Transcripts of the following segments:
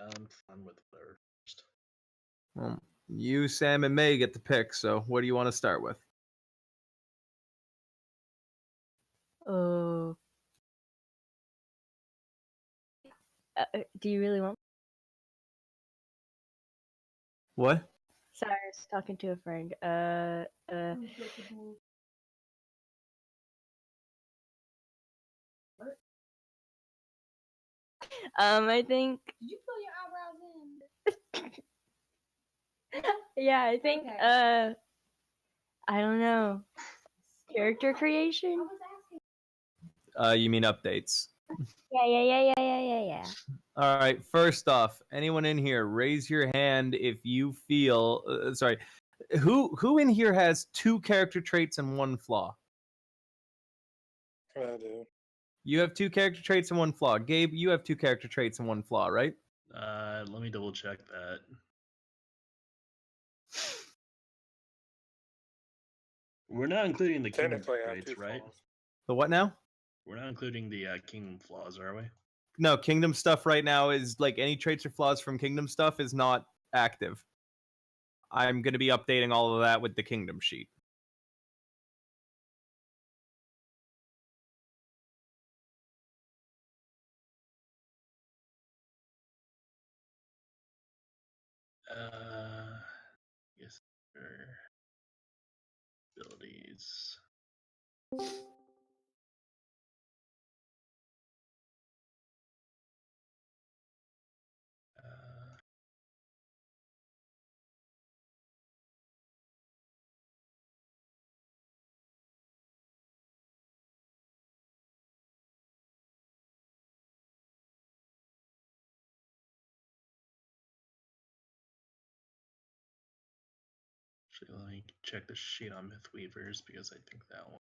I'm fine with whatever first. Well, you, Sam, and May get the pick. So, what do you want to start with? Oh. Do you really want? What? Sorry, I was talking to a friend. I think. Did you fill your eyebrows in? Yeah, I think. Okay. I don't know. Character creation. You mean updates? Yeah. All right. First off, anyone in here, raise your hand if you feel. Sorry, who in here has 2 character traits and 1 flaw? I do. You have 2 character traits and 1 flaw. Gabe, you have 2 character traits and 1 flaw, right? Let me double check that. We're not including the kingdom Technically, I have traits, 2 right? flaws. The what now? We're not including the kingdom flaws, are we? No, kingdom stuff right now is like any traits or flaws from kingdom stuff is not active. I'm going to be updating all of that with the kingdom sheet. Yes, sir. Abilities. Actually, let me check the sheet on Mythweavers because I think that one's.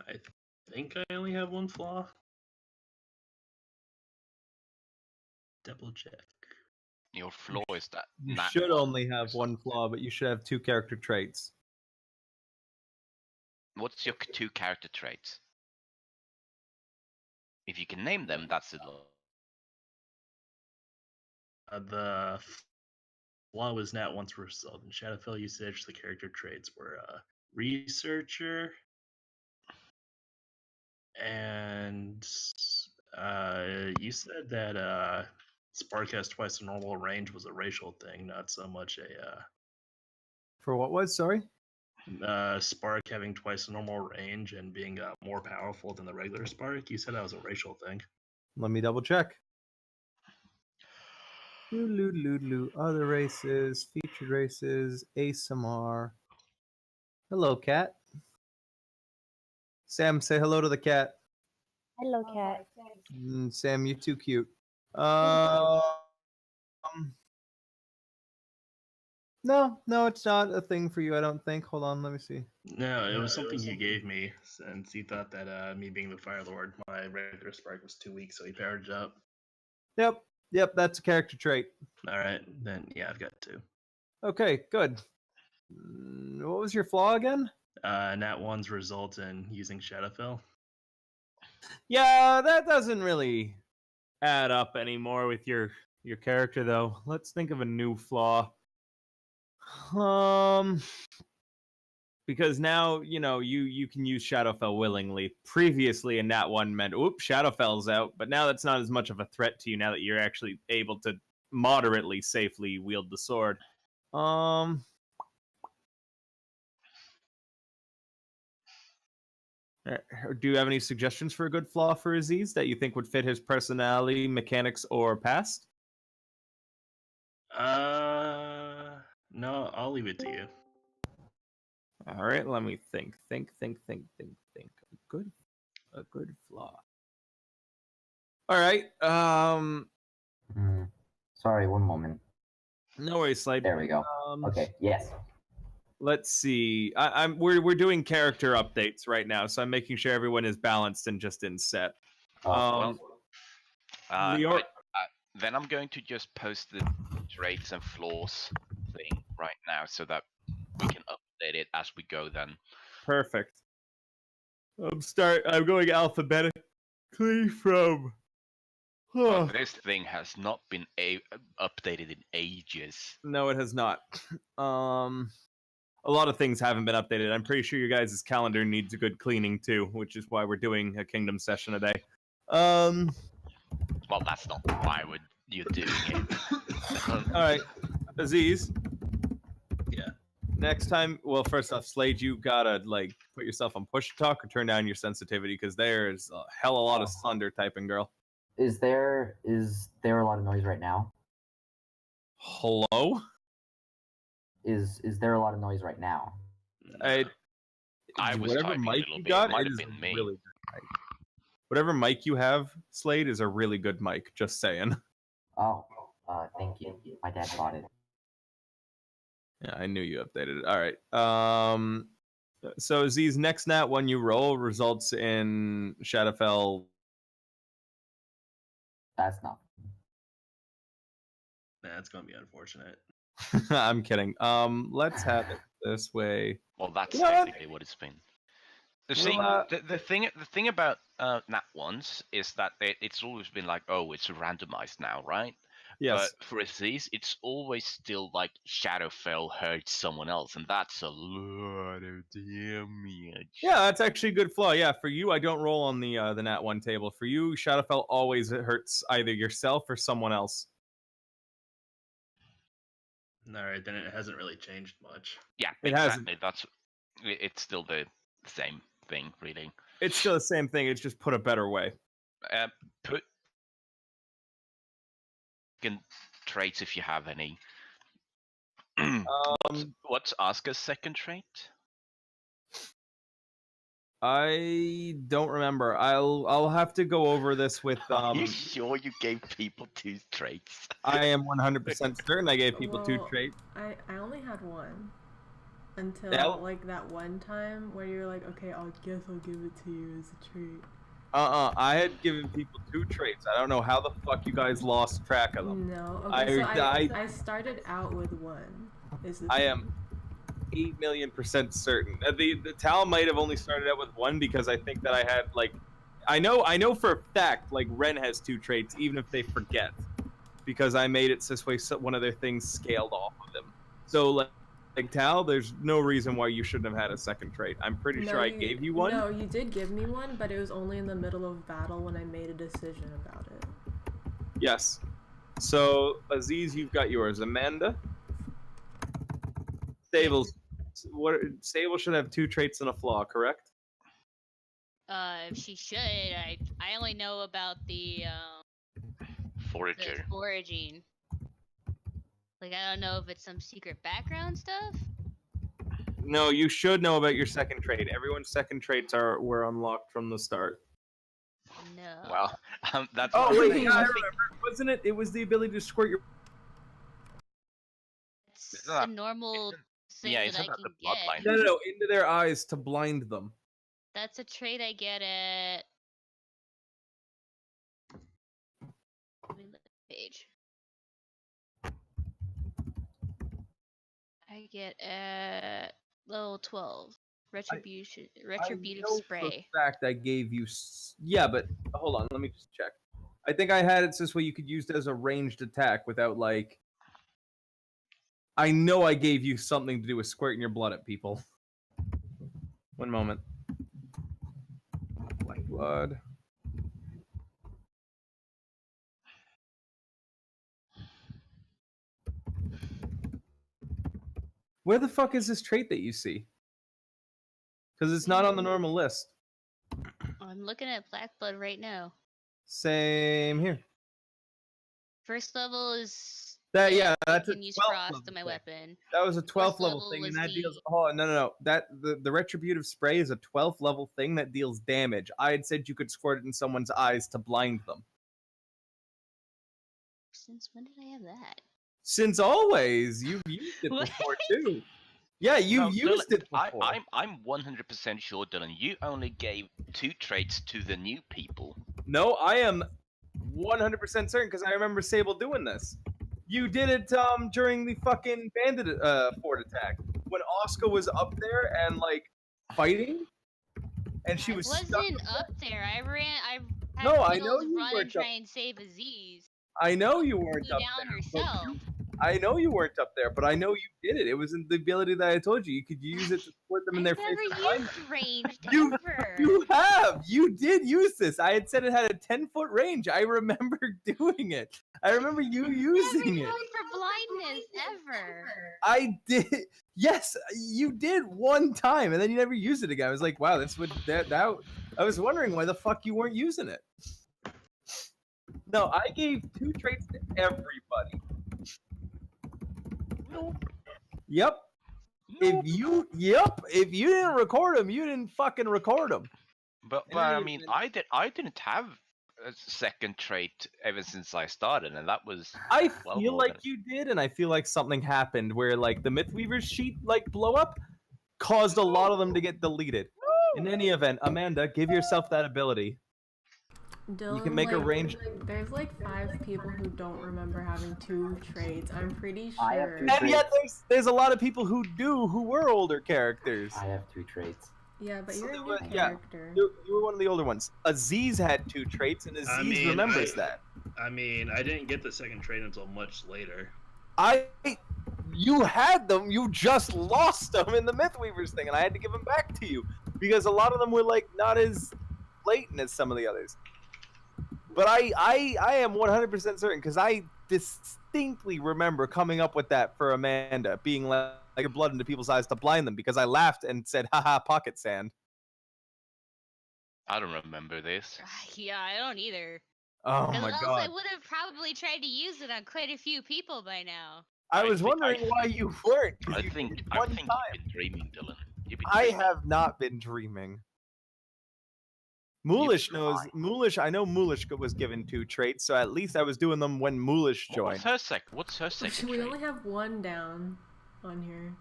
I think I only have 1 flaw. Double check. Your flaw is that You nat should one only or have 1 something. flaw, but you should have 2 character traits. What's your 2 character traits? If you can name them, that's the law. The flaw was nat once per result. In Shadowfell usage, the character traits were researcher and you said that Spark has twice the normal range was a racial thing, not so much a For what was? Sorry? Spark having twice the normal range and being more powerful than the regular Spark. You said that was a racial thing. Let me double check. Other races, featured races, ASMR. Hello, cat. Sam, say hello to the cat. Hello, cat. Sam, you're too cute. No, it's not a thing for you. I don't think. Hold on, let me see. No, it was something you gave me since he thought that me being the Fire Lord, my regular spark was too weak, so he powered it up. Yep, that's a character trait. All right, then yeah, I've got two. Okay, good. What was your flaw again? Nat 1's result in using Shadowfell. Yeah, that doesn't really add up anymore with your character though. Let's think of a new flaw. Because now, you can use Shadowfell willingly. Previously, in Nat 1 meant, oops, Shadowfell's out, but now that's not as much of a threat to you now that you're actually able to moderately safely wield the sword. Do you have any suggestions for a good flaw for Aziz that you think would fit his personality, mechanics, or past? No, I'll leave it to you. All right, let me think. A good flaw. All right. Sorry, one moment. No worries, Slade. There we go. Okay, yes. Let's see. We're doing character updates right now, so I'm making sure everyone is balanced and just in set. Lior- Then I'm going to just post the traits and flaws thing right now so that we can update it as we go then. Perfect. I'm going alphabetically from. But this thing has not been updated in ages. No, it has not. A lot of things haven't been updated. I'm pretty sure your guys' calendar needs a good cleaning too, which is why we're doing a Kingdom session today. Well, that's not why you're doing it. All right, Aziz. Yeah. Next time, well, first off, Slade, you gotta put yourself on push to talk or turn down your sensitivity because there's a hell of a lot of thunder typing, girl. Is there a lot of noise right now? Hello? Is there a lot of noise right now? I was whatever typing a mic little you bit. got, It might it have is been a me. really good mic. Whatever mic you have, Slade, is a really good mic. Just saying. Oh, thank you. My dad bought it. Yeah, I knew you updated it. All right. So Z's next nat one you roll results in Shadowfell. That's not. That's gonna be unfortunate. I'm kidding. Let's have it this way. Well, that's You know what? technically what it's been. See, Well, the thing about Nat ones is that it's always been like, oh, it's randomized now, right? Yes. But for Aziz, it's always still like Shadowfell hurts someone else, and that's a lot of damage. Yeah, that's actually a good flaw. Yeah, for you, I don't roll on the nat one table. For you, Shadowfell always hurts either yourself or someone else. All right, then it hasn't really changed much. Yeah, It hasn't. exactly. It's still the same thing, really. It's still the same thing. It's just put a better way. Put traits if you have any. What's Asuka's second trait? I don't remember. I'll have to go over this with. Are you sure you gave people 2 traits? I am 100% certain I gave people 2 Well, traits. I only had one. Until Yeah. like that one time where you're like, okay, I'll give it to you as a treat. I had given people 2 traits. I don't know how the fuck you guys lost track of them. No, okay, I- I started out with one. Is the I thing. am 8,000,000% certain. The Tal might have only started out with 1 because I think that I had I know for a fact Ren has 2 traits even if they forget, because I made it this way so one of their things scaled off of them. So like Tal, there's no reason why you shouldn't have had a second trait. I'm pretty sure I gave you one. No, you did give me one, but it was only in the middle of battle when I made a decision about it. Yes. So Aziz, you've got yours. Amanda. Stables. Stable should have 2 traits and a flaw, correct? She should. I only know about the Forager. foraging. Like, I don't know if it's some secret background stuff. No, you should know about your second trait. Everyone's second traits were unlocked from the start. No. Well, that's. Oh one wait, thing yeah, I I think- remember. Wasn't it? It was the ability to squirt your. Isn't a that- normal thing yeah, that isn't I that can the get. bloodline? No, into their eyes to blind them. That's a trait I get at. Let me look at the page. I get at level 12. Retributive I know spray. For a fact, I gave you. Yeah, but hold on, let me just check. I think I had it this way you could use it as a ranged attack without like. I know I gave you something to do with squirting your blood at people. One moment. Black blood. Where the fuck is this trait that you see? Because it's not on the normal list. I'm looking at black blood right now. Same here. First level is That yeah, I that's a can use 12th frost level on my thing. weapon. That was a 12th Fourth level level thing, was and that the- deals. Oh no! That the retributive spray is a 12th level thing that deals damage. I had said you could squirt it in someone's eyes to blind them. Since when did I have that? Since always, you've used it What? before too. Yeah, you've No, used Dylan, it before. I'm 100% sure, Dylan. You only gave 2 traits to the new people. No, I am 100% certain because I remember Sable doing this. You did it during the fucking bandit fort attack when Oscar was up there and like fighting, and she was I stuck. wasn't up there. I had No, I know Fiddles you run weren't and try up- and save Aziz. I know you weren't Flew up down there. but herself. I know you weren't up there, but I know you did it. It was in the ability that I told you. You could use it to squirt them in their I've face. never and blind used them. ranged You- ever. You have. You did use this. I had said it had a 10-foot range. I remember doing it. I remember you using Never it. used for blindness ever. I did. Yes, you did one time, and then you never used it again. I was like, wow, that's what that. I was wondering why the fuck you weren't using it. No, I gave 2 traits to everybody. Yep. If you didn't record them, you didn't fucking record them. But In I any mean, event- I didn't have a second trait ever since I started, and that was I well feel more like than- you did, and I feel like something happened where like the Mythweaver's sheet like blow up caused a lot of them to get deleted. In any event, Amanda, give yourself that ability. Dylan, can make a like, ranged- There's like 5 people who don't remember having 2 traits. I'm pretty I have sure. two And yet traits. there's a lot of people who do who were older characters. I have 2 traits. Yeah, but So you're a there new was- yeah. character. You were one of the older ones. Aziz had 2 traits, and Aziz remembers that. I mean, I didn't get the second trait until much later. You had them, you just lost them in the Mythweavers thing, and I had to give them back to you because a lot of them were like not as blatant as some of the others. But I am 100% certain because I distinctly remember coming up with that for Amanda, being like your blood into people's eyes to blind them because I laughed and said, haha, pocket sand. I don't remember this. Yeah, I don't either. Oh Because my else god. I would have probably tried to use it on quite a few people by now. I I was think- wondering why you weren't. 'cause I you think did it I one think time. you've been dreaming, Dylan. You've been I dreaming. have not been dreaming. Moolish knows. Moolish, I know Moolish was given 2 traits, so at least I was doing them when Moolish joined. What's her second We trait? only have 1 down on here.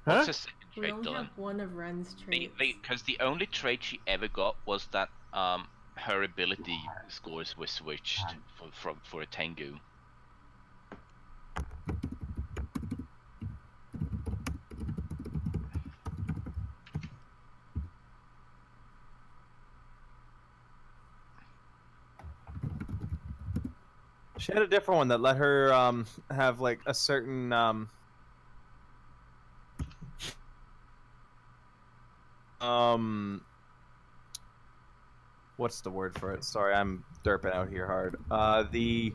Huh? What's her second We trait, only Dylan? have 1 of Ren's traits. Because the only trait she ever got was that her ability scores were switched for a Tengu. She had a different one that let her have like a certain what's the word for it? Sorry, I'm derping out here hard. The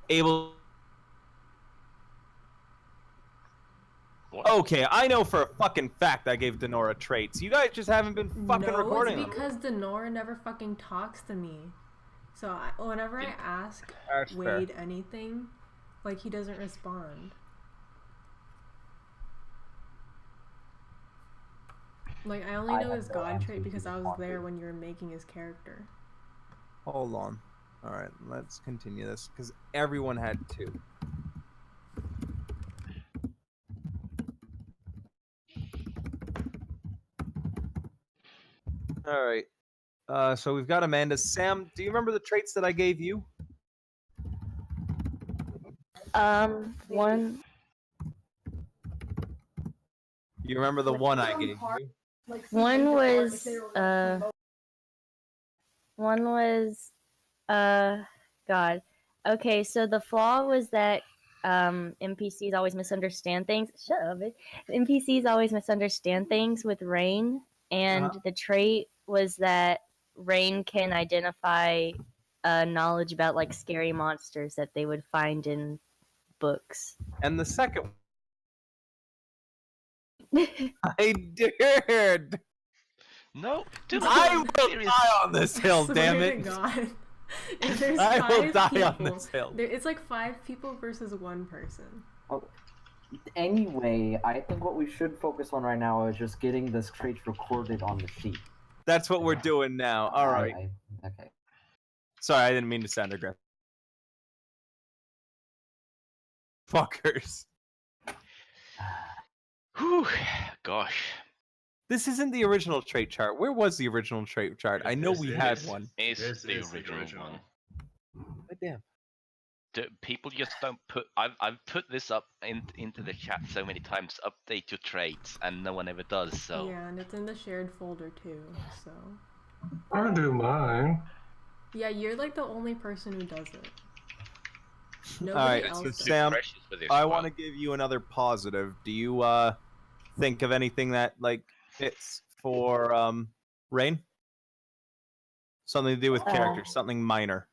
able. What? Okay, I know for a fucking fact I gave Denora traits. You guys just haven't been fucking no, recording it's them. because Denora never fucking talks to me. So whenever I ask That's fair. Wade anything, like he doesn't respond. Like I only I know have his no god answer trait to because I was respond there to. when you were making his character. Hold on. All right, let's continue this because everyone had 2. All right. So we've got Amanda. Sam, do you remember the traits that I gave you? One. You remember the one I gave you? One was God. Okay, so the flaw was that NPCs always misunderstand things. Shut up, bitch. NPCs always misunderstand things with Rain, and the trait was that Rain can identify knowledge about like scary monsters that they would find in books. And the second I dared. No, dude, I will serious. die on this hill, damn Swear it. to God. If there's I will 5 die people, on this hill. it's like 5 people versus 1 person. Anyway, I think what we should focus on right now is just getting this traits recorded on the sheet. That's what we're doing now. All right. Okay. Sorry, I didn't mean to sound aggressive. Fuckers. Whew, gosh. This isn't the original trait chart. Where was the original trait chart? I know This we is- had one. It's This the is the original original. one. But damn. People just don't put. I've put this up into the chat so many times. Update your traits, and no one ever does. So Yeah, and it's in the shared folder too, so. I do mine. Yeah, you're like the only person who does it. Nobody Alright, else so does. Sam, precious for this I one. want to give you another positive. Do you think of anything that like fits for Rain? Something to do with characters, something minor.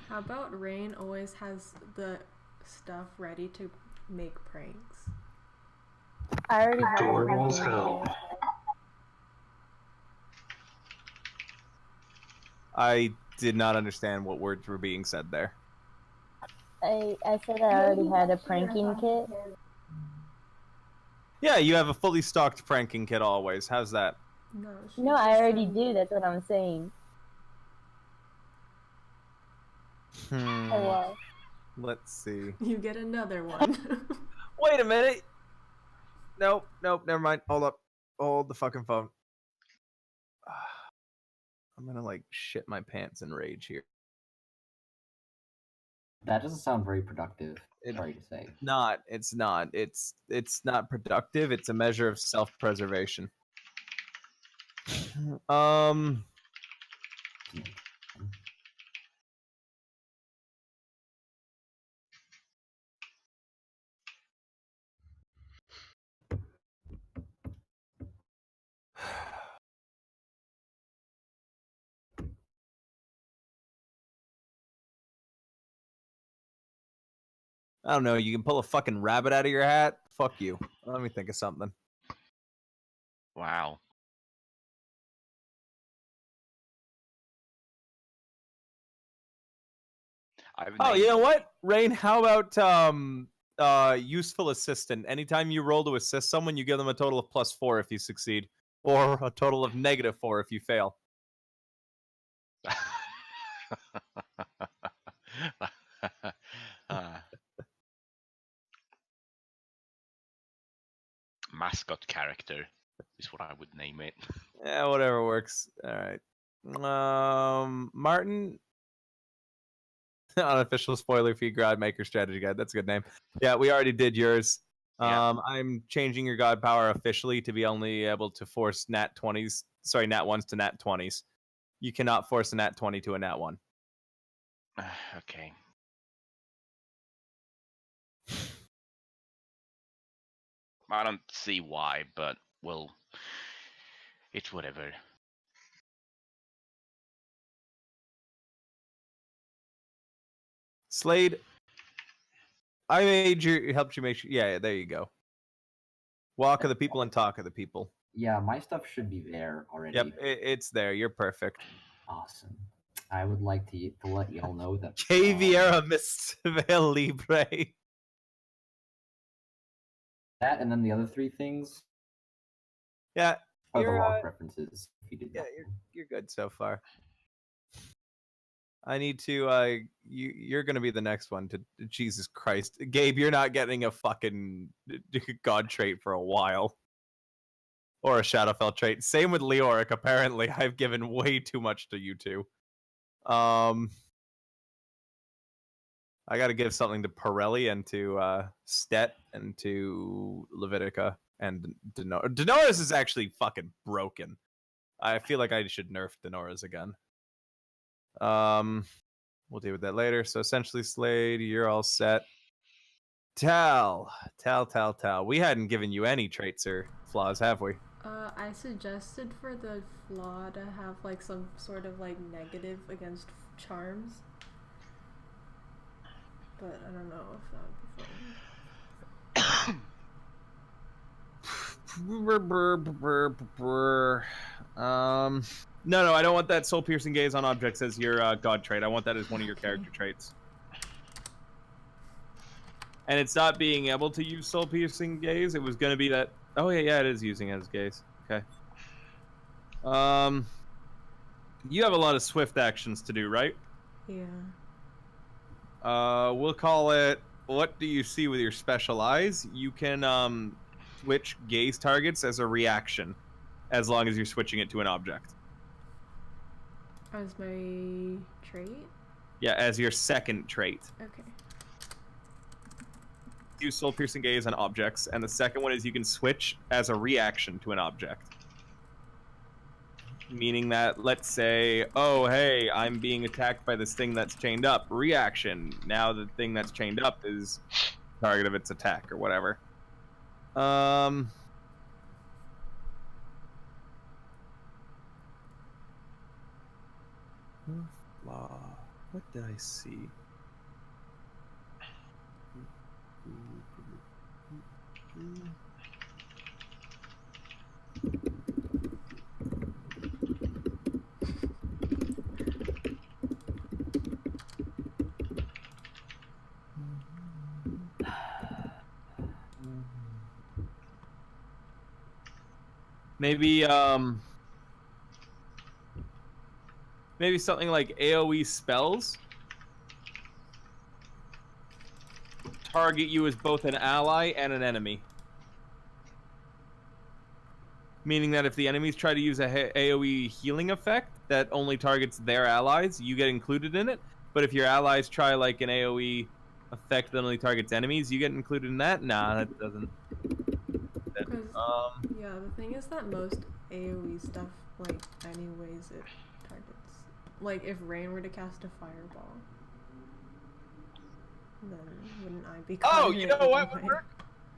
How about Rain always has the stuff ready to make pranks? I already have Dorval's help. I did not understand what words were being said there. I said I already had a pranking kit. Yeah, you have a fully stocked pranking kit always. How's that? No, No, I already do. That's what I'm saying. Hello. Let's see. You get another one. Wait a minute. Nope, never mind. Hold up. Hold the fucking phone. I'm gonna like shit my pants in rage here. That doesn't sound very productive. Sorry to say. It's not. It's not productive. It's a measure of self-preservation. I don't know. You can pull a fucking rabbit out of your hat. Fuck you. Let me think of something. Wow. Oh, you know what, Rain? How about useful assistant? Anytime you roll to assist someone, you give them a total of +4 if you succeed, or a total of -4 if you fail. Mascot character is what I would name it. Yeah, whatever works. All right. Martin. Unofficial spoiler feed God Maker strategy guide. That's a good name. Yeah, we already did yours. Yeah. I'm changing your God power officially to be only able to force nat 1s to nat 20s. You cannot force a nat 20 to a nat 1. Okay. I don't see why, but well, it's whatever. Slade, I helped you make sure. Yeah, there you go. Walk of the people and talk of the people. Yeah, my stuff should be there already. Yep, it's there. You're perfect. Awesome. I would like to let y'all know that. Que Viera Misvel Libre. That and then the other 3 things Yeah, are the you're, log references. If you did yeah, that. you're good so far. I need to. You're gonna be the next one to. Jesus Christ, Gabe, you're not getting a fucking God trait for a while. or a Shadowfell trait. Same with Leoric. Apparently, I've given way too much to you two. I got to give something to Pirelli and to Stet and to Levitica and Denora. Denora's is actually fucking broken. I feel like I should nerf Denora's again. We'll deal with that later. So essentially, Slade, you're all set. Tal. We hadn't given you any traits or flaws, have we? I suggested for the flaw to have like some sort of like negative against charms. But I don't know if that would be fun. No, I don't want that soul piercing gaze on objects as your god trait. I want that as one of your character traits. And it's not being able to use soul piercing gaze. It was going to be that. Oh yeah, it is using it as gaze. Okay. You have a lot of swift actions to do, right? Yeah. We'll call it. What do you see with your special eyes? You can switch gaze targets as a reaction, as long as you're switching it to an object. As my trait? Yeah, as your second trait. Okay. Use soul piercing gaze on objects, and the second one is you can switch as a reaction to an object. Meaning that, let's say, oh hey, I'm being attacked by this thing that's chained up. Reaction. Now the thing that's chained up is target of its attack or whatever. What did I see? Maybe something like AoE spells target you as both an ally and an enemy. Meaning that if the enemies try to use a AoE healing effect that only targets their allies, you get included in it. But if your allies try like an AoE effect that only targets enemies, you get included in that? Nah, that doesn't. Yeah, the thing is that most AoE stuff, like, anyways, it targets. Like, if Rain were to cast a fireball, then wouldn't I be? Oh, you know what would work?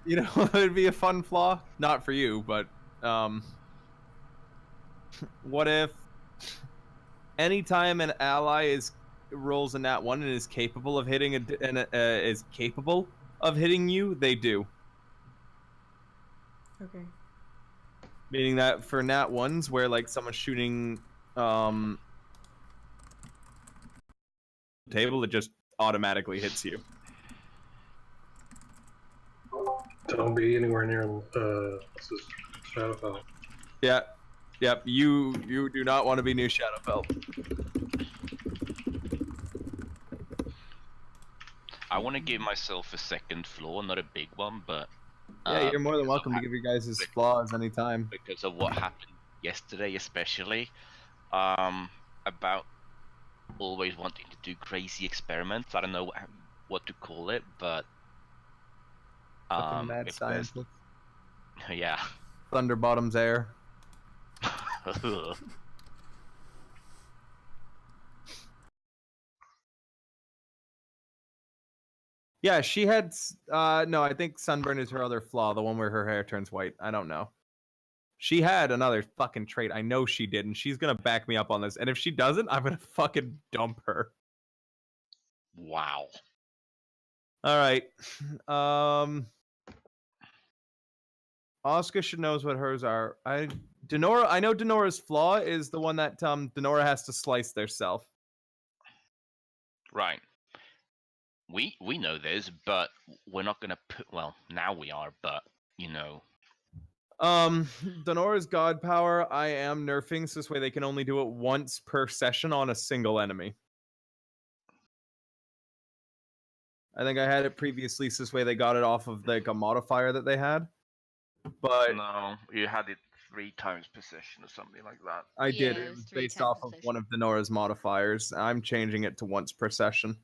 You know, it would be a fun flaw. Not for you, but what if anytime an ally rolls a nat 1 and is capable of hitting you, they do. Okay. Meaning that for nat 1s where like someone's shooting table, it just automatically hits you. Don't be anywhere near Shadowfell. Yeah. Yep. You do not want to be near Shadowfell. I want to give myself a second floor, not a big one, but yeah, you're more than welcome to give you guys his flaws anytime. Because of what happened yesterday, especially about always wanting to do crazy experiments. I don't know what to call it, but fucking mad science. Yeah. Thunderbottom's air. Yeah, she had no, I think sunburn is her other flaw, the one where her hair turns white. I don't know. She had another fucking trait. I know she did, and she's gonna back me up on this. And if she doesn't, I'm gonna fucking dump her. Wow. All right. Oscar should knows what hers are. I know Denora's flaw is the one that Denora has to slice theirself. Right. We know this, but we're not gonna put. Well, now we are, but you know. Denora's god power, I am nerfing so this way they can only do it once per session on a single enemy. I think I had it previously so this way they got it off of like a modifier that they had. But no, you had it 3 times possession or something like that. I Yeah, did. it It was was 3 based times off of possession. one of Denora's modifiers. I'm changing it to once per session.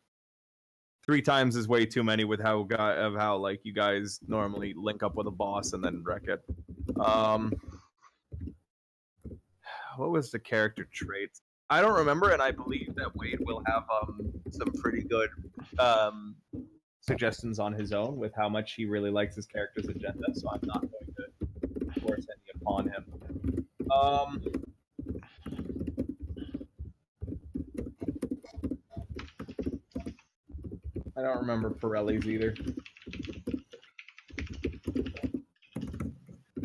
3 times is way too many with how like you guys normally link up with a boss and then wreck it. What was the character traits? I don't remember, and I believe that Wade will have some pretty good suggestions on his own with how much he really likes his character's agenda. So I'm not going to force any upon him. I don't remember Pirelli's either.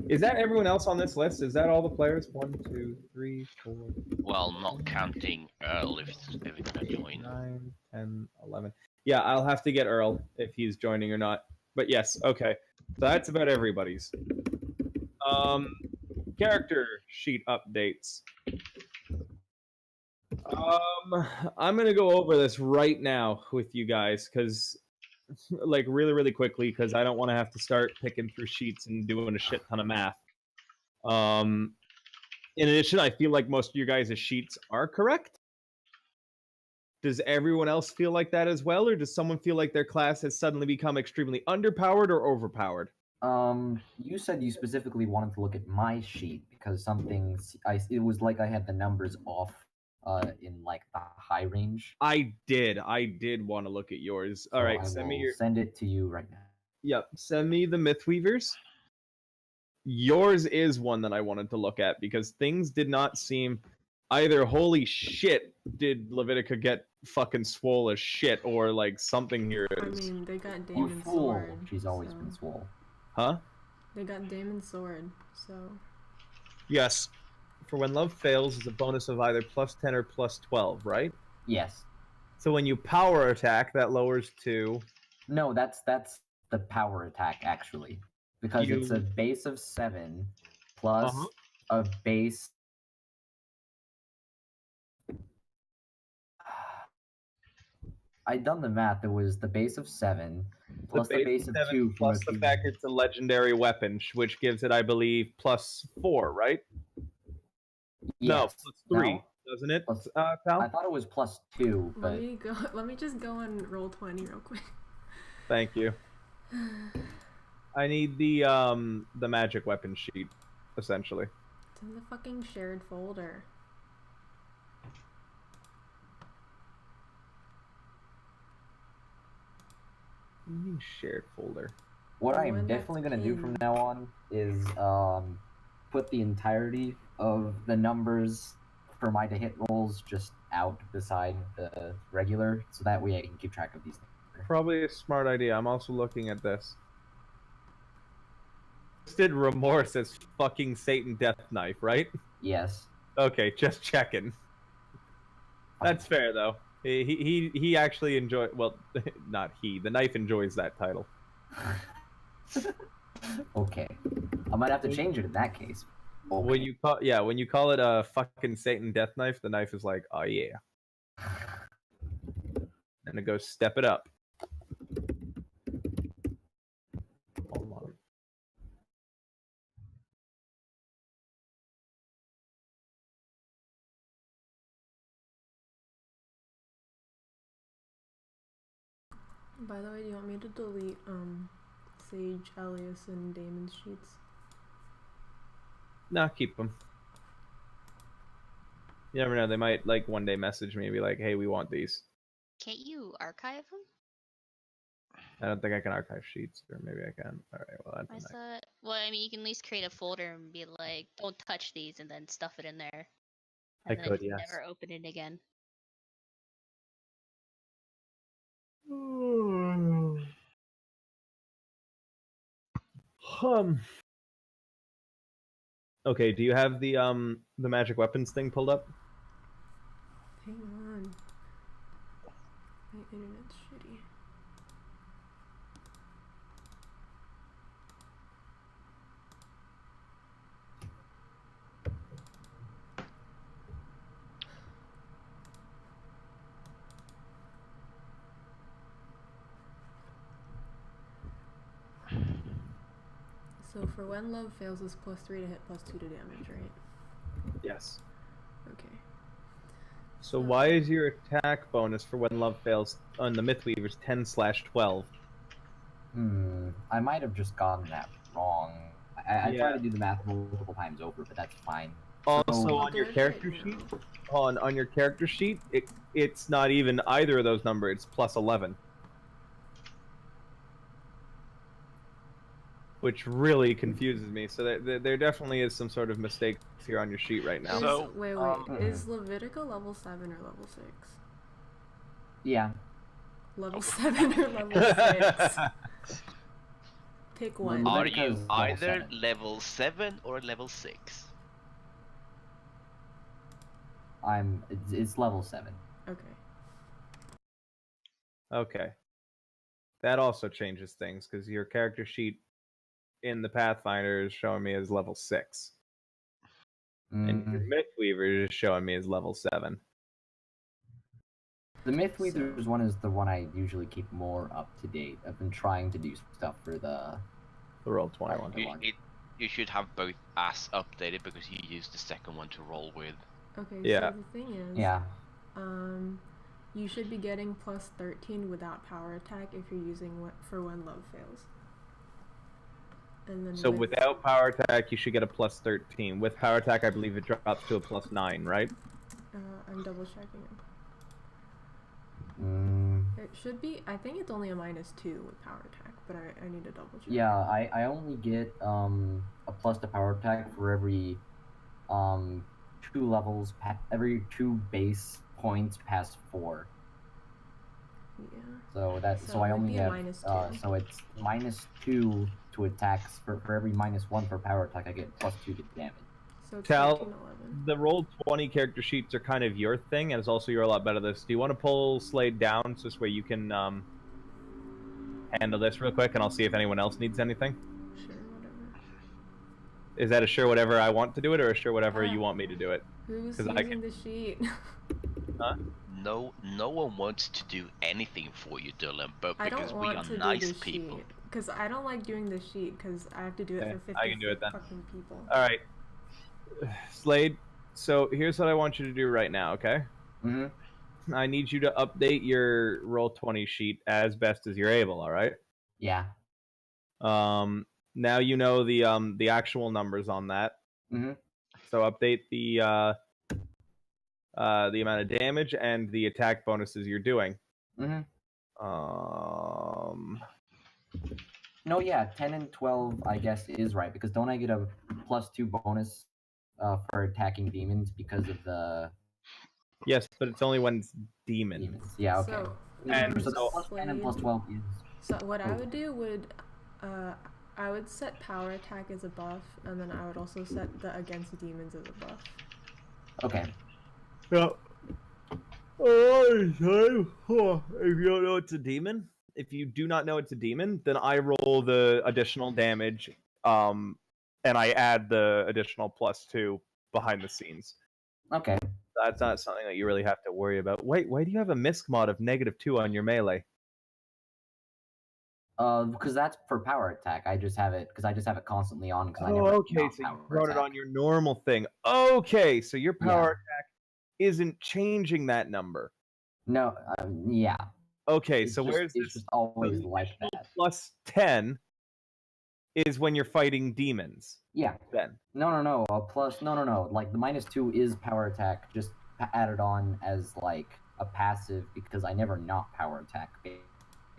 Is that everyone else on this list? Is that all the players? 1, 2, 3, 4. Well, not counting Earl if he's gonna join. 9, 10, 11. Yeah, I'll have to get Earl if he's joining or not. But yes, okay. So that's about everybody's. Character sheet updates. I'm gonna go over this right now with you guys because, like, really quickly, because I don't want to have to start picking through sheets and doing a shit ton of math. In addition, I feel like most of you guys' sheets are correct. Does everyone else feel like that as well, or does someone feel like their class has suddenly become extremely underpowered or overpowered? You said you specifically wanted to look at my sheet because it was like I had the numbers off in like the high range. I did want to look at yours. All right, Send it to you right now. Yep, send me the Mythweavers. Yours is one that I wanted to look at because things did not seem either holy shit did Levitica get fucking swole as shit or like something here is. I mean, they got Damon's sword. She's always been swole. Huh? They got Damon's sword, so. Yes. For when love fails is a bonus of either +10 or +12, right? Yes. So when you power attack, that lowers to. No, that's the power attack actually, because it's a base of 7 plus a base. I done the math. It was the base of 7 plus the base of 2 plus the fact it's a legendary weapon, which gives it, I believe, +4, right? Yes. No, +3, doesn't it, pal? I thought it was +2, but Let me just go on Roll20 real quick. Thank you. I need the magic weapon sheet, essentially. It's in the fucking shared folder. Shared folder. What I am definitely going to do from now on is put the entirety of the numbers for my to hit rolls just out beside the regular, so that way I can keep track of these things. Probably a smart idea. I'm also looking at this. Listed remorse as fucking Satan Death Knife, right? Yes. Okay, just checking. That's fair though. He actually enjoy. Well, not he. The knife enjoys that title. Okay, I might have to change it in that case. Okay. When you call it a fucking Satan Death Knife, the knife is like, oh yeah, and it goes step it up. Hold on. By the way, do you want me to delete Sage, Alias, and Damon's sheets? Nah, keep them. You never know. They might like one day message me and be like, "Hey, we want these." Can't you archive them? I don't think I can archive sheets, or maybe I can. All right. Well, I thought. Well, I mean, you can at least create a folder and be like, "Don't touch these," and then stuff it in there. I And then could, you yes. never open it again. Okay, do you have the magic weapons thing pulled up? Hang on. My internet's shitty. So for when love fails, it's +3 to hit, +2 to damage, right? Yes. Okay. So why is your attack bonus for when love fails on the Mythweavers 10/12? I might have just gotten that wrong. I Yeah. tried to do the math multiple times over, but that's fine. Also, So- on your Good character right sheet, now. on your character sheet, it's not even either of those numbers. It's +11, which really confuses me. So there definitely is some sort of mistake here on your sheet right now. So- Wait, is Levitica level 7 or level 6? Yeah. Level 7 or level 6? Pick one. Are Are Levitica's you level either 7. level 7 or level 6? It's level 7. Okay. Okay. That also changes things because your character sheet in the Pathfinder is showing me as level 6, and your Mythweaver is showing me as level 7. The Mythweavers one is the one I usually keep more up to date. I've been trying to do stuff for the Roll20 one. You should have both as updated because you used the second one to roll with. Okay, Yeah. so the thing is, Yeah. you should be getting +13 without power attack if you're using for when love fails. And then So without power attack, you should get a +13. With power attack, I believe it drops to a +9, right? I'm double checking it. Mm, It should be. I think it's only a -2 with power attack, but I need to double check. yeah, I only get a plus to power attack for every 2 levels, every 2 base points past 4. Yeah. So that's So so I it would only be a have -2. so it's -2 to attacks for every -1 for power attack. I get +2 to damage. So it's Cal, 13, 11. the Roll20 character sheets are kind of your thing, and it's also you're a lot better at this. Do you want to pull Slade down so this way you can handle this real quick, and I'll see if anyone else needs anything? Sure, whatever. Is that a sure whatever I want to do it, or a sure whatever you want me to do it? Who's 'Cause using I can- the sheet? No one wants to do anything for you, Dylan, but I because don't we want are to nice do the people. sheet because I don't like doing the sheet because I have to do it Okay, for 50 I can do it then. fucking people. All right, Slade. So here's what I want you to do right now, okay? Mm-hmm. I need you to update your Roll20 sheet as best as you're able. All right. Yeah. Now you know the actual numbers on that. Mm-hmm. So update the amount of damage and the attack bonuses you're doing. Mm-hmm. Um. No, yeah, 10 and 12, I guess, is right because don't I get a +2 bonus for attacking demons because of the Yes, but it's only when it's demons. demons? Yeah, okay. So, And so the so- +10 and +12 is So what I Oh. would do would, I would set power attack as a buff, and then I would also set the against demons as a buff. okay. Yeah. If you don't know it's a demon, if you do not know it's a demon, then I roll the additional damage, and I add the additional +2 behind the scenes. Okay. That's not something that you really have to worry about. Wait, why do you have a misc mod of -2 on your melee? Because that's for power attack. I just have it constantly on because I Oh, never. okay, not so you power wrote it attack. on your normal thing. Okay, so your power Yeah. attack isn't changing that number. No, yeah. Okay, It's so just, where's it's this just always like that. +10 is when you're fighting demons. Yeah. Then No. No. Like the -2 is power attack, just added on as like a passive because I never not power attack. Basically.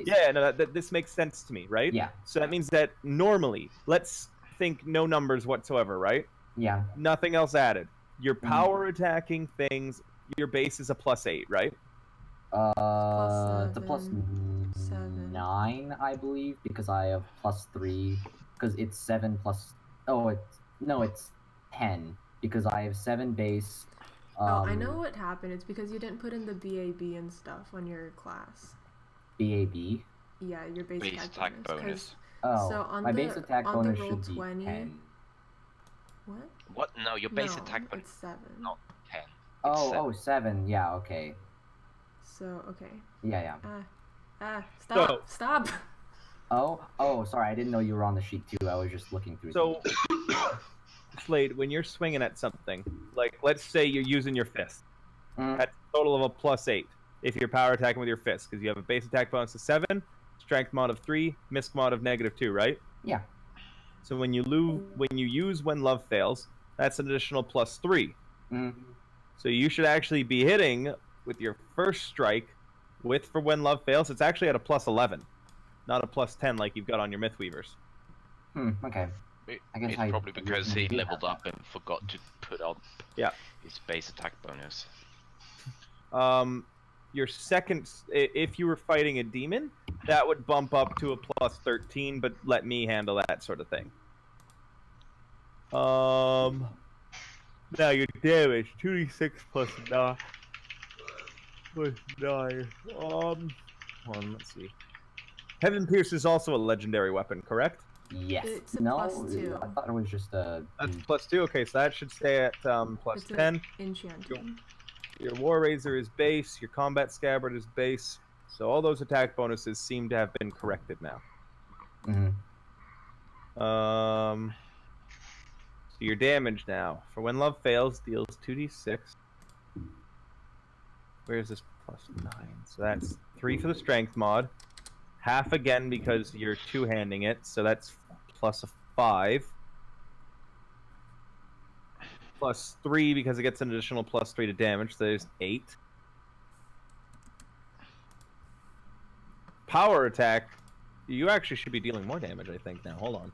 yeah, no, this makes sense to me, right? Yeah. So that means that normally, let's think no numbers whatsoever, right? Yeah. Nothing else added. Your Mm. power attacking things, your base is a +8, right? It's a Seven. +9, I believe, because I have +3. Because it's 7 plus. Oh, it's 10 because I have 7 base. Oh, I know what happened. It's because you didn't put in the BAB and stuff on your class. BAB. Yeah, your base, Base attack bonus. Oh, So on my the- base attack on the bonus should be Roll20 10. What? What? No, your base No, attack bonus it's 7. No. 10. Oh, 7. Yeah, okay. So okay. Yeah. Stop! So- Stop! Oh, sorry, I didn't know you were on the sheet too. I was just looking through. So, Slade, when you're swinging at something, like let's say you're using your fist, that's a total of a +8 if you're power attacking with your fist, because you have a base attack bonus of 7, strength mod of 3, misc mod of -2, right? Yeah. So when you use when love fails, that's an additional +3. So you should actually be hitting with your first strike with for when love fails. It's actually at a +11, not a +10 like you've got on your Mythweavers. Okay. I guess It's probably because he leveled up and forgot to put on his base attack bonus. Your second, if you were fighting a demon, that would bump up to a +13, but let me handle that sort of thing. Now your damage 2d6 plus 9. Hold on, let's see. Heaven Pierce is also a legendary weapon, correct? Yes. It's a No, +2. I thought it was just a. That's +2. Okay, so that should stay at +10. Enchanting. Your War Razor is base. Your Combat Scabbard is base. So all those attack bonuses seem to have been corrected now. So your damage now for when love fails deals 2d6. Where's this +9? So that's 3 for the strength mod. Half again because you're two-handing it, so that's +5. +3 because it gets an additional +3 to damage, so there's 8. Power attack, you actually should be dealing more damage, I think, now. Hold on.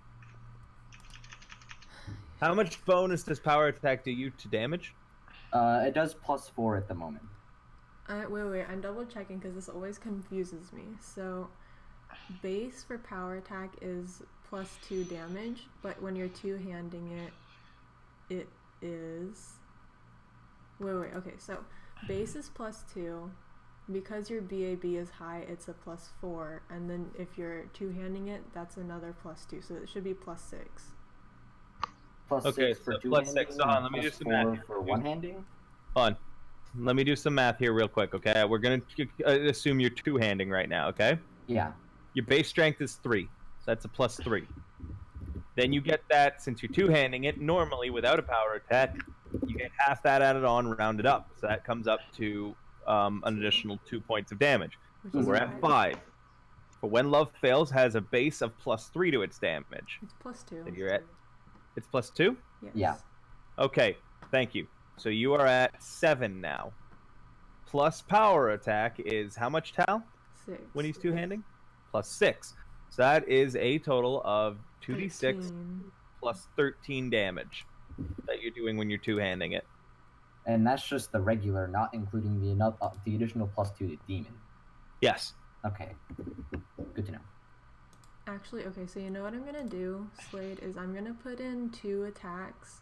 How much bonus does power attack do you to damage? It does +4 at the moment. Wait, I'm double checking because this always confuses me. So, base for power attack is +2 damage, but when you're two-handing it, it is... Wait, okay, so base is +2. Because your BAB is high, it's a +4, and then if you're two-handing it, that's another +2, so it should be +6. +6 for so two-handing. +6. Hold on, let me do some math. for one-handing. Hold on. Let me do some math here real quick, okay? We're going to assume you're two-handing right now, okay? Yeah. Your base strength is 3, so that's a +3. Then you get that, since you're two-handing it, normally without a power attack, you get half that added on, rounded up. So that comes up to an additional 2 points of damage. So we're at 5. For when love fails, has a base of +3 to its damage. It's +2. Then you're at... It's +2? Yes. Yeah. Okay, thank you. So you are at 7 now. Plus power attack is how much, Tal? 6. When he's two-handing? +6. So that is a total of 2d6 13. plus 13 damage that you're doing when you're two-handing it. And that's just the regular, not including the additional +2 to demon. Yes. Okay. Good to know. Actually, okay, so you know what I'm gonna do, Slade, is I'm gonna put in 2 attacks.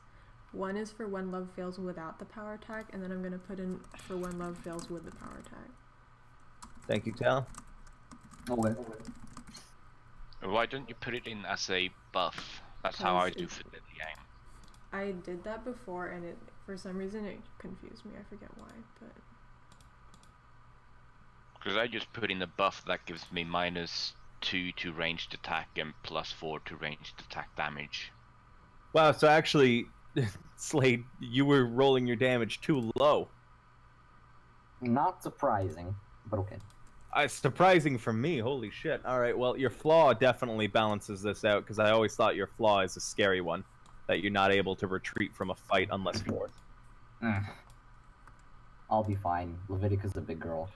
One is for when love fails without the power attack, and then I'm gonna put in for when love fails with the power attack. Thank you, Tal. Okay. Why don't you put it in as a buff? That's how I do for the game. I did that before, and it for some reason it confused me. I forget why, but Because I just put in a buff that gives me -2 to ranged attack and +4 to ranged attack damage. Wow, so actually, Slade, you were rolling your damage too low. Not surprising, but okay. Surprising for me, holy shit. Alright, well, your flaw definitely balances this out, because I always thought your flaw is a scary one. That you're not able to retreat from a fight unless forced. I'll be fine. Leviticus a big girl.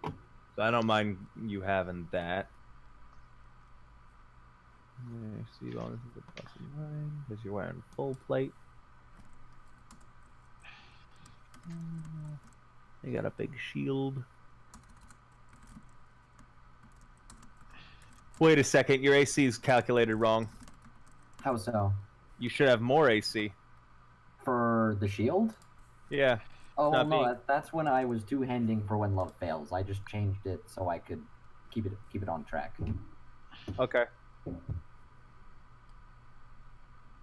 So I don't mind you having that. See, bonus is a +9 because you're wearing full plate. You got a big shield. Wait a second, your AC is calculated wrong. How so? You should have more AC. For the shield? Yeah. Oh, Not no, me. that's when I was two-handing for when love fails. I just changed it so I could keep it on track. Okay.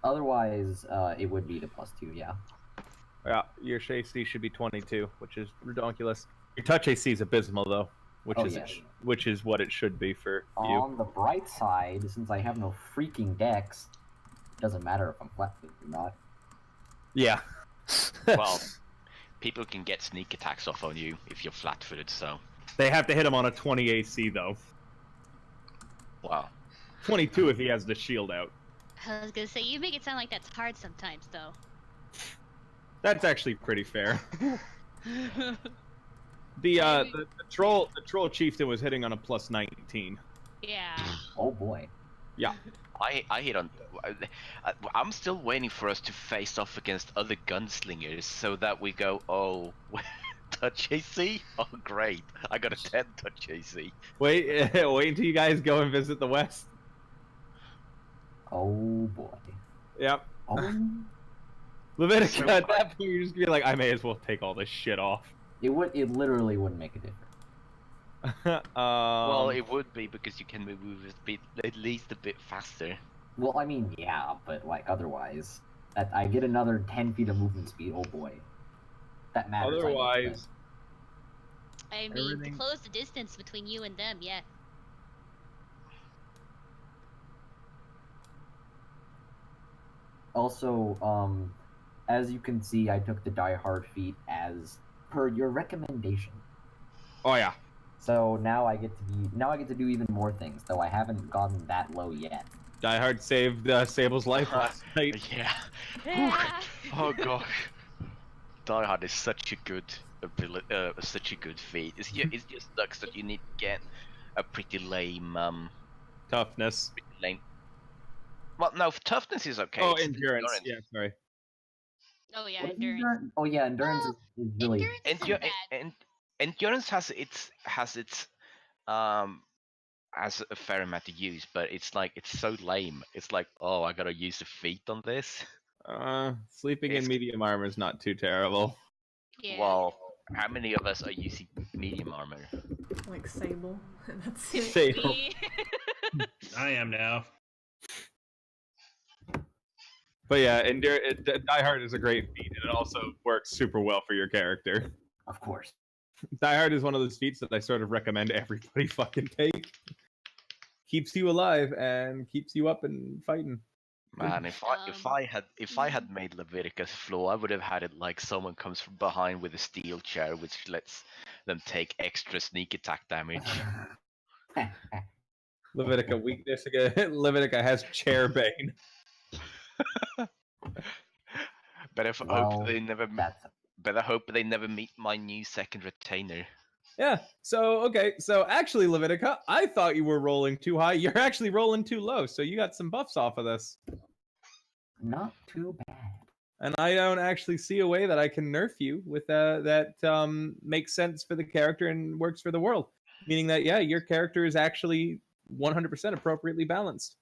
Otherwise, it would be the +2, yeah. Yeah, your AC should be 22, which is ridiculous. Your touch AC is abysmal, though. which Oh, is yeah. which is what it should be for you. On the bright side, since I have no freaking dex, it doesn't matter if I'm flat-footed or not. Yeah. Well, people can get sneak attacks off on you if you're flat-footed, so... They have to hit him on a 20 AC, though. Wow. 22 if he has the shield out. I was gonna say, you make it sound like that's hard sometimes, though. That's actually pretty fair. The troll chieftain was hitting on a plus 19. Yeah. Oh boy. Yeah. I hit on... I'm still waiting for us to face off against other gunslingers so that we go, oh... touch AC? Oh, great. I got a 10 touch AC. Wait until you guys go and visit the West. Oh boy. Yep. Oh. Levitica, at that point, you're just gonna be like, I may as well take all this shit off. It literally wouldn't make a difference. Well, it would be because you can move at least a bit faster. Well, I mean, yeah, but like otherwise, I get another 10 feet of movement speed. Oh boy, that matters. Otherwise, I mean, to close the distance between you and them, yeah. Also, as you can see, I took the Die Hard feat as per your recommendation. oh yeah. So now I get to do even more things, though I haven't gotten that low yet. Die Hard saved Sable's life last night. Yeah. Oh gosh. Die Hard is such a good such a good feat. It just sucks that you need to get a pretty lame Toughness. Well, no, toughness is okay. Oh, it's endurance. Yeah, sorry. Oh yeah, What is endurance. Oh yeah, endurance is really. Endurance isn't bad. Endurance has its has a fair amount to use, but it's like it's so lame. It's like, oh, I gotta use the feet on this. Sleeping in medium armor is not too terrible. Yeah. Well, how many of us are using medium armor? Like Sable. That's it. Sable. Me. I am now. But yeah, Die Hard is a great feat, and it also works super well for your character. Of course. Die Hard is one of those feats that I sort of recommend everybody fucking take. Keeps you alive and keeps you up and fighting. Man, if I had made Leviticus floor, I would have had it like someone comes from behind with a steel chair, which lets them take extra sneak attack damage. Levitica weakness again. Levitica has chair bane. Better hope they never meet my new second retainer. Yeah. So actually, Levitica, I thought you were rolling too high. You're actually rolling too low. So you got some buffs off of this. Not too bad. And I don't actually see a way that I can nerf you with that makes sense for the character and works for the world. Meaning that your character is actually 100% appropriately balanced.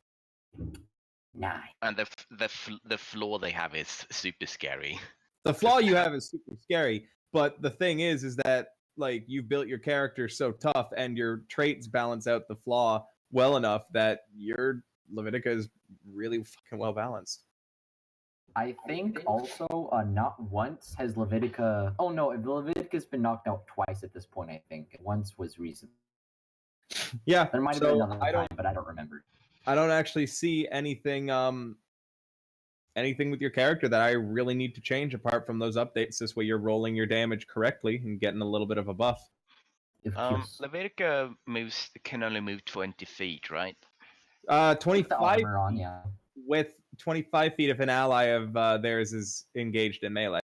Nice. And the flaw they have is super scary. The flaw you have is super scary, but the thing is that like you've built your character so tough and your traits balance out the flaw well enough that your Levitica is really fucking well balanced. I think also not once has Levitica. Oh no, Levitica's been knocked out twice at this point. I think once was recent. Yeah, there might have been another time, but I don't remember. I don't actually see anything with your character that I really need to change apart from those updates. This way you're rolling your damage correctly and getting a little bit of a buff. Levitica can only move 20 feet, right? 25 on, yeah. With 25 feet if an ally of theirs is engaged in melee.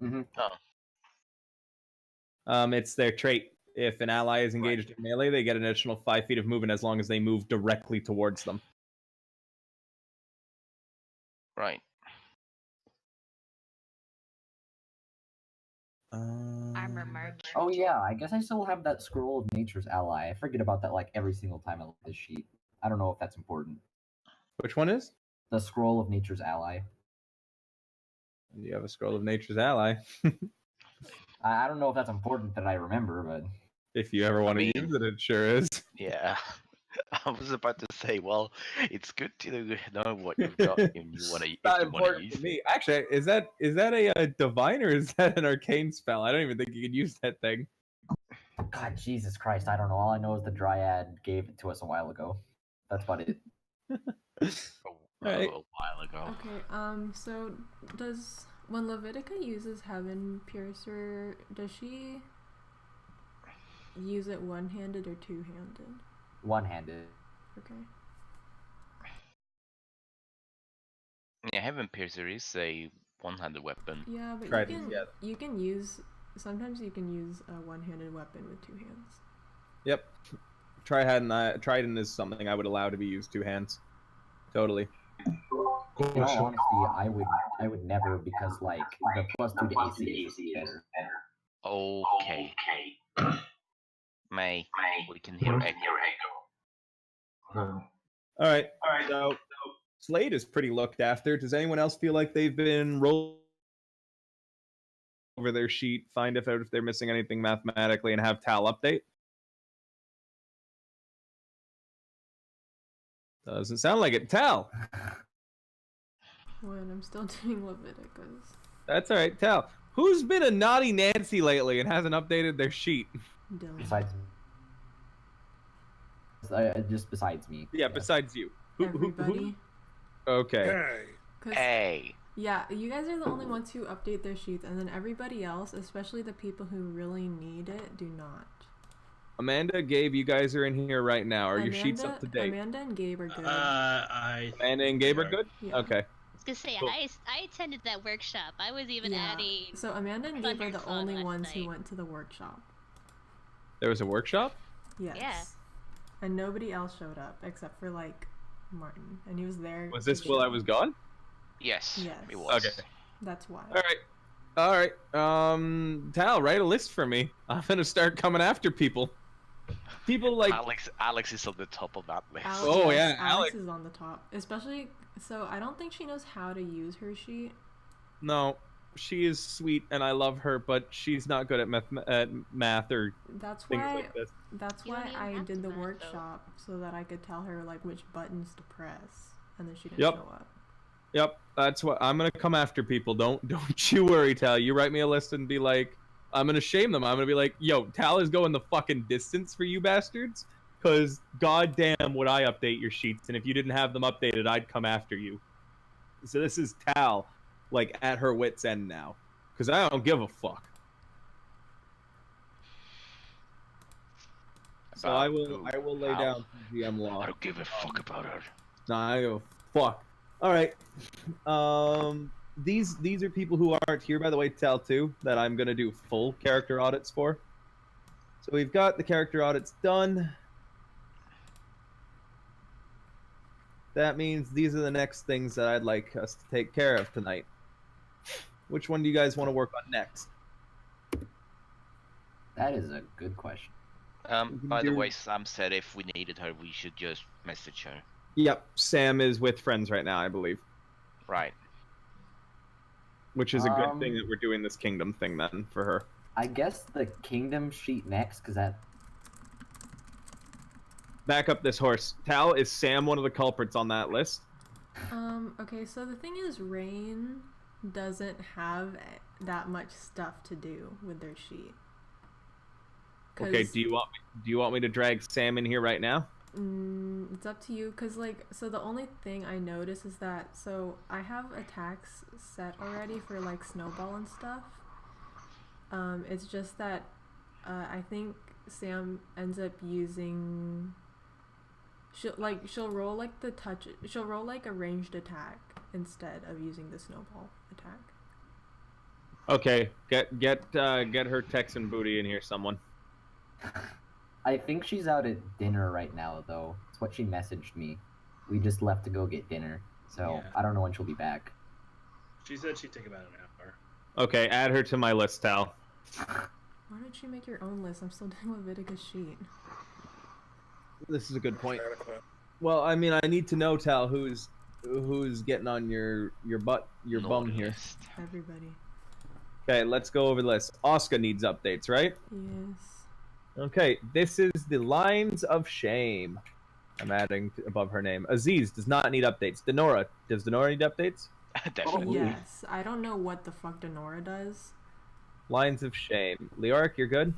Mm-hmm. Oh. It's their trait. If an ally is engaged in melee, they get an additional 5 feet of movement as long as they move directly towards them. Right. Armor merch. Oh yeah, I guess I still have that Scroll of Nature's Ally. I forget about that like every single time I look at this sheet. I don't know if that's important. Which one is? The Scroll of Nature's Ally. You have a Scroll of Nature's Ally. I don't know if that's important that I remember, but if you ever want to use it, it sure is. Yeah. I was about to say, well, it's good to know what you've got and you want to use. Not important to me. Actually, is that a divine or is that an arcane spell? I don't even think you can use that thing. God, Jesus Christ, I don't know. All I know is the Dryad gave it to us a while ago. That's about it. A while ago. Okay, so when Levitica uses Heaven Piercer, does she use it one-handed or two-handed? One-handed. Okay. Yeah, Heaven Piercer is a one-handed weapon. Yeah, but Trident, you can use sometimes you can use a one-handed weapon with two hands. Yep. Trident is something I would allow to be used two hands. Totally. In all honesty, I would never, because like the +2 to AC is better. Okay. May, we can hear echo. All right. So Slade is pretty looked after. Does anyone else feel like they've been rolled over their sheet, find out if they're missing anything mathematically, and have Tal update? Doesn't sound like it. Tal. When I'm still doing Leviticus. That's all right. Tal. Who's been a naughty Nancy lately and hasn't updated their sheet? Dylan. Just besides me. Yeah, besides you. Everybody. Okay. Hey. Yeah, you guys are the only ones who update their sheets, and then everybody else, especially the people who really need it, do not. Amanda, Gabe, you guys are in here right now. Are your sheets up to date? Amanda and Gabe are good. Amanda and Gabe are good? Yeah. Okay. I was gonna say, Cool. I attended that workshop. I was even Yeah. adding. So Amanda and Gabe are the Thundersong only last ones night. who went to the workshop. There was a workshop? Yes. Yeah. And nobody else showed up except for like Martin, and he was there. Was to this while I show. was gone? Yes. Yes. It was. Okay. That's why. All right. Tal, write a list for me. I'm gonna start coming after people. People like Alex is on the top of that list. Alex, Alex. Alex is on the top, especially. So I don't think she knows how to use her sheet. No, she is sweet and I love her, but she's not good at math or That's things why. like this. That's You don't why even I have did to the math, though. workshop so that I could tell her like which buttons to press, and then she didn't Yep. show up. Yep, that's what I'm gonna come after people. Don't you worry, Tal. You write me a list and be like, I'm gonna shame them. I'm gonna be like, yo, Tal is going the fucking distance for you bastards. Cause goddamn would I update your sheets, and if you didn't have them updated, I'd come after you. So this is Tal, like at her wit's end now. Cause I don't give a fuck. So I will lay down GM law. I don't give a fuck about her. Nah, I don't give a fuck. All right. These are people who aren't here, by the way, Tal, too, that I'm gonna do full character audits for. So we've got the character audits done. That means these are the next things that I'd like us to take care of tonight. Which one do you guys want to work on next? That is a good question. By the way, Sam said if we needed her, we should just message her. Yep, Sam is with friends right now, I believe. Right. Which is a good thing that we're doing this kingdom thing then for her. I guess the kingdom sheet next, because that. Back up this horse. Tal, is Sam one of the culprits on that list? Okay, so the thing is, Rain doesn't have that much stuff to do with their sheet. Okay, do you want me to drag Sam in here right now? It's up to you, cause like, so the only thing I notice is that, so I have attacks set already for like snowball and stuff. It's just that I think Sam ends up using. She'll roll like the touch. She'll roll like a ranged attack instead of using the snowball attack. Okay, get her Texan booty in here, someone. I think she's out at dinner right now, though. It's what she messaged me. We just left to go get dinner, so Yeah. I don't know when she'll be back. She said she'd take about an hour. Okay, add her to my list, Tal. Why don't you make your own list? I'm still doing Leviticus sheet. This is a good point. Well, I mean, I need to know, Tal, who's getting on your bum here. Everybody. Okay, let's go over the list. Oscar needs updates, right? Yes. Okay, this is the Lines of Shame. I'm adding above her name. Aziz does not need updates. Denora, does Denora need updates? Definitely. Yes. I don't know what the fuck Denora does. Lines of Shame. Leoric, you're good?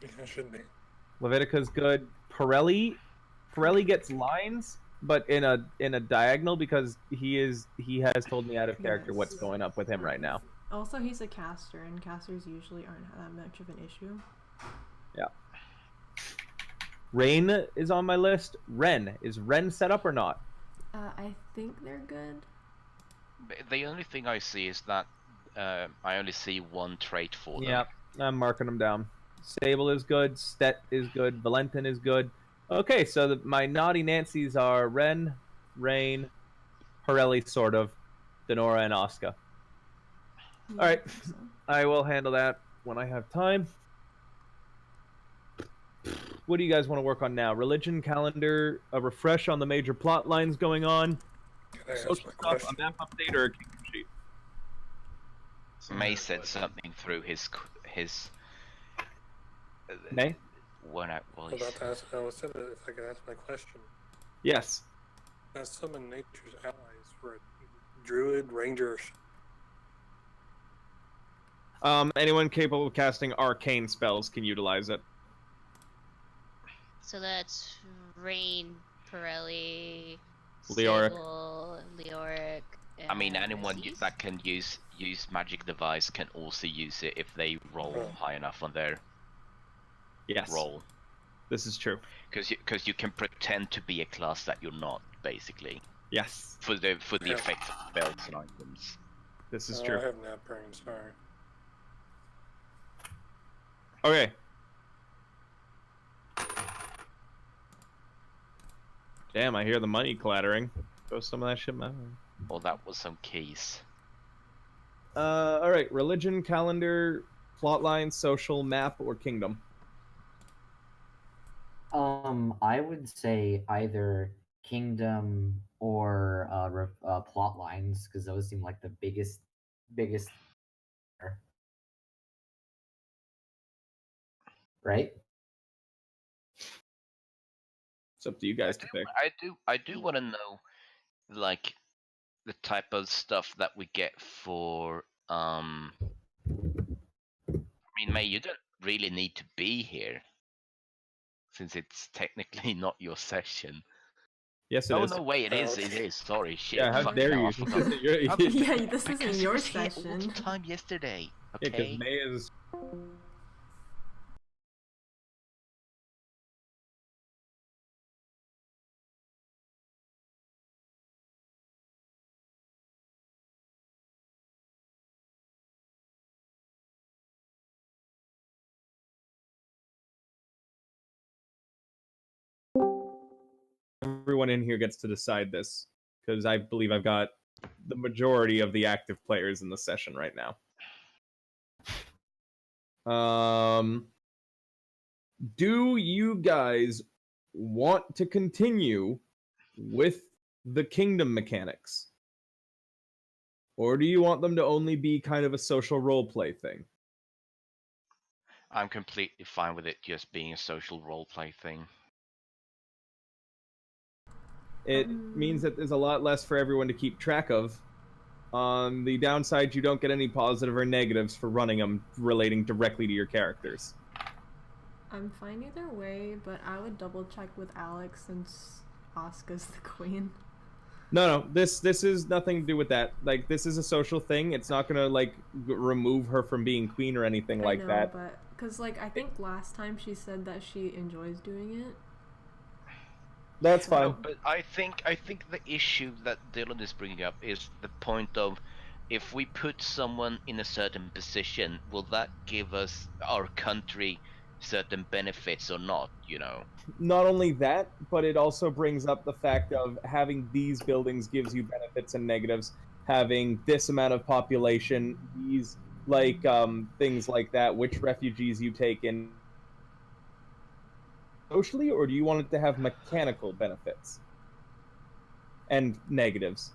It should be. Levitica's good. Pirelli gets lines, but in a diagonal because he has told me out of character what's going up with him right now. Also, he's a caster, and casters usually aren't that much of an issue. Yeah. Rain is on my list. Ren. Is Ren set up or not? I think they're good. The only thing I see is that I only see one trait for them. Yeah, I'm marking them down. Sable is good. Stet is good. Valentin is good. Okay, so my naughty Nancys are Ren, Rain, Pirelli, sort of, Denora, and Asuka. Yeah, All right, I think so. I will handle that when I have time. What do you guys want to work on now? Religion, calendar, a refresh on the major plot lines going on, Can I ask social my stuff, question? a map update, or a kingdom sheet? May said something through his May? when I I was about to ask, I was saying if I could ask my question. Yes. As summon nature's allies for a druid, ranger, Anyone capable of casting arcane spells can utilize it. So that's Rain, Pirelli, Leoric. Sable, Leoric. I mean, and anyone Aziz? that can use magic device can also use it if they roll Oh. high enough on their Yes. roll. This is true. Because you can pretend to be a class that you're not, basically, Yes. for the Yeah. effects of spells and items. This is I true. have nap brain, sorry. Okay. Damn, I hear the money clattering. Throw some of that shit my way. Well, that was some keys. All right. Religion, calendar, plotline, social, map, or kingdom. I would say either kingdom or plot lines because those seem like the biggest. Right? It's up to you guys to pick. I do want to know, like, the type of stuff that we get for I mean, May, you don't really need to be here, since it's technically not your session. Yes, it Oh is. no, wait, it is. It is. Sorry, shit. Yeah, how fuck dare no, I you? forgot. You're- Yeah, this Because isn't he your was here all the session. time yesterday. Yeah, because Okay. May is. Everyone in here gets to decide this because I believe I've got the majority of the active players in the session right now. Do you guys want to continue with the kingdom mechanics? Or do you want them to only be kind of a social roleplay thing? I'm completely fine with it just being a social roleplay thing. It means that there's a lot less for everyone to keep track of. On the downside, you don't get any positive or negatives for running them relating directly to your characters. I'm fine either way, but I would double check with Alex since Asuka's the queen. No, this is nothing to do with that. Like, this is a social thing. It's not gonna, like, remove her from being queen or anything like I know, that. but because like I think last time she said that she enjoys doing it. That's fine. No, but I think the issue that Dylan is bringing up is the point of, if we put someone in a certain position, will that give us, our country, certain benefits or not, you know? Not only that, but it also brings up the fact of having these buildings gives you benefits and negatives. Having this amount of population, these, like, things like that, which refugees you take in socially, or do you want it to have mechanical benefits and negatives?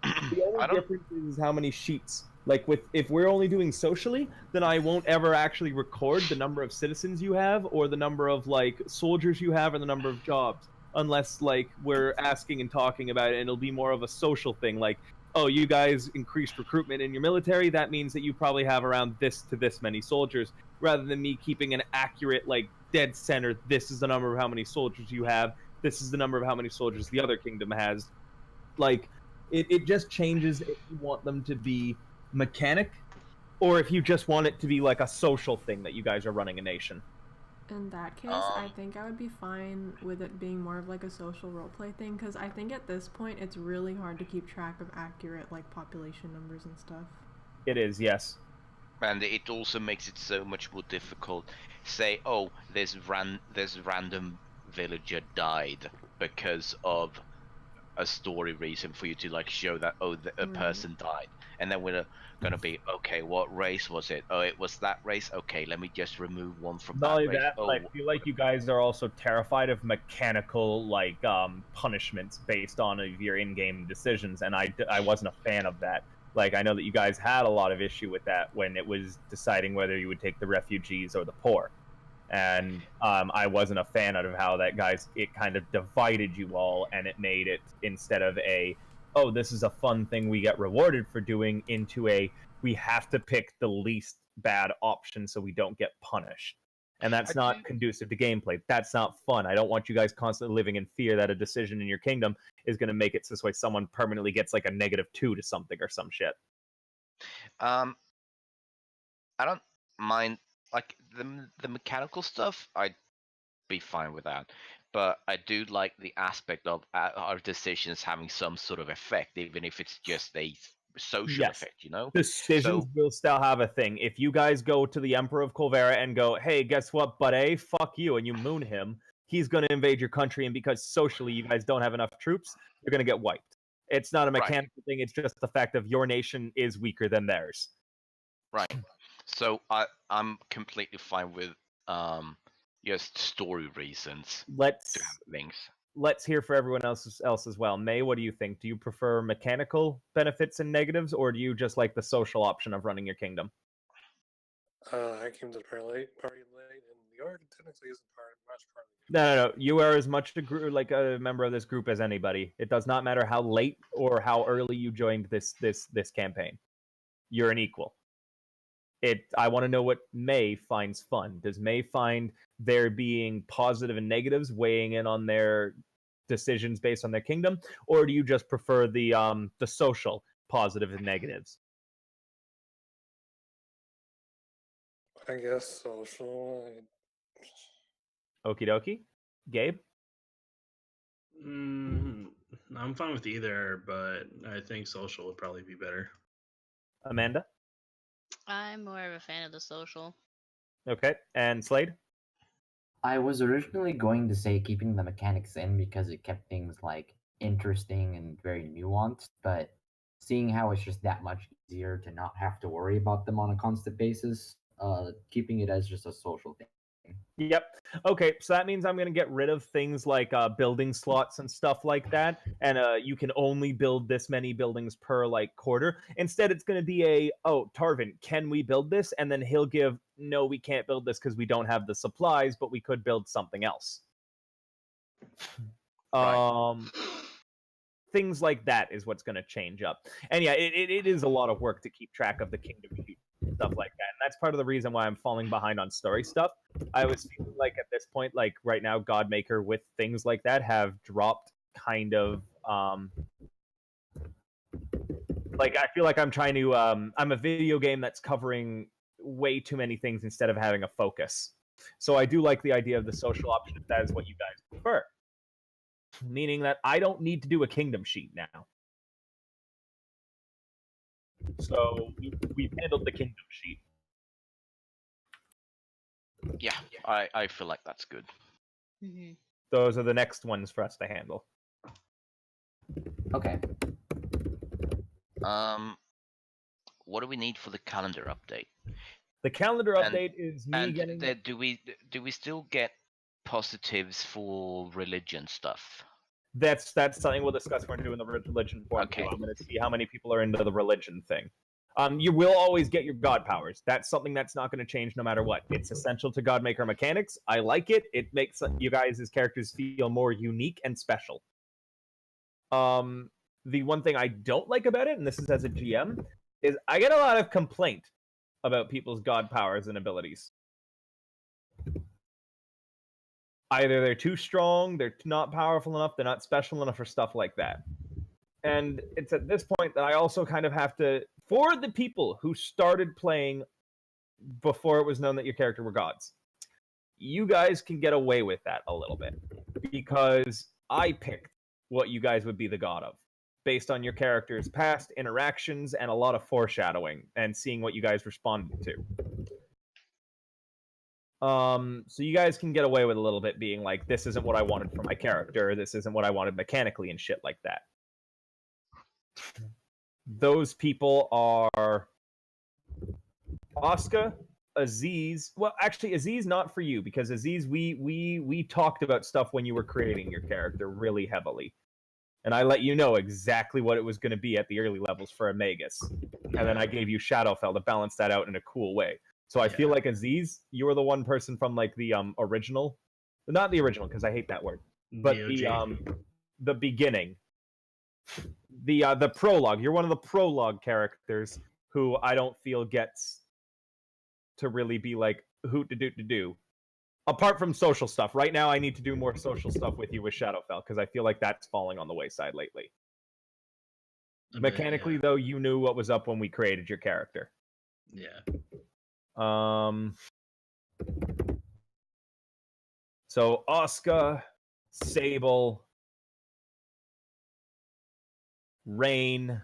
The only difference is how many sheets. Like, if we're only doing socially, then I won't ever actually record the number of citizens you have, or the number of, like, soldiers you have, or the number of jobs, unless, like, we're asking and talking about it, and it'll be more of a social thing. Like, oh, you guys increased recruitment in your military, that means that you probably have around this to this many soldiers, rather than me keeping an accurate, like, dead center, this is the number of how many soldiers you have, this is the number of how many soldiers the other kingdom has. Like, it just changes if you want them to be mechanic, or if you just want it to be like a social thing that you guys are running a nation. In that case, I think I would be fine with it being more of like a social roleplay thing, because I think at this point it's really hard to keep track of accurate like population numbers and stuff. It is, yes. And it also makes it so much more difficult. Say, oh, this random villager died because of a story reason for you to like show that, oh, a person died, and then we're gonna be, okay, what race was it? Oh, it was that race. Okay, let me just remove one from Not only that race. that, Oh, I feel like you guys are also terrified of mechanical like punishments based on your in-game decisions, and I wasn't a fan of that. Like, I know that you guys had a lot of issue with that when it was deciding whether you would take the refugees or the poor. And I wasn't a fan of how that, guys, it kind of divided you all, and it made it, instead of a, oh, this is a fun thing we get rewarded for doing, into a, we have to pick the least bad option so we don't get punished. And that's not conducive to gameplay. That's not fun. I don't want you guys constantly living in fear that a decision in your kingdom is going to make it so this way someone permanently gets like a -2 to something or some shit. I don't mind, like, the mechanical stuff. I'd be fine with that, but I do like the aspect of our decisions having some sort of effect, even if it's just a social effect, you know? Decisions will still have a thing. If you guys go to the Emperor of Colvera and go, hey, guess what, buddy? Fuck you, and you moon him, he's going to invade your country, and because socially you guys don't have enough troops, you're going to get wiped. It's not a mechanical thing, it's just the fact of your nation is weaker than theirs. Right. So I'm completely fine with just story reasons Let's to have things. Let's hear for everyone else as well. May, what do you think? Do you prefer mechanical benefits and negatives, or do you just like the social option of running your kingdom? I came to the party late, and the org technically isn't much part of the No. You are as much like a member of this group as anybody. It does not matter how late or how early you joined this campaign. You're an equal. I want to know what May finds fun. Does May find there being positive and negatives weighing in on their decisions based on their kingdom, or do you just prefer the social positive and negatives? I guess social. Okie dokie. Gabe? I'm fine with either, but I think social would probably be better. Amanda? I'm more of a fan of the social. Okay. And Slade? I was originally going to say keeping the mechanics in because it kept things like interesting and very nuanced, but seeing how it's just that much easier to not have to worry about them on a constant basis, keeping it as just a social thing. Yep. Okay, so that means I'm going to get rid of things like building slots and stuff like that, and you can only build this many buildings per like quarter. Instead, it's going to be oh, Tarvin, can we build this? And then he'll give, no, we can't build this because we don't have the supplies, but we could build something else. Things like that is what's going to change up. And yeah, it is a lot of work to keep track of the kingdom sheet and stuff like that. And that's part of the reason why I'm falling behind on story stuff. I was feeling like at this point, like right now, Godmaker with things like that have dropped kind of like I feel like I'm trying to I'm a video game that's covering way too many things instead of having a focus. So I do like the idea of the social option if that is what you guys prefer. Meaning that I don't need to do a kingdom sheet now. So we've handled the kingdom sheet. Yeah, I feel like that's good. Mm-hmm. Those are the next ones for us to handle. Okay. What do we need for the calendar update? The calendar update is me getting. Do we still get positives for religion stuff? That's something we'll discuss when we're doing the religion form. Okay. I'm going to see how many people are into the religion thing. You will always get your god powers. That's something that's not going to change no matter what. It's essential to Godmaker mechanics. I like it. It makes you guys as characters feel more unique and special. the one thing I don't like about it, and this is as a GM, is I get a lot of complaint about people's god powers and abilities. Either they're too strong, they're not powerful enough, they're not special enough, or stuff like that. And it's at this point that I also kind of have to, for the people who started playing before it was known that your character were gods, you guys can get away with that a little bit. Because I picked what you guys would be the god of, based on your character's past interactions and a lot of foreshadowing and seeing what you guys responded to. So you guys can get away with a little bit being like, this isn't what I wanted for my character, this isn't what I wanted mechanically and shit like that. Those people are Oscar, Aziz. Well, actually, Aziz not for you, because Aziz, we talked about stuff when you were creating your character really heavily. And I let you know exactly what it was going to be at the early levels for Amagus. And then I gave you Shadowfell to balance that out in a cool way. So I feel like Aziz, you were the one person from like the original, not the original because I hate that word, but the beginning, the prologue. You're one of the prologue characters who I don't feel gets to really be like hoot to do. Apart from social stuff, right now I need to do more social stuff with you with Shadowfell because I feel like that's falling on the wayside lately. Mechanically, though, you knew what was up when we created your character. Yeah. So Oscar, Sable, Rain,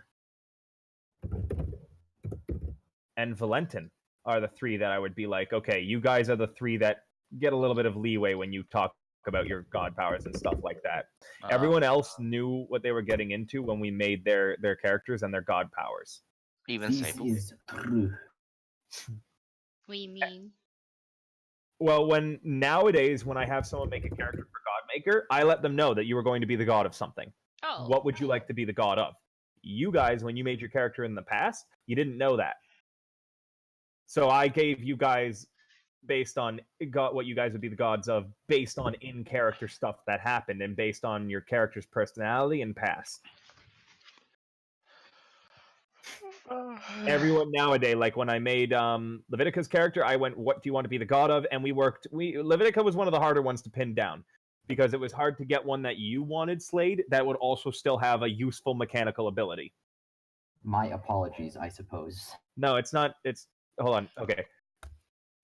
and Valentin are the three that I would be like, okay, you guys are the three that get a little bit of leeway when you talk about your god powers and stuff like that. Everyone else knew what they were getting into when we made their characters and their god powers. Even Sable. This is true. What do you mean? Well, nowadays when I have someone make a character for Godmaker, I let them know that you were going to be the god of something. Oh. What would you like to be the god of? You guys, when you made your character in the past, you didn't know that. So I gave you guys, based on what you guys would be the gods of, based on in-character stuff that happened and based on your character's personality and past. Everyone nowadays, like when I made Levitica's character, I went, what do you want to be the god of? And Levitica was one of the harder ones to pin down because it was hard to get one that you wanted slayed that would also still have a useful mechanical ability. My apologies, I suppose. No, it's not. Hold on. Okay.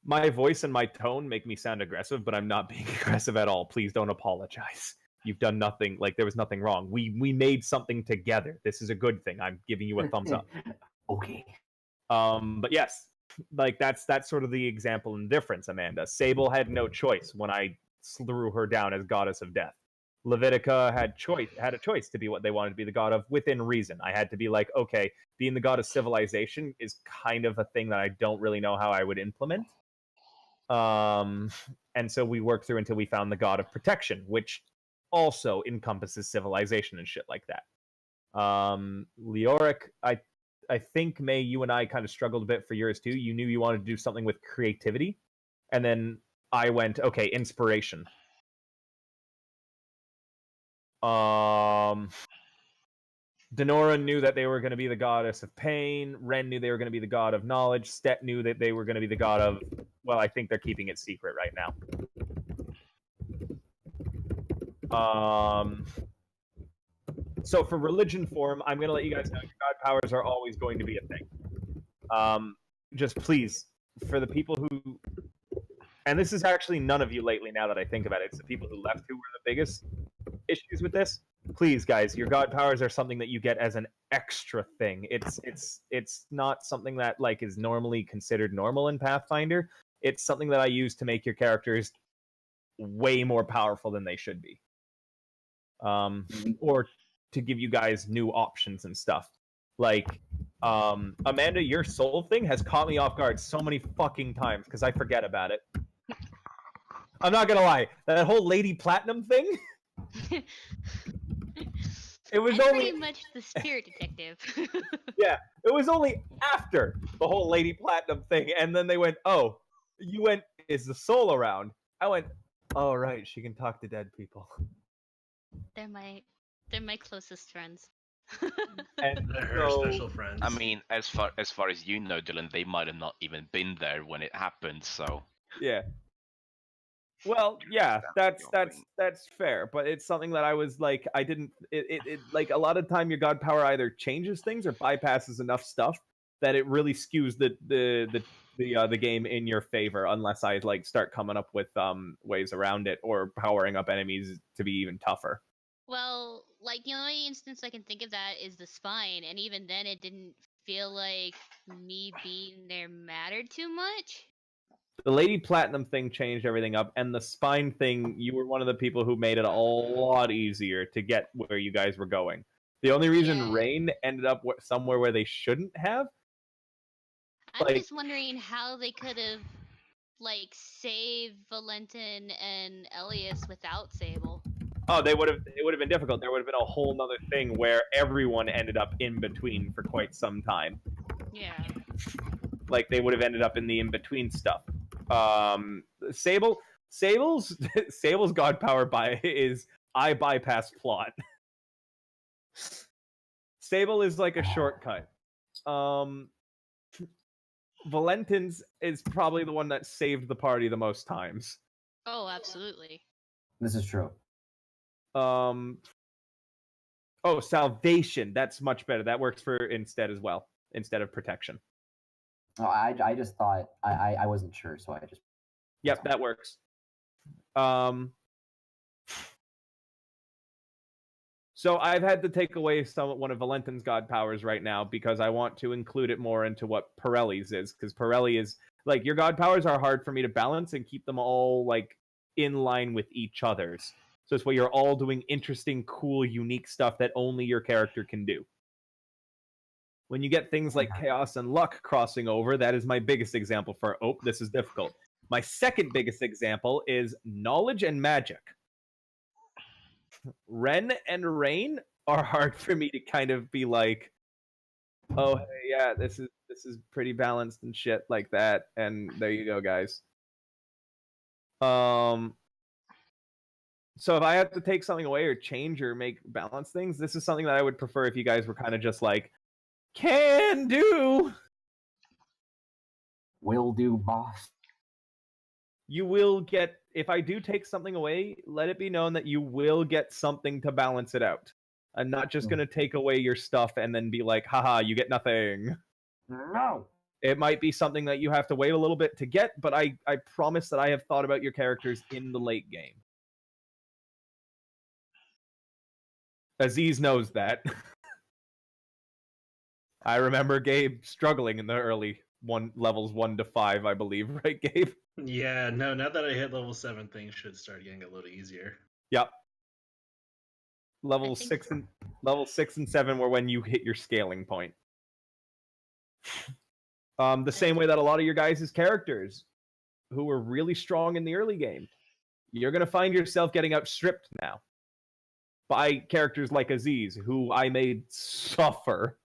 My voice and my tone make me sound aggressive, but I'm not being aggressive at all. Please don't apologize. You've done nothing. Like, there was nothing wrong. We made something together. This is a good thing. I'm giving you a thumbs up. Okay. But yes, like that's sort of the example and difference, Amanda. Sable had no choice when I threw her down as goddess of death. Levitica had a choice to be what they wanted to be the god of within reason. I had to be like, okay, being the god of civilization is kind of a thing that I don't really know how I would implement. And so we worked through until we found the god of protection, which also encompasses civilization and shit like that. Leoric, I think, May, you and I kind of struggled a bit for yours too. You knew you wanted to do something with creativity, and then I went, okay, inspiration. Denora knew that they were going to be the goddess of pain. Ren knew they were going to be the god of knowledge. Stet knew that they were going to be the god of... Well, I think they're keeping it secret right now. So for religion form, I'm going to let you guys know your god powers are always going to be a thing. Just please, for the people who... And this is actually none of you lately, now that I think about it. It's the people who left who were the biggest issues with this. Please, guys, your god powers are something that you get as an extra thing. It's not something that like is normally considered normal in Pathfinder. It's something that I use to make your characters way more powerful than they should be. Or to give you guys new options and stuff. Like, Amanda, your soul thing has caught me off guard so many fucking times because I forget about it. I'm not gonna lie, that whole Lady Platinum thing. It was pretty much the spirit detective. Yeah, it was only after the whole Lady Platinum thing, and then they went, "Oh, you went. Is the soul around?" I went, "Oh right, she can talk to dead people." They're my closest friends. And Her so, special friends. I mean, as far as you know, Dylan, they might have not even been there when it happened. So yeah. Well, yeah, That's the only that's fair, but it's something that I was like, I didn't. It like a lot of time your god power either changes things or bypasses enough stuff that it really skews the game in your favor, unless I like start coming up with ways around it or powering up enemies to be even tougher. Well, like the only instance I can think of that is the spine, and even then, it didn't feel like me being there mattered too much. The Lady Platinum thing changed everything up, and the spine thing, you were one of the people who made it a lot easier to get where you guys were going. The only reason Yeah. Rain ended up somewhere where they shouldn't have. I'm Like- just wondering how they could have, like, saved Valentin and Elias without Sable. Oh, it would have been difficult. There would have been a whole nother thing where everyone ended up in between for quite some time. Yeah. Like they would have ended up in the in between stuff. Sable's Sable's god power is I bypass plot. Sable is like a shortcut. Valentin's is probably the one that saved the party the most times. Oh, absolutely. This is true. Oh, salvation. That's much better. That works for instead as well, instead of protection. Oh, I just thought I wasn't sure, so I just. Yep, that works. So I've had to take away one of Valentin's god powers right now because I want to include it more into what Pirelli's is, because Pirelli is like your god powers are hard for me to balance and keep them all like in line with each other's. So it's where you're all doing interesting, cool, unique stuff that only your character can do. When you get things like chaos and luck crossing over, that is my biggest example for, oh, this is difficult. My second biggest example is knowledge and magic. Ren and Rain are hard for me to kind of be like, oh, hey, yeah, this is pretty balanced and shit like that, and there you go, guys. So if I have to take something away or change or make balance things, this is something that I would prefer if you guys were kind of just like, can do. Will do, boss. You will get, if I do take something away, let it be known that you will get something to balance it out. I'm not just going to take away your stuff and then be like, haha, you get nothing. No. It might be something that you have to wait a little bit to get, but I promise that I have thought about your characters in the late game. Aziz knows that. I remember Gabe struggling in the early levels 1 to 5, I believe, right, Gabe? Yeah, no, now that I hit level 7, things should start getting a little easier. Yep. Level 6 and 7 were when you hit your scaling point. The same way that a lot of your guys' characters who were really strong in the early game, you're going to find yourself getting outstripped now by characters like Aziz, who I made suffer.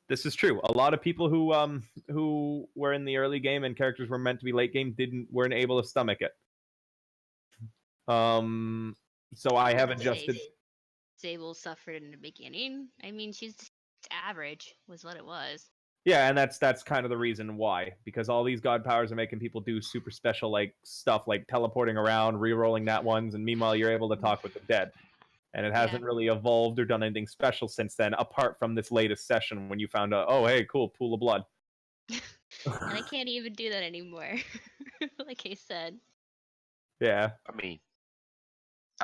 This is true. A lot of people who were in the early game and characters were meant to be late game weren't able to stomach it. So I have adjusted. Sable suffered in the beginning. I mean, she's average, was what it was. Yeah, and that's kind of the reason why, because all these god powers are making people do super special like stuff like teleporting around, re-rolling nat ones, and meanwhile you're able to talk with the dead. And it hasn't really evolved or done anything special since then, apart from this latest session when you found out, oh, hey, cool, pool of blood. And I can't even do that anymore, like I said. Yeah. I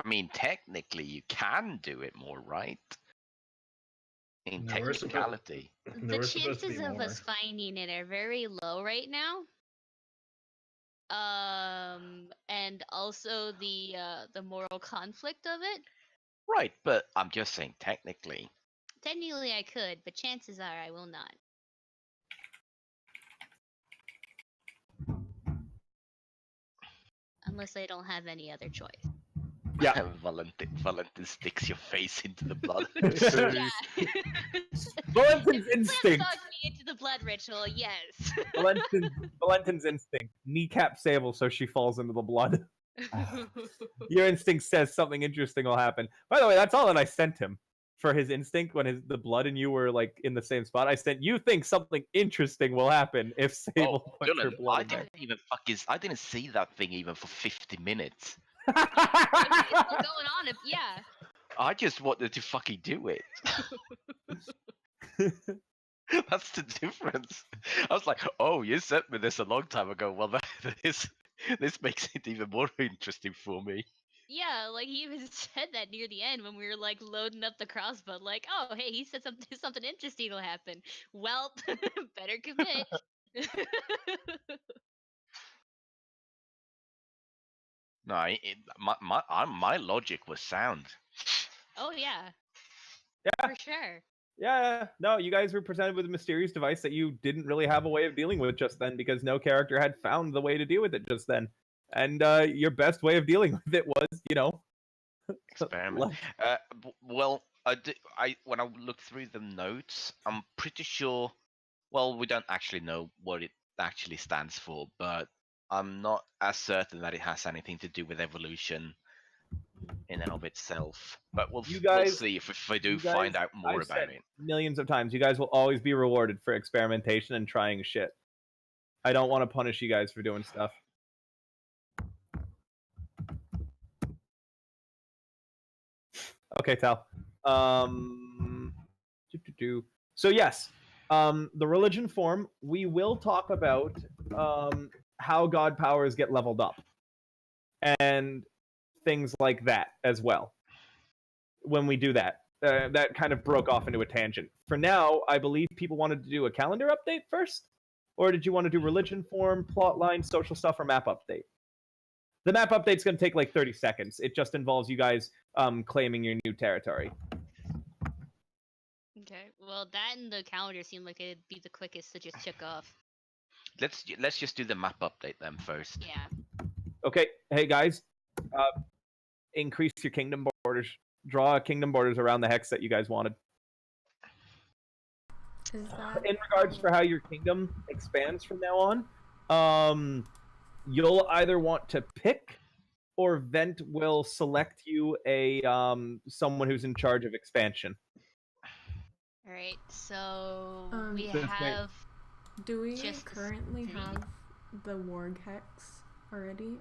mean, technically you can do it more, right? In technicality. The chances of us finding it are very low right now. And also the moral conflict of it. Right, but I'm just saying technically. Technically I could, but chances are I will not. Unless I don't have any other choice. Yeah. Valentin sticks your face into the blood. Yeah. Valentin's instinct. Suck me into the blood blood ritual, yes. Valentin's instinct. Kneecap Sable so she falls into the blood. Your instinct says something interesting will happen. By the way, that's all that I sent him for his instinct when the blood and you were like in the same spot. I said, you think something interesing will happen if Sable puts her Dylan, blood I in there. didn't even I didn't see that thing even for 50 minutes. It's still going on. Yeah. I just wanted to fucking do it. That's the difference. I was like, oh, you sent me this a long time ago. Well, this makes it even more interesting for me. Yeah, like he even said that near the end when we were like loading up the crossbow. Like, oh, hey, he said something interesting will happen. Well, better commit. No, my logic was sound. Oh yeah, Yeah. for sure. Yeah, no, you guys were presented with a mysterious device that you didn't really have a way of dealing with just then because no character had found the way to deal with it just then. And your best way of dealing with it was, Experiment. Well, when I looked through the notes, I'm pretty sure. Well, we don't actually know what it actually stands for, but I'm not as certain that it has anything to do with evolution in and of itself. But we'll see if we do find out more about it. Millions of times, you guys will always be rewarded for experimentation and trying shit. I don't want to punish you guys for doing stuff. Okay, Tal. So yes, the religion form, we will talk about how god powers get leveled up and things like that as well when we do that. That kind of broke off into a tangent. For now, I believe people wanted to do a calendar update first, or did you want to do religion form, plotline, social stuff, or map update? The map update's going to take like 30 seconds. It just involves you guys claiming your new territory. Okay. Well, that and the calendar seemed like it'd be the quickest to just check off. Let's just do the map update then first. Yeah. Okay. Hey guys, increase your kingdom borders. Draw kingdom borders around the hex that you guys wanted. Is that... In regards for how your kingdom expands from now on, you'll either want to pick, or Vent will select you a someone who's in charge of expansion. All right. So we Since have. Do we just currently 3? have the Warg Hex already?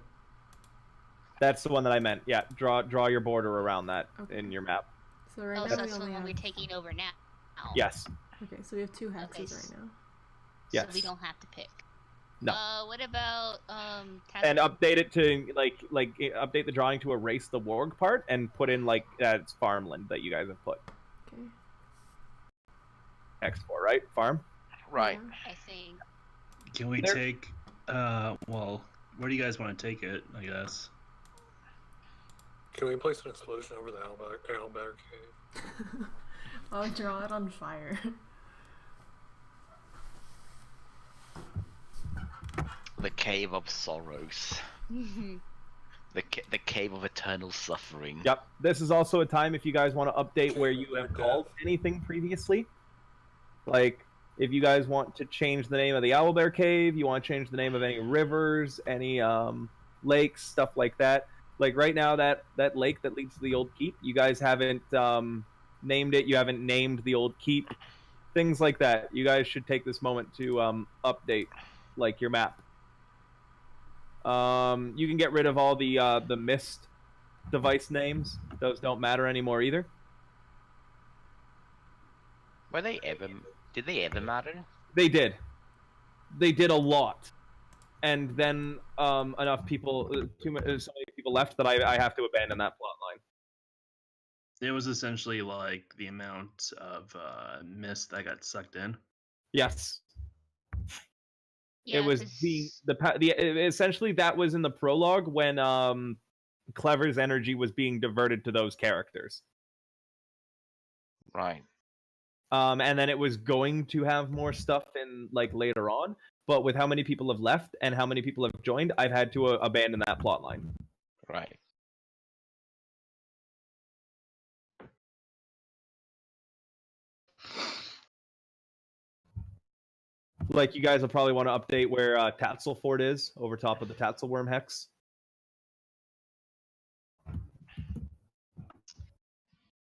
That's the one that I meant. Yeah, draw your border around that in your map. So right Oh, now so we that's the only one have... we're taking over now. Yes. Okay, so we have 2 hexes right now. Yes. So we don't have to pick. No. What about And update it to like update the drawing to erase the warg part and put in like it's farmland that you guys have put. Okay. X4, right? Farm. Right. I think. Can we take? Well, where do you guys want to take it? I guess. Can we place an explosion over the Owlbear Cave? I'll draw it on fire. The Cave of Sorrows. The Cave of Eternal Suffering. Yep. This is also a time if you guys want to update where you have called anything previously. Like, if you guys want to change the name of the Owlbear Cave, you want to change the name of any rivers, any lakes, stuff like that. Like right now, that lake that leads to the old keep, you guys haven't named it. You haven't named the old keep. Things like that. You guys should take this moment to update, like, your map. You can get rid of all the mist device names. Those don't matter anymore either. Were they ever? Did they ever matter? They did. They did a lot, and then enough people, so many people left that I have to abandon that plot line. It was essentially like the amount of mist that got sucked in. Yes. Yeah, it was essentially that was in the prologue when Clever's energy was being diverted to those characters. Right. And then it was going to have more stuff in like later on, but with how many people have left and how many people have joined, I've had to abandon that plot line. Right. like you guys will probably want to update where Tatzelford is over top of the Tatzelworm Hex.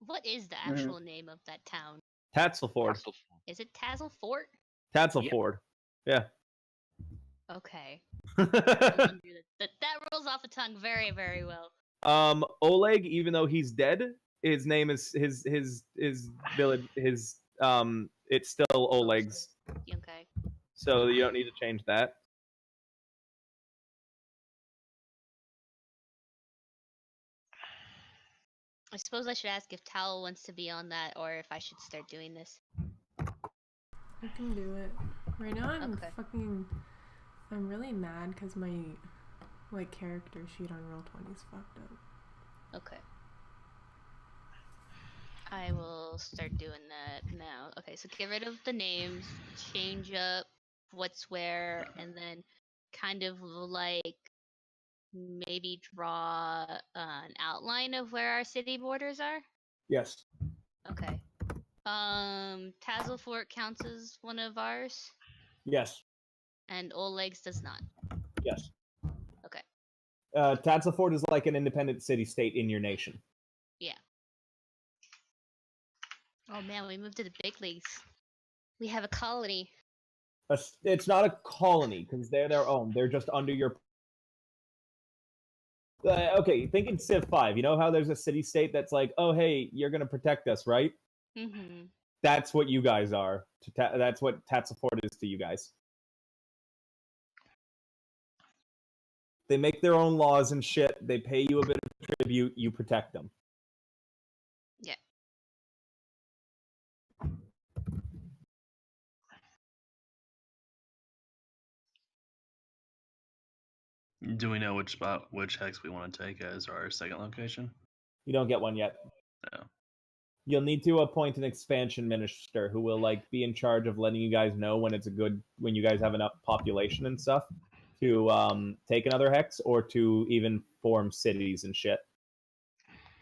What is the actual name of that town? Tatzelford. Is it Tazzle Fort? Tatzelford. Yeah. Okay. That rolls off the tongue very, very well. Oleg, even though he's dead, his name is his village it's still Oleg's. Okay. So you don't need to change that. I suppose I should ask if Tal wants to be on that, or if I should start doing this. I can do it. Right now I'm Okay. I'm really mad because my character sheet on Roll20 is fucked up. Okay. I will start doing that now. Okay, so get rid of the names, change up what's where, and then kind of like maybe draw an outline of where our city borders are. Yes. Okay. Tazelfort counts as one of ours, Yes. and Oleg's does not. Yes. Okay. Tatzelford is like an independent city-state in your nation. Yeah. Oh man, we moved to the big leagues. We have a colony. It's not a colony because they're their own. They're just under your. Okay, think in Civ 5. You know how there's a city-state that's like, oh hey, you're gonna protect us, right? Mm-hmm. That's what you guys are. That's what Tatzelford is to you guys. They make their own laws and shit. They pay you a bit of tribute. You protect them. Yeah. Do we know which hex we want to take as our second location? You don't get one yet. No. You'll need to appoint an expansion minister who will like be in charge of letting you guys know when when you guys have enough population and stuff to take another hex or to even form cities and shit.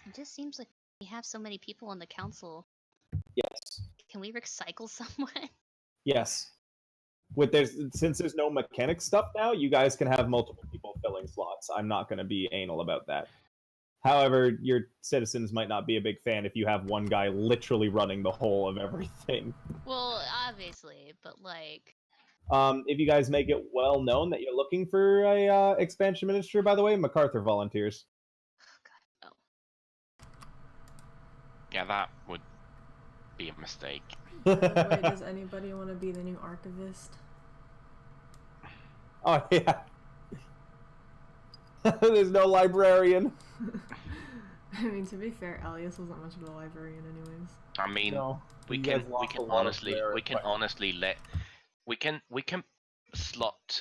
It just seems like we have so many people on the council. Yes. Can we recycle someone? Yes. Since there's no mechanic stuff now, you guys can have multiple people filling slots. I'm not going to be anal about that. However, your citizens might not be a big fan if you have one guy literally running the whole of everything. Well, obviously, but like. If you guys make it well known that you're looking for a expansion minister, by the way, MacArthur volunteers. Oh God, no. Yeah, that would be a mistake. By the way, does anybody want to be the new archivist? Oh yeah. There's no librarian. I mean, to be fair, Elias wasn't much of a librarian, anyways. I mean, No, we you can guys lost a lot of honestly let we can slot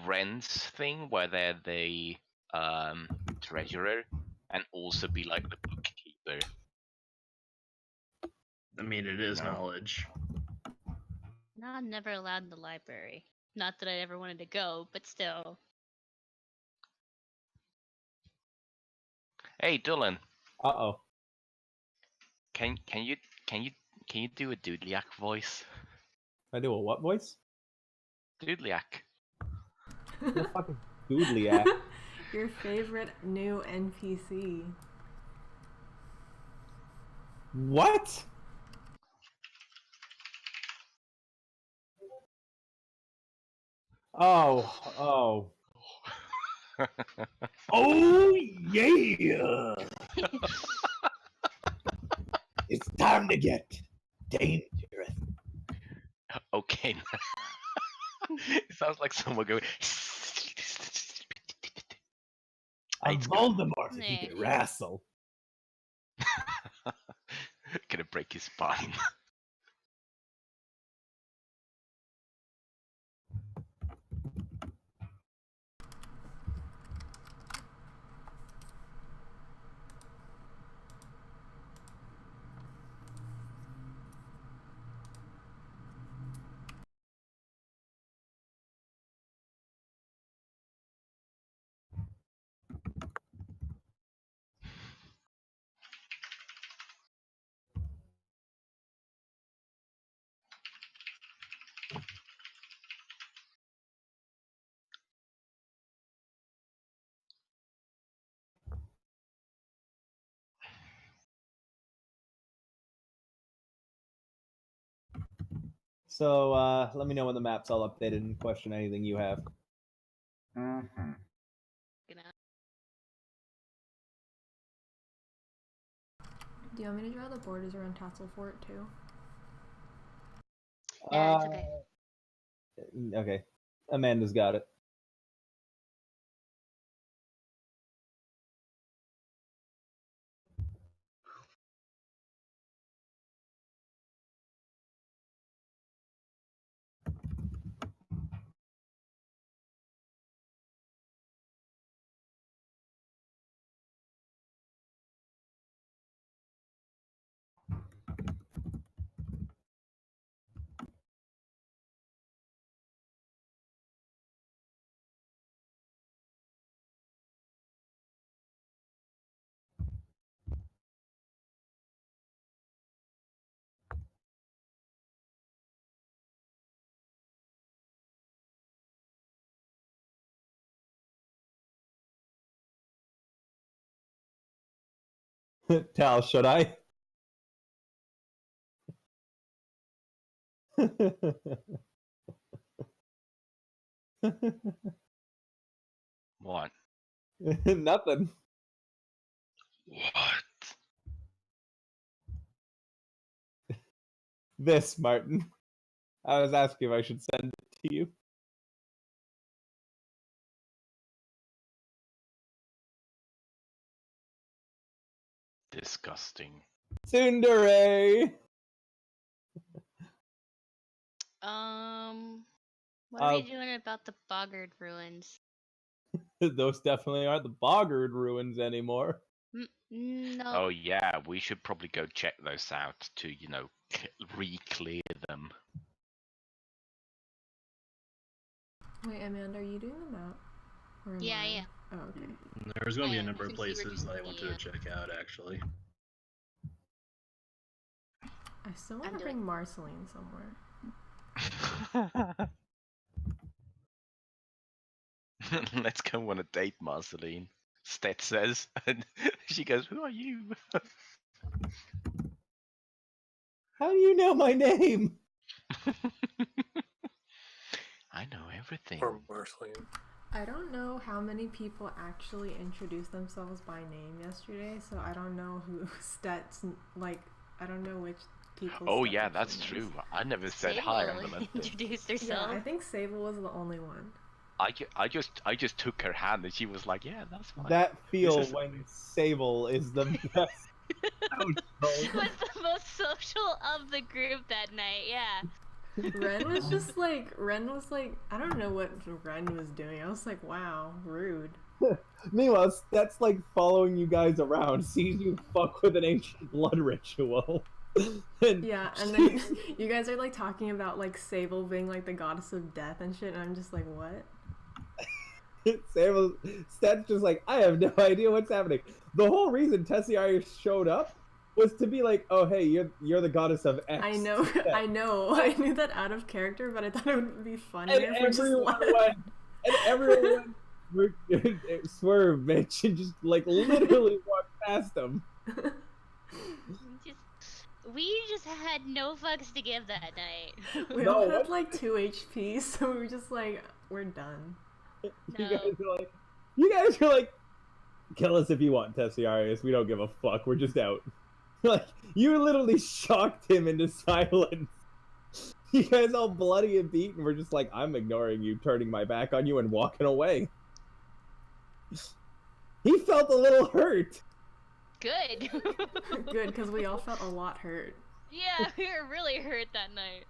Ren's thing where they're the treasurer and also be like the bookkeeper. I mean, it is No. knowledge. No, I'm never allowed in the library. Not that I ever wanted to go, but still. Hey, Dylan, Uh-oh. can you do a Doodliak voice? I do a what voice? Doodliak. No fucking Doodliak. Your favorite new NPC. What? Oh. Oh yeah! It's time to get dangerous. Okay. It sounds like someone going. I'm It's Voldemort if Nah. he can wrestle. Gonna break his spine. So let me know when the map's all updated and question anything you have. Mm-hmm. Do you want me to draw the borders around Tassel Fort too? Yeah, it's okay. Okay. Amanda's got it. Tal, should I? What? Nothing. What? This, Martin. I was asking if I should send it to you. Disgusting. Tsundere! What are we doing about the Boggard ruins? Those definitely aren't the Boggard ruins anymore. No. Oh yeah, we should probably go check those out to, re-clear them. Wait, Amanda, are you doing the map? Or am Yeah, I? yeah. Oh, okay. There's going to be a I number of think you were places that I doing wanted to check out, actually. I still want I'm to doing- bring Marceline somewhere. Let's go on a date, Marceline. Stet says, and she goes, "Who are you?" How do you know my name? I know everything. Or Marceline. I don't know how many people actually introduced themselves by name yesterday, so I don't know who stats I don't know which people. Oh yeah, that's true. I never said hi on the Sable left. introduced Yeah, herself. I think Sable was the only one. I just took her hand and she was like, "Yeah, that's fine." That feel This is- when Sable is the best. Was the most social of the group that night, yeah. Ren was I don't know what Ren was doing. I was like, wow, rude. Meanwhile, that's like following you guys around, sees you fuck with an ancient blood ritual. Yeah, and then you guys are like talking about like Sable being like the goddess of death and shit, and I'm just like, what? Sable, Stat's just like, I have no idea what's happening. The whole reason Tessiari showed up was to be like, oh hey, you're the goddess of X. I know, I knew that out of character, but I thought it would be funnier And if we just everyone swerve, bitch, and just like literally walk past them. We just had no fucks to give that night. We all had like 2 HP, so we were just like, we're done. You guys are like, kill us if you want, Tessiarius. We don't give a fuck. We're just out. Like, you literally shocked him into silence. You guys all bloody and beaten. We're just like, I'm ignoring you, turning my back on you, and walking away. He felt a little hurt. Good. Good, because we all felt a lot hurt. Yeah, we were really hurt that night.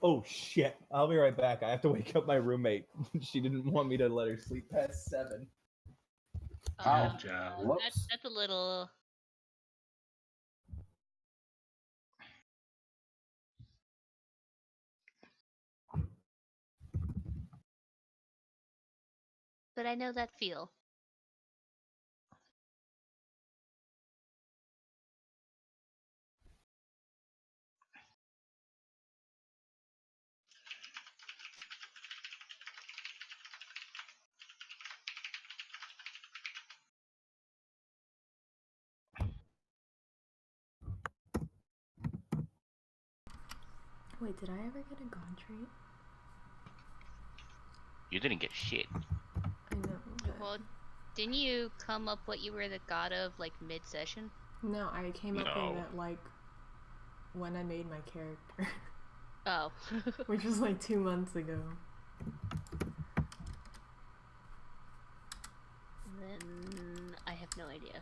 Oh shit. I'll be right back. I have to wake up my roommate. She didn't want me to let her sleep past 7. Good job. That's a little. But I know that feel. Wait, did I ever get a god trait? You didn't get shit. I know, but... Well, didn't you come up what you were the god of like mid-session? No, I came up No. with it like when I made my character. Oh. Which was like 2 months ago. Then I have no idea.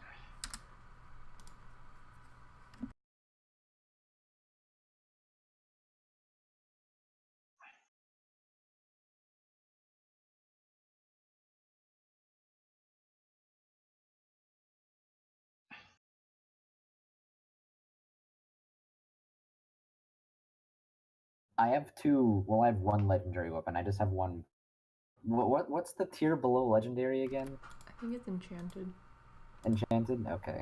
I have two. Well, I have one legendary weapon. I just have one. What's the tier below legendary again? I think it's enchanted. Enchanted. Okay,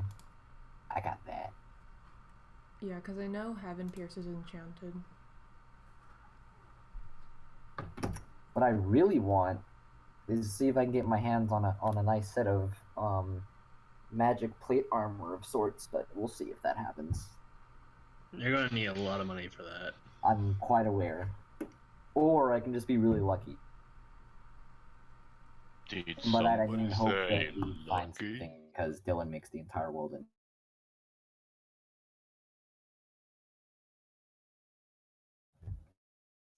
I got that. Yeah, because I know Heaven Pierce is enchanted. What I really want is see if I can get my hands on a nice set of magic plate armor of sorts, but we'll see if that happens. You're gonna need a lot of money for that. I'm quite aware. Or I can just be really lucky. Did But I somebody didn't hope say that we find lucky? something because Dylan makes the entire world in.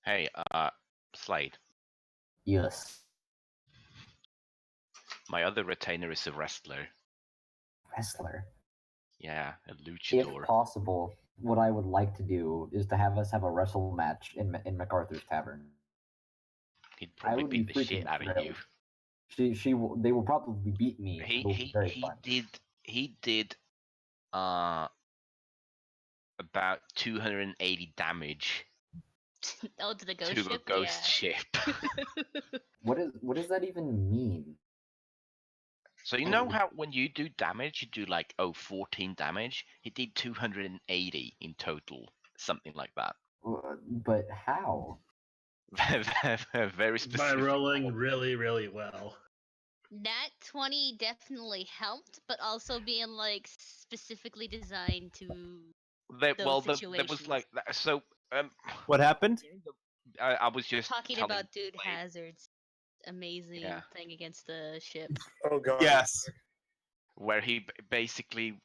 Hey, Slade. Yes. My other retainer is a wrestler. Wrestler. Yeah, a If luchador. possible, what I would like to do is to have us have a wrestle match in MacArthur's Tavern. He'd I probably would be beat the shit freaking out of thrilled. you. They will probably beat me. It'll be very fun. He did about 280 damage Oh, to the ghost to ship? a ghost ship. What does that even mean? So you know how when you do damage, you do like 14 damage? He did 280 in total, something like that. But how? Very specific. By rolling really, really well. That 20 definitely helped, but also being like specifically designed to There those was situations. like that. So What happened? I was just Talking telling about Dude Slade- Hazard's amazing Yeah. thing against the ship. Oh god. Yes. where he basically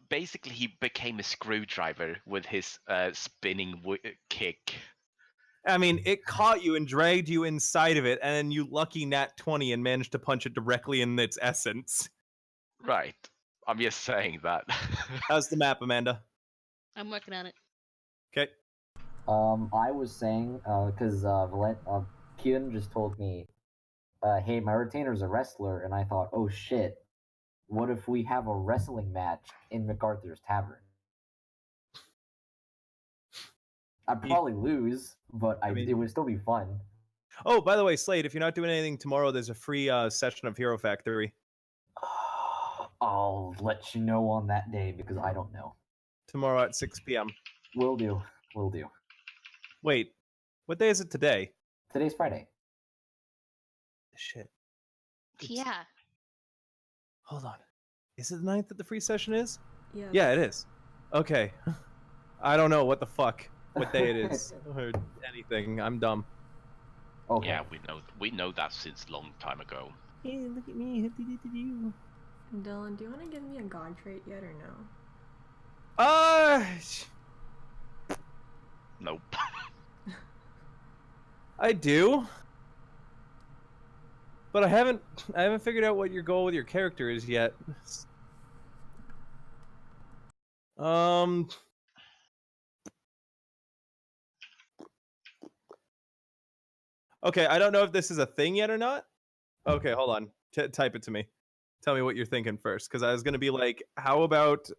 basically he became a screwdriver with his spinning kick. I mean, it caught you and dragged you inside of it, and then you lucky nat 20 and managed to punch it directly in its essence. Right. I'm just saying that. How's the map, Amanda? I'm working on it. Okay. I was saying, because Kian just told me, hey, my retainer's a wrestler, and I thought, oh shit, what if we have a wrestling match in MacArthur's Tavern? I'd probably lose, but it would still be fun. Oh, by the way, Slade, if you're not doing anything tomorrow, there's a free session of Hero Factory. I'll let you know on that day because I don't know. Tomorrow at 6 p.m. Will do. Will do. Wait, what day is it today? Today's Friday. Shit. Yeah. Hold on. Is it the 9th that the free session is? Yes. Yeah, it is. Okay. I don't know what the fuck, what day it is, or anything. I'm dumb. Okay. Yeah, we know that since long time ago. Hey, look at me. Dylan, do you want to give me a god trait yet or no? Nope. I do. But I haven't figured out what your goal with your character is yet. Okay, I don't know if this is a thing yet or not. Okay, hold on. Type it to me. Tell me what you're thinking first, because I was gonna be like, how about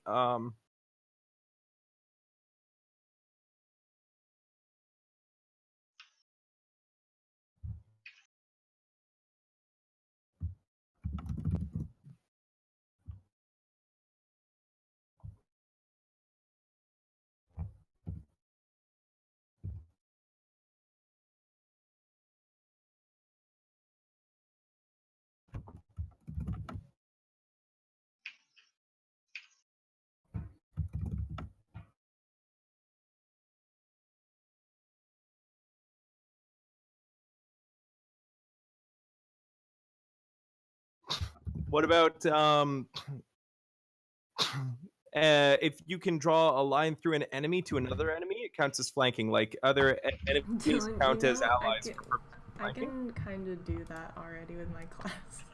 What about if you can draw a line through an enemy to another enemy, it counts as flanking. Like other enemies Dylan, count you as know, allies. I can kind of do that already with my class.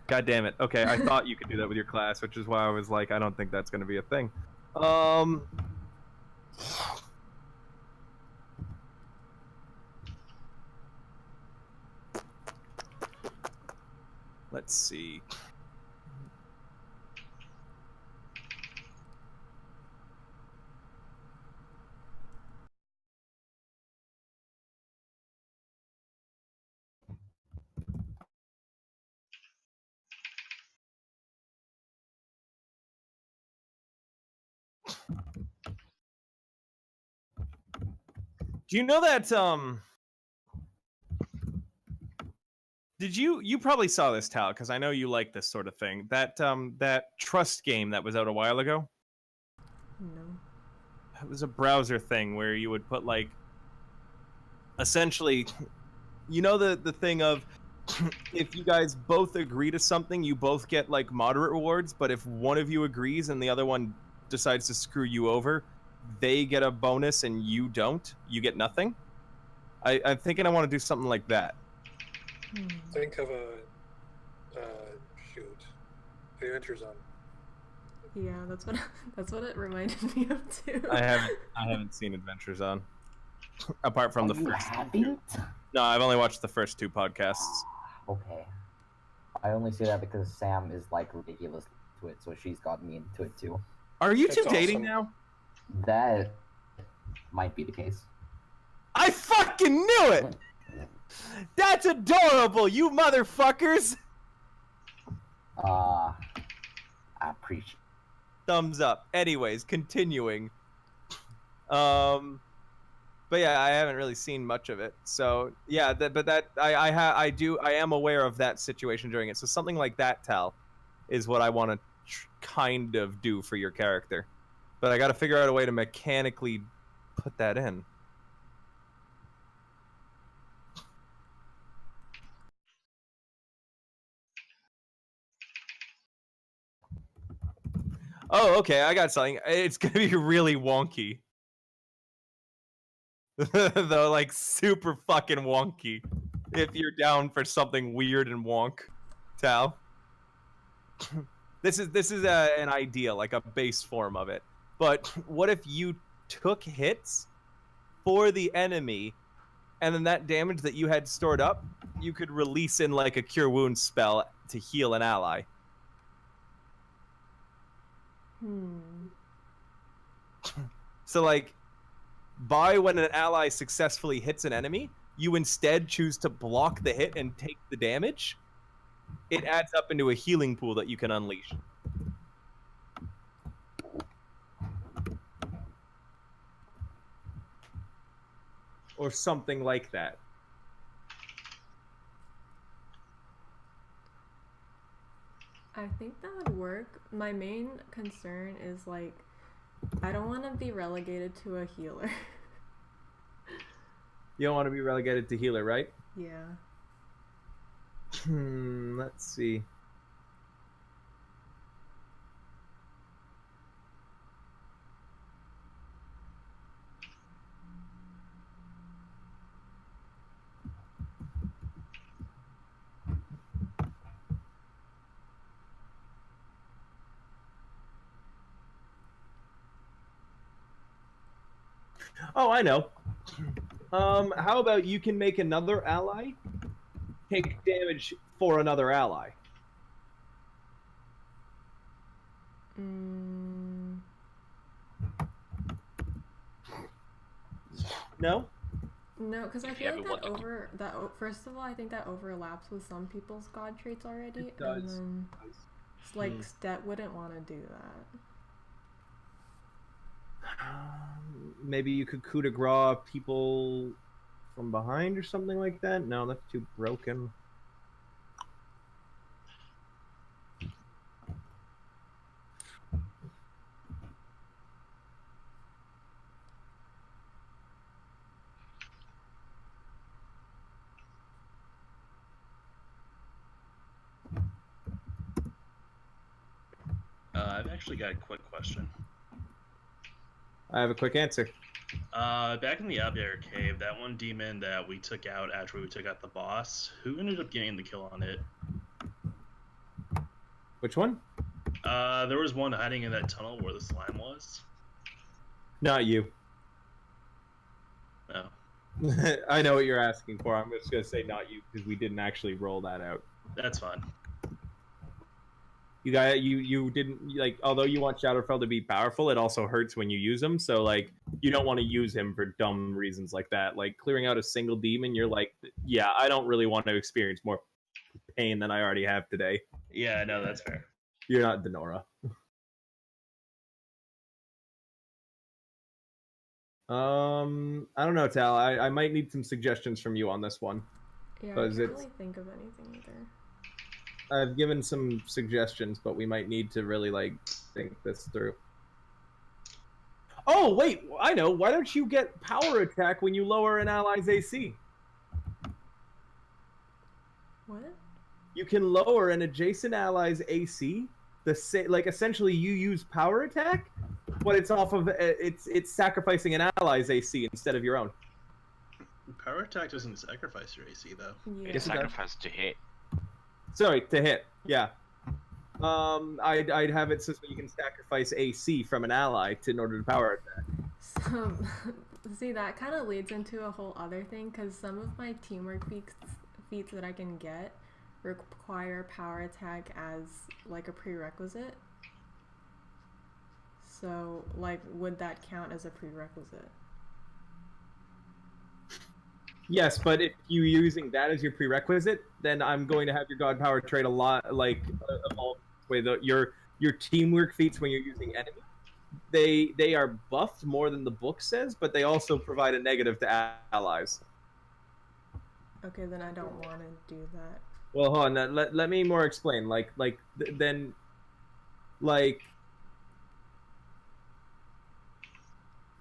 God damn it. Okay, I thought you could do that with your class, which is why I was like, I don't think that's going to be a thing. Let's see. Do you know that did you probably saw this, Tal, because I know you like this sort of thing. That Trust game that was out a while ago? No. It was a browser thing where you would put like essentially you know the thing of if you guys both agree to something, you both get like moderate rewards, but if one of you agrees and the other one decides to screw you over, they get a bonus and you don't. You get nothing. I'm thinking I want to do something like that. Think of a shoot, the Adventure Zone. Yeah, that's what it reminded me of too. I haven't seen Adventure Zone apart from the You first. haven't? No, I've only watched the first 2 podcasts. Okay. I only say that because Sam is like ridiculous to it, so she's got me into it too. Are you That's two dating awesome. now? That might be the case. I fucking knew it! That's adorable, you motherfuckers! I appreciate. Thumbs up. Anyways, continuing. But yeah, I haven't really seen much of it. So yeah, I am aware of that situation during it. So something like that, Tal, is what I want to kind of do for your character. But I got to figure out a way to mechanically put that in. Oh, okay, I got something. It's gonna be really wonky. Though, like, super fucking wonky. If you're down for something weird and wonk, Tal. This is an idea, like a base form of it. But what if you took hits for the enemy, and then that damage that you had stored up, you could release in like a Cure Wounds spell to heal an ally? So like, when an ally successfully hits an enemy, you instead choose to block the hit and take the damage. It adds up into a healing pool that you can unleash. Or something like that. I think that would work. My main concern is like, I don't want to be relegated to a healer. You don't want to be relegated to healer, right? Yeah. Let's see. Oh, I know. How about you can make another ally take damage for another ally? No? No, because I feel like first of all, I think that overlaps with some people's god traits already, It does. and then like Stet wouldn't want to do that. Maybe you could coup de grace people from behind or something like that? No, that's too broken. actually got a quick question. I have a quick answer. Back in the Abier Cave, that one demon that we took out after we took out the boss, who ended up getting the kill on it? Which one? There was one hiding in that tunnel where the slime was. Not you. No. I know what you're asking for. I'm just gonna say not you because we didn't actually roll that out. That's fine. You didn't like. Although you want Shadowfell to be powerful, it also hurts when you use him. So like, you don't want to use him for dumb reasons like that. Like clearing out a single demon, you're like, yeah, I don't really want to experience more pain than I already have today. Yeah, no, that's fair. You're not Denora. I don't know, Tal. I might need some suggestions from you on this one. Yeah, I Because can't it's really think of anything either. I've given some suggestions, but we might need to really like think this through. Oh wait, I know. Why don't you get power attack when you lower an ally's AC? What? You can lower an adjacent ally's AC. Like essentially you use power attack, but it's off of it's sacrificing an ally's AC instead of your own. Power attack doesn't sacrifice your AC though. Yeah. It's sacrificed to hit. Sorry, to hit. Yeah. I'd have it so you can sacrifice AC from an ally in order to power attack. So, see, that kind of leads into a whole other thing, because some of my teamwork feats that I can get require power attack as, like, a prerequisite. So, like, would that count as a prerequisite? Yes, but if you're using that as your prerequisite, then I'm going to have your god power trait a lot like evolve way. Your teamwork feats when you're using enemy, they are buffed more than the book says, but they also provide a negative to allies. Okay, then I don't want to do that. Well, hold on. Let me more explain. Then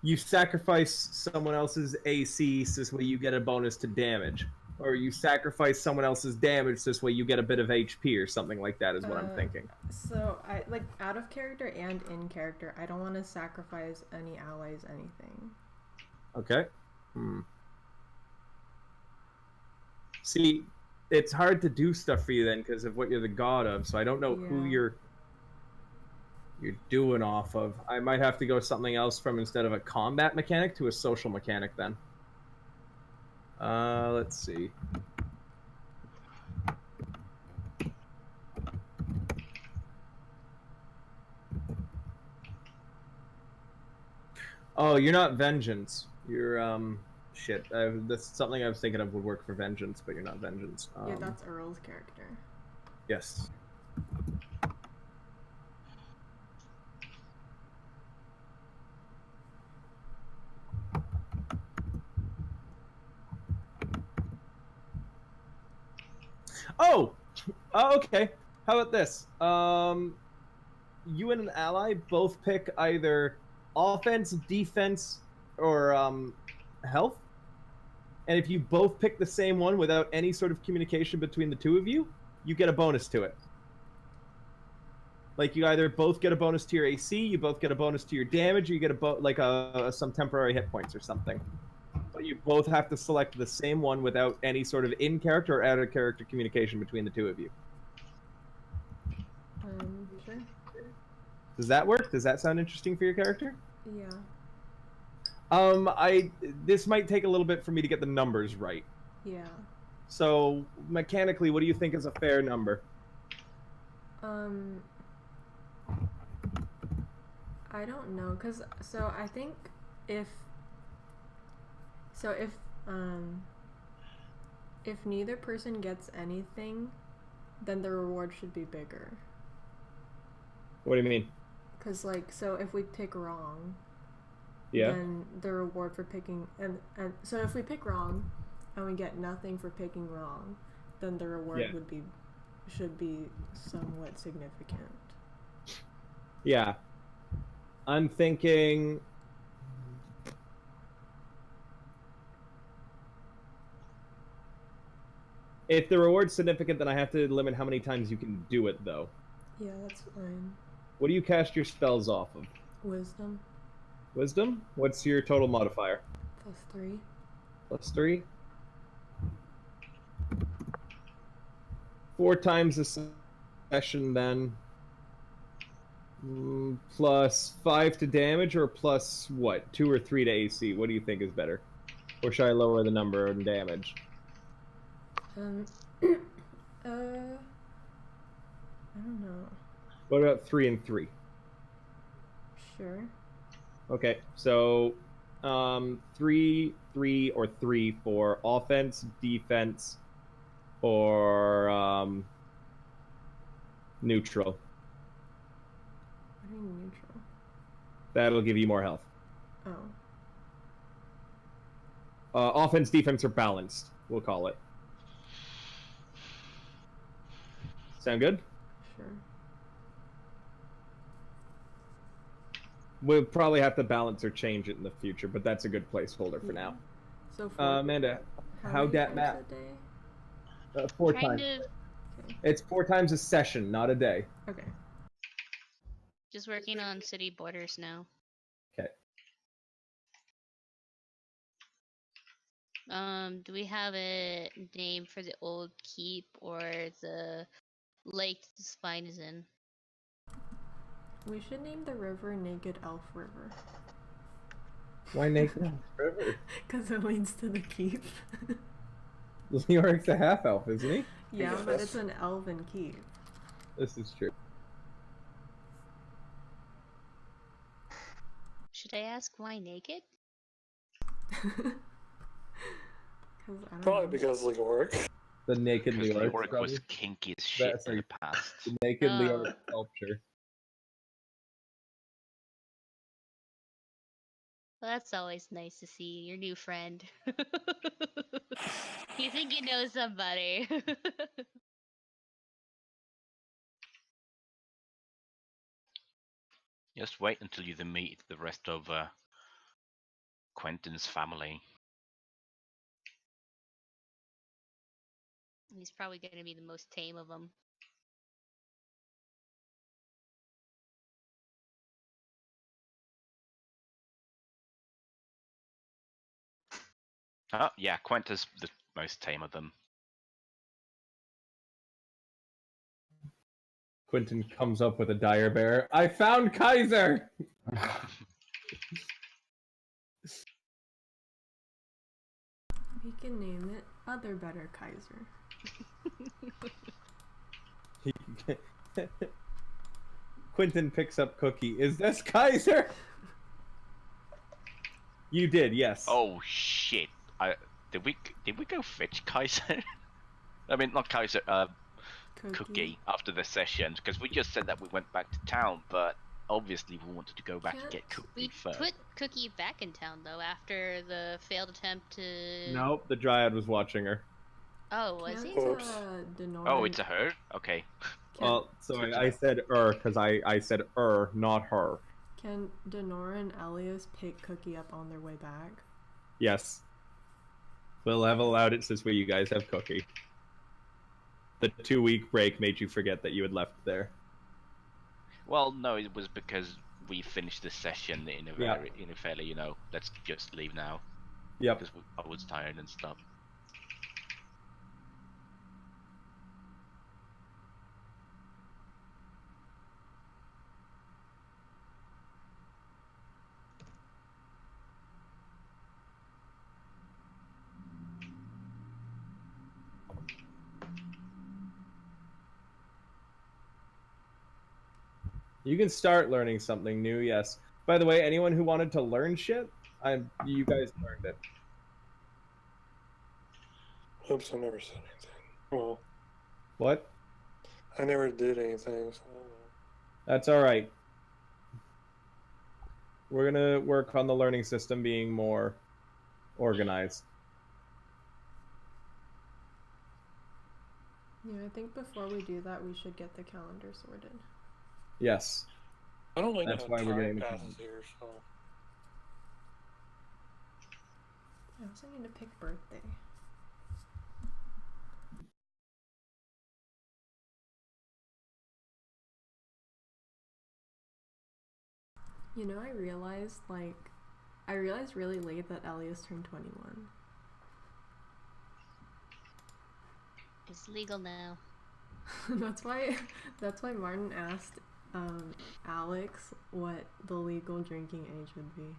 you sacrifice someone else's AC so this way you get a bonus to damage, or you sacrifice someone else's damage so this way you get a bit of HP or something like that is what I'm thinking. So I like out of character and in character, I don't want to sacrifice any allies anything. Okay. See, it's hard to do stuff for you then because of what you're the god of, so I don't know who you're doing off of. I might have to go something else from instead of a combat mechanic to a social mechanic then. Let's see. Oh, you're not Vengeance. You're, shit. That's something I was thinking of would work for Vengeance, but you're not Vengeance. Yeah, that's Earl's character. Yes. Oh! Okay. How about this? You and an ally both pick either offense, defense, or health. And if you both pick the same one without any sort of communication between the two of you, you get a bonus to it. Like you either both get a bonus to your AC, you both get a bonus to your damage, or you get some temporary hit points or something. But you both have to select the same one without any sort of in-character or out-of-character communication between the two of you. Sure. Does that work? Does that sound interesting for your character? Yeah. This might take a little bit for me to get the numbers right. Yeah. So, mechanically, what do you think is a fair number? I don't know, cause so I think if neither person gets anything, then the reward should be bigger. What do you mean? Cause like, so if we pick wrong, yeah, then the reward for picking and so if we pick wrong and we get nothing for picking wrong, then the reward should be somewhat significant. Yeah. I'm thinking if the reward's significant, then I have to limit how many times you can do it, though. Yeah, that's fine. What do you cast your spells off of? Wisdom Wisdom? What's your total modifier? +3. +3? 4 times a session then. Plus 5 to damage, or plus what? 2 or 3 to AC? What do you think is better? Or should I lower the number in damage? I don't know. What about 3 and 3? Sure. Okay, so 3, 3, or 3 for offense, defense, or neutral. What do you mean neutral? That'll give you more health. Oh. Offense, defense, or balanced, we'll call it. Sound good? Sure. We'll probably have to balance or change it in the future, but that's a good placeholder for now. So Amanda, how'd that many times map? a day? 4 Kind times. of It's 4 times a session, not a day. Okay. just working on city borders now. Okay. Do we have a name for the old keep or the lake the spine is in? We should name the river Naked Elf River. Why Naked River? Because it leads to the keep. Leoric's a half elf, isn't he? Yeah, but it's an elven keep. This is true. Should I ask why naked? Probably because Leoric. The naked Because Leoric. Leoric was kinky as shit in the past. The naked Oh. Leoric sculpture. Well, that's always nice to see your new friend. You think you know somebody. Just wait until you meet the rest of Quentin's family. He's probably going to be the most tame of them. Oh, yeah, Quentin's the most tame of them. Quentin comes up with a dire bear. I found Kaiser! We can name it Other Better Kaiser. Quentin picks up Cookie. Is this Kaiser? You did, yes. Oh shit! Did we go fetch Kaiser? I mean, not Kaiser. Cookie after the session, because we just said that we went back to town, but obviously we wanted to go back and get Cookie We first. put Cookie back in town though after the failed attempt to. Nope, the Dryad was watching her. Oh, was he? Oh, it's a her? Okay. Well, so I said because I said not her. Can Denora and Elias pick Cookie up on their way back? Yes. We'll have allowed it since you guys have Cookie. The 2-week break made you forget that you had left there. Well, no, it was because we finished the session in a Yeah. in a fairly, let's just leave now. Yep. Because I was tired and stuff. You can start learning something new, yes. By the way, anyone who wanted to learn shit, you guys learned it. Oops, I never said anything. Well, What? I never did anything, so I don't know. That's alright. We're gonna work on the learning system being more organized. Yeah, I think before we do that, we should get the calendar sorted. Yes. I don't like That's how why we're time getting the passes here, so. I also need to pick birthday. You know, I realized really late that Elias turned 21. It's legal now. That's why Martin asked Alex what the legal drinking age would be.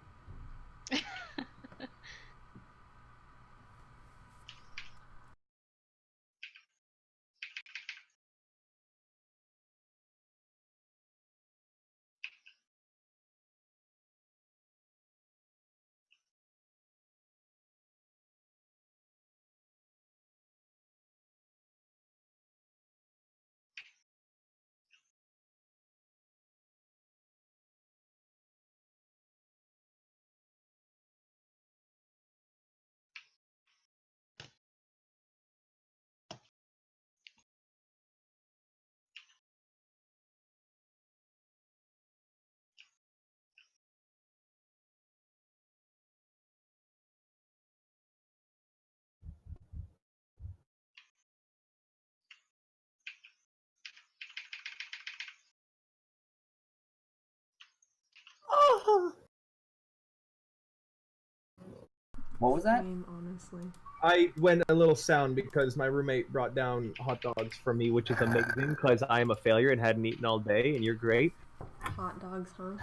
What was that? Same, honestly. I went a little sound because my roommate brought down hot dogs for me, which is amazing because I am a failure and hadn't eaten all day, and you're great. Hot dogs, huh?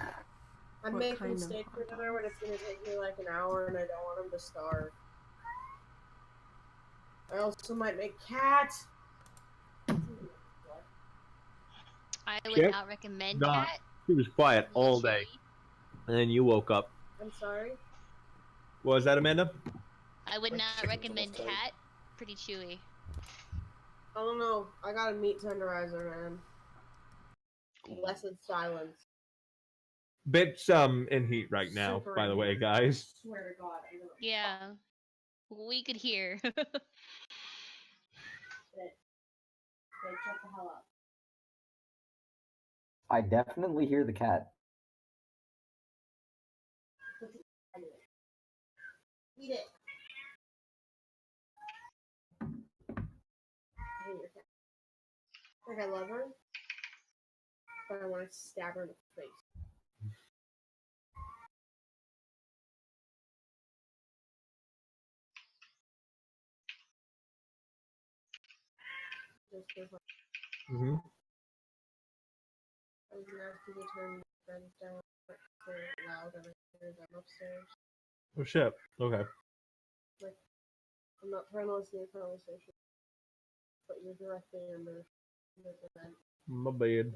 I'm What making kind of steak for hot dinner, but it's gonna take me like an hour, and I don't want him to starve. I also might make cat. I would Yep. not recommend Nah, cat. She was quiet all day, and then you woke up. I'm sorry. What was that, Amanda? I would not chicken's recommend almost done. cat. Pretty chewy. I don't know. I got a meat tenderizer, man. Blessed silence. Bits in heat right now, Super by the in way, heat. guys. Swear to God, I'm gonna Yeah. We could hear. shit. Okay, shut the hell up. I definitely hear the cat. Eat it. I hate your cat. Like, I love her, but I want to stab her in the face. Just for fun. Mm-hmm. I was gonna ask you to turn the friends down, but they're loud and I hear them upstairs. Oh shit. Okay. Like, I'm not trying to listen to your conversation, but you're directly under the vent. My bad.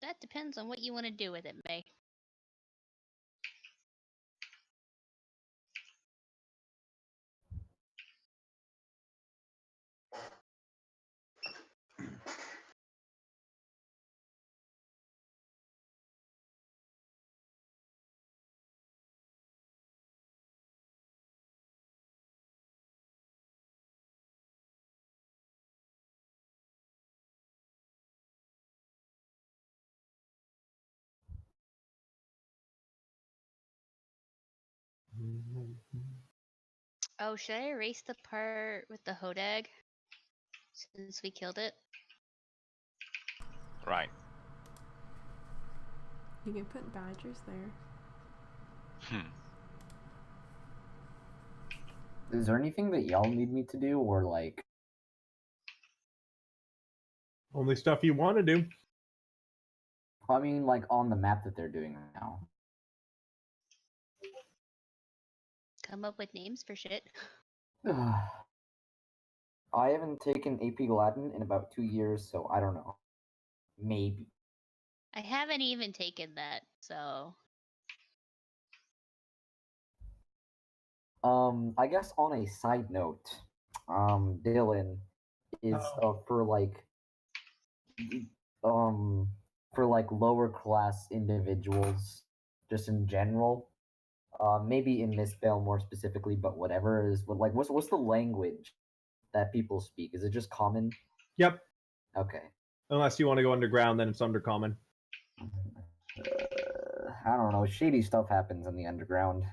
That depends on what you want to do with it, May. Oh, should I erase the part with the Hodag? Since we killed it? Right. You can put badgers there. Is there anything that y'all need me to do, or like? Only stuff you want to do. I mean, like on the map that they're doing now. Come up with names for shit. I haven't taken AP Latin in about 2 years, so I don't know. Maybe. I haven't even taken that, so I guess on a side note, Dylan is for like lower class individuals, just in general. Maybe in Miss Bell more specifically, but whatever is what like what's the language that people speak? Is it just common? Yep. Okay. Unless you want to go underground, then it's undercommon. I don't know. Shady stuff happens in the underground.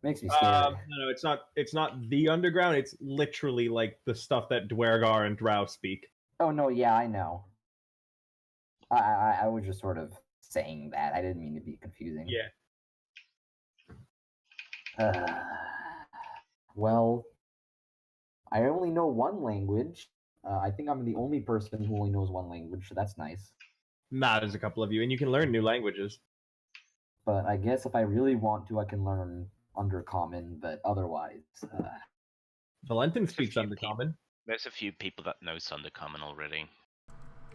Makes me scared. No, it's not. It's not the underground. It's literally like the stuff that Dwergar and Drow speak. Oh no, yeah, I know. I was just sort of saying that. I didn't mean to be confusing. Yeah. Well, I only know one language. I think I'm the only person who only knows one language, so that's nice. Nah, there's a couple of you, and you can learn new languages. But I guess if I really want to, I can learn Undercommon, but otherwise... Valentin speaks Undercommon. There's a few people that know Undercommon already.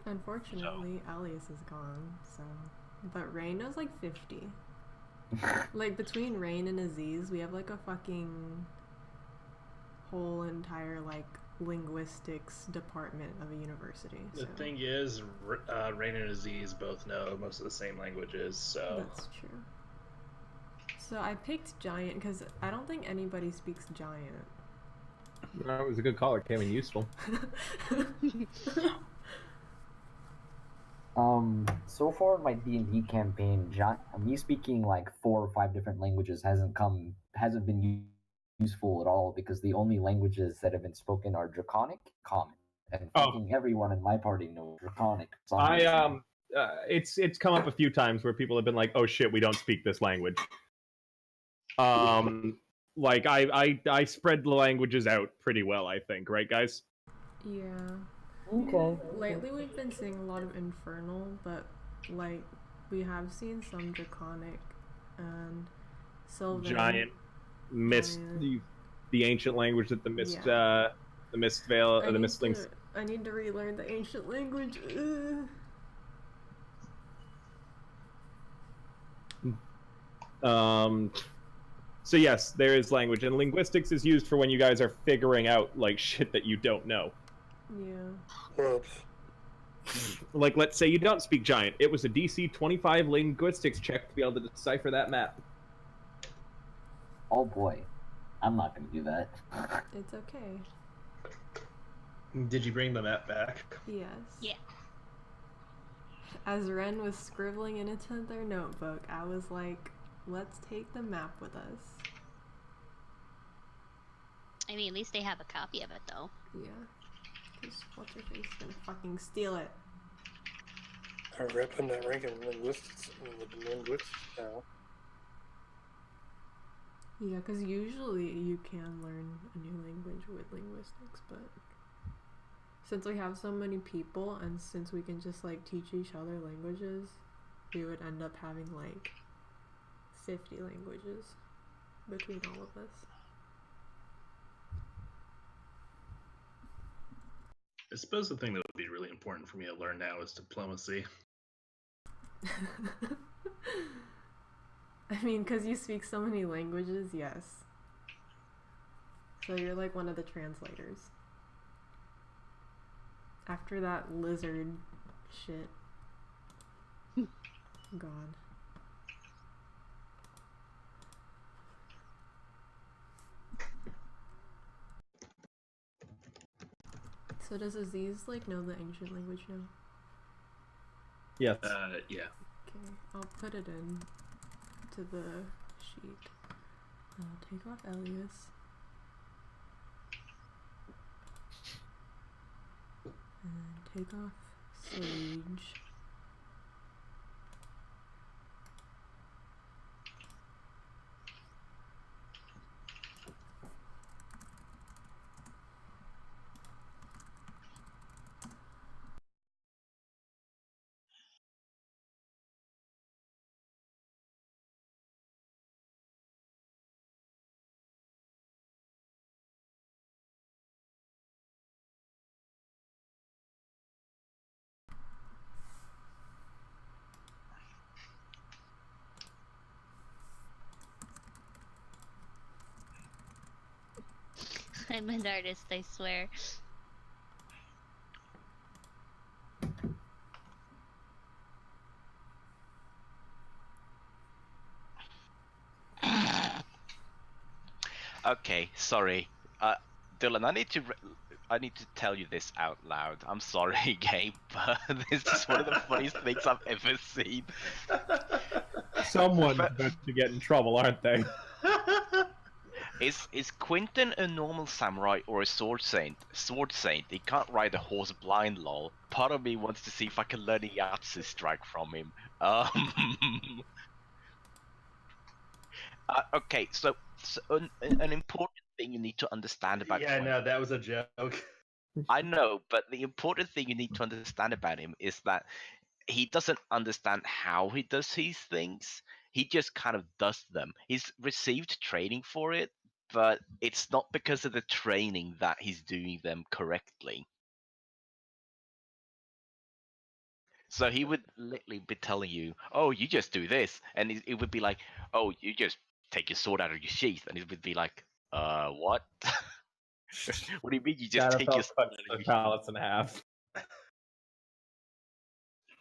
Unfortunately, Alias is gone, so... But Rain knows like 50. Like, between Rain and Aziz, we have like a fucking... whole entire, like, linguistics department of a university. The thing is, Rain and Aziz both know most of the same languages, so... That's true. So I picked Giant because I don't think anybody speaks Giant. No, it was a good call. It came in useful. So far in my D&D campaign, me speaking like 4 or 5 different languages hasn't been useful at all, because the only languages that have been spoken are Draconic, Common, and fucking everyone in my party knows Draconic. It's come up a few times where people have been like, "Oh shit, we don't speak this language." Like I spread the languages out pretty well, I think, right, guys? Yeah. Okay. Lately we've been seeing a lot of Infernal, but like we have seen some Draconic and Sylvan. Giant, Mist, the ancient language that the Mist, Yeah. the Mist Veil, or the Mistlings. I need to relearn the ancient language. So yes, there is language, and linguistics is used for when you guys are figuring out like shit that you don't know. Yeah. Oops. Like, let's say you don't speak Giant. It was a DC 25 linguistics check to be able to decipher that map. Oh boy, I'm not gonna do that. It's okay. Did you bring the map back? Yes. Yeah. As Ren was scribbling in into their notebook, I was like, let's take the map with us. I mean, at least they have a copy of it, though. Yeah. Because what's her face is gonna fucking steal it. I'm repping that rank in linguistics now. Yeah, because usually you can learn a new language with linguistics, but since we have so many people and since we can just like teach each other languages, we would end up having like 50 languages between all of us. I suppose the thing that would be really important for me to learn now is diplomacy. I mean, because you speak so many languages, yes. So you're like one of the translators. After that lizard shit. God. So does Aziz like know the ancient language now? Yes. Yeah. Okay, I'll put it in to the sheet. I'll take off Elias. And then take off Sage. I'm an artist, I swear. Okay, sorry. Dylan, I need to tell you this out loud. I'm sorry, Gabe, but this is one of the funniest things I've ever seen. Someone's about to get in trouble, aren't they? Is Quentin a normal samurai or a sword saint? Sword saint. He can't ride a horse blind, lol. Part of me wants to see if I can learn a Yahtzee strike from him. Okay, so an important thing you need to understand about Yeah, Quentin. no, that was a joke. I know, but the important thing you need to understand about him is that he doesn't understand how he does these things. He just kind of does them. He's received training for it, but it's not because of the training that he's doing them correctly. So he would literally be telling you, "Oh, you just do this," and it would be like, "Oh, you just take your sword out of your sheath," and it would be like, what? What do you mean you just take your sword out of your the palace in half.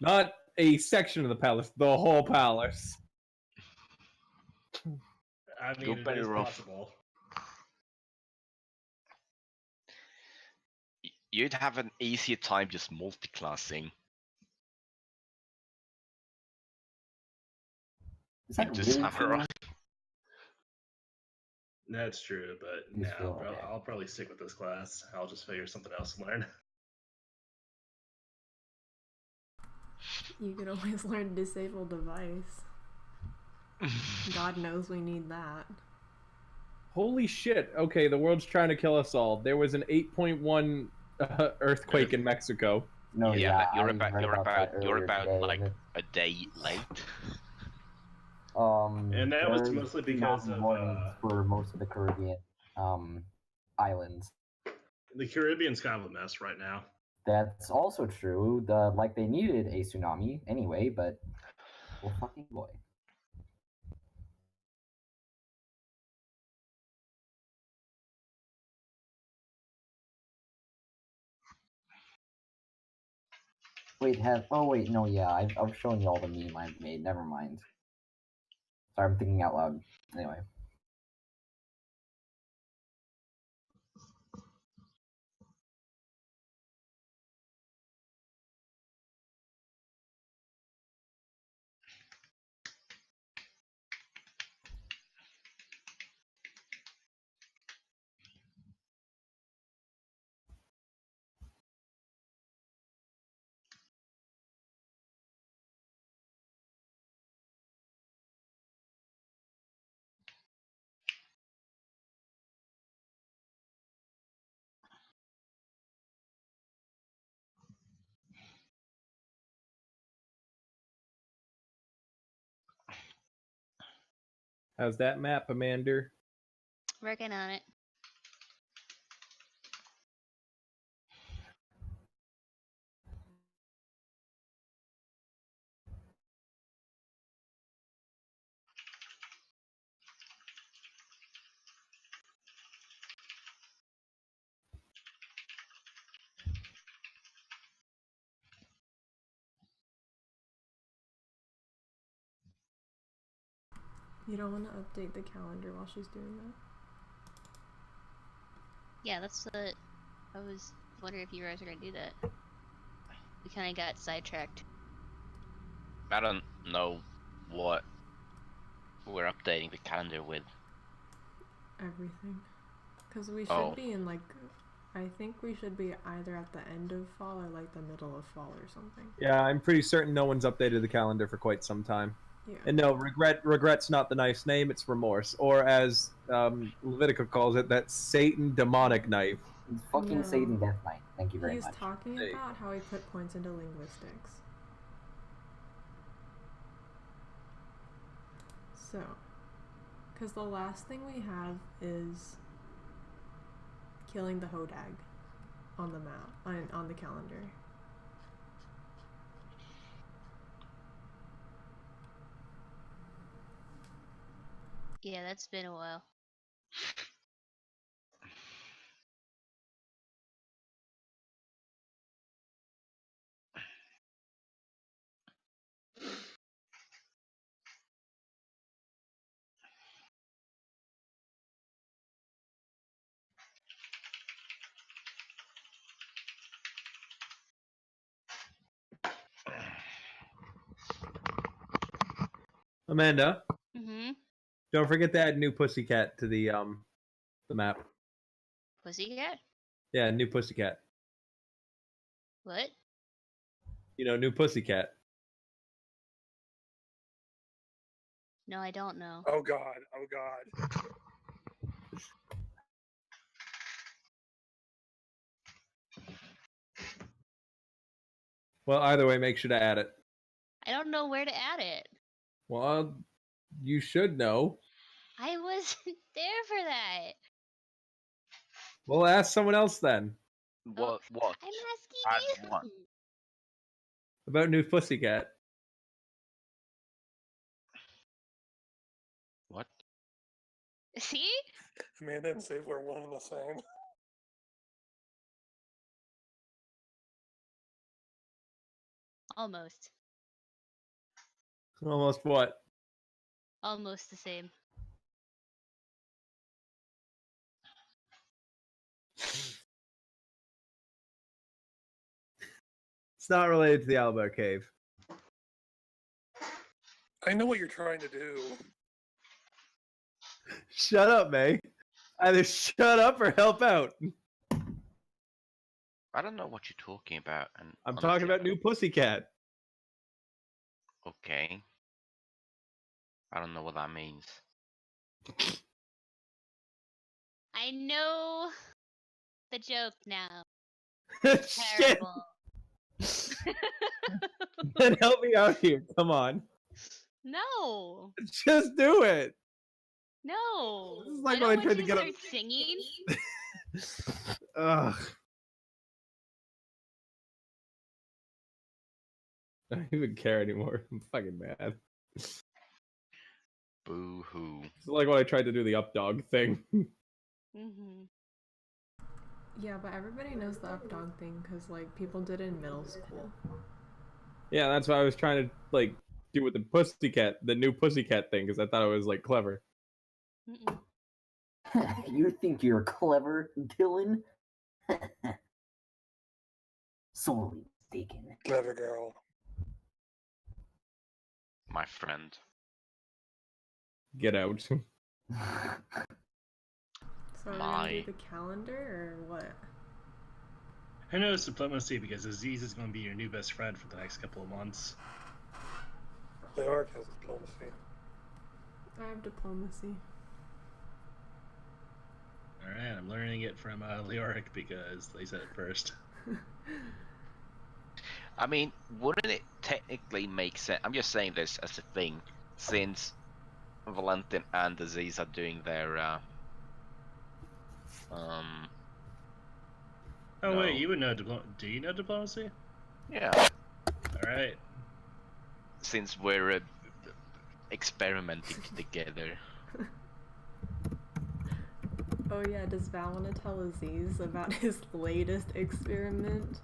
Not a section of the palace, the whole palace. I mean, it is possible. You'd have an easier time just multi-classing. Is that into really samurai. That's true, but You no, feel bro, okay. I'll probably stick with this class. I'll just figure something else to learn. You could always learn disable device. God knows we need that. Holy shit. Okay, the world's trying to kill us all. There was an 8.1 earthquake in Mexico. No, yeah, you're I read about that earlier today, like and a day late. And that was there's mostly because of warnings for most of the Caribbean islands. the Caribbean's kind of a mess right now. That's also true. Like they needed a tsunami anyway, but well, fucking boy. Wait, oh wait, no, yeah, I've shown you all the meme I've made. Never mind. Sorry, I'm thinking out loud. Anyway. How's that map, Amanda? Working on it. You don't want to update the calendar while she's doing that? Yeah, that's what I was wondering if you guys were gonna do that. We kind of got sidetracked. I don't know what we're updating the calendar with. Everything. Because we should be in, like, I think we should be either at the end of fall or, like, the middle of fall or something. Yeah, I'm pretty certain no one's updated the calendar for quite some time. Yeah. And no, regret's not the nice name, it's remorse. Or as Levitica calls it, that Satan demonic knife. Fucking No. Satan Death Knight. Thank you very He's much. talking about how he put points into linguistics. So, because the last thing we have is killing the Hodag on the map, on the calendar. Yeah, that's been a while. Amanda, Mm-hmm. don't forget to add New Pussycat to the map. Pussycat? Yeah, New Pussycat. What? You know, New Pussycat. No, I don't know. Oh god. Oh god. Well, either way, make sure to add it. I don't know where to add it. Well, you should know. I wasn't there for that. Well, ask someone else then What? What? I'm Add asking what? you. about New Pussycat. What? See? Amanda and Save were one and the same. Almost. Almost what? Almost the same. It's not related to the Owlbear Cave. I know what you're trying to do. Shut up, May. Either shut up or help out. I don't know what you're talking about. And I'm honestly, talking I about New Pussycat. Okay. I don't know what that means. I know the joke now. Shit. Terrible. Then help me out here. Come on. No. Just do it. No. This is like I when don't I tried want to you get start singing. Ugh. I don't even care anymore. I'm fucking mad. Boo hoo. It's like when I tried to do the up dog thing. Mm-hmm. Yeah, but everybody knows the up dog thing because like people did it in middle school. Yeah, that's why I was trying to like do with the Pussycat, the New Pussycat thing, because I thought it was like clever. Mm-mm. You think you're clever, Dylan? Sorely mistaken. Clever girl. My friend. Get out. So are we gonna My. do the calendar or what? I know it's diplomacy because Aziz is going to be your new best friend for the next couple of months. Leoric has diplomacy. I have diplomacy. Alright, I'm learning it from Leoric because they said it first. I mean, wouldn't it technically make sense? I'm just saying this as a thing, since Valentin and Aziz are doing their Oh No. wait, you would know do you know diplomacy? yeah, Alright. since we're experimenting together. Oh yeah, does Val want to tell Aziz about his latest experiment?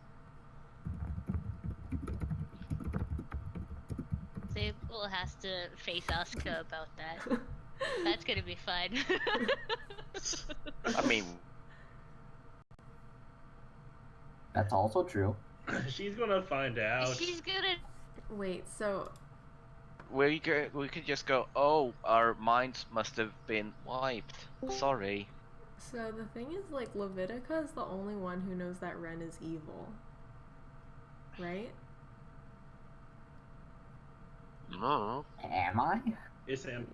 Sable has to face Asuka about that. That's gonna be fun. I mean, That's also true. She's gonna find out. She's gonna. Wait, so we could just go, oh, our minds must have been wiped. Sorry. the thing is, like, Levitica is the only one who knows that Ren is evil, right? No. Am I? Yes, Sam.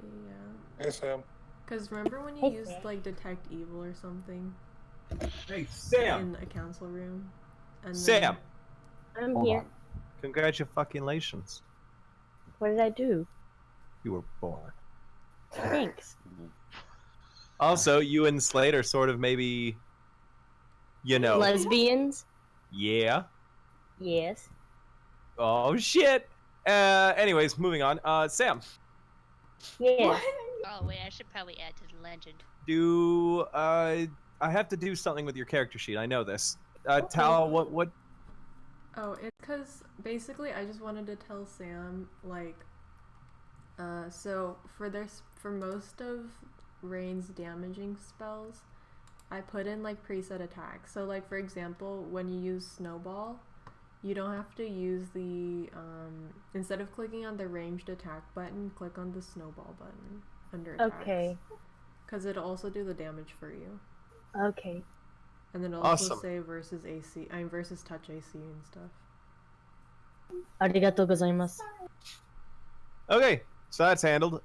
Yeah. Hey, Sam. Cause remember when you used like detect evil or something Hey, Sam. in a council room? And Sam. I'm Hold here. on. Congratulations. What did I do? You were born. Thanks. Also, you and Slade are sort of maybe, you know. Lesbians? Yeah. Yes. Oh shit. Anyways, moving on. Sam, Yes. Oh wait, I should probably add to the legend. do I have to do something with your character sheet. I know this. Tal, what? Oh, it's because basically I just wanted to tell Sam, like, so for most of Rain's damaging spells, I put in like preset attacks. So like for example, when you use Snowball, You don't have to use the, instead of clicking on the ranged attack button, click on the snowball button under attacks. Okay. Because it'll also do the damage for you. Okay. And then it'll also Awesome. say versus AC, versus touch AC and stuff. Arigatou gozaimasu. Okay, so that's handled.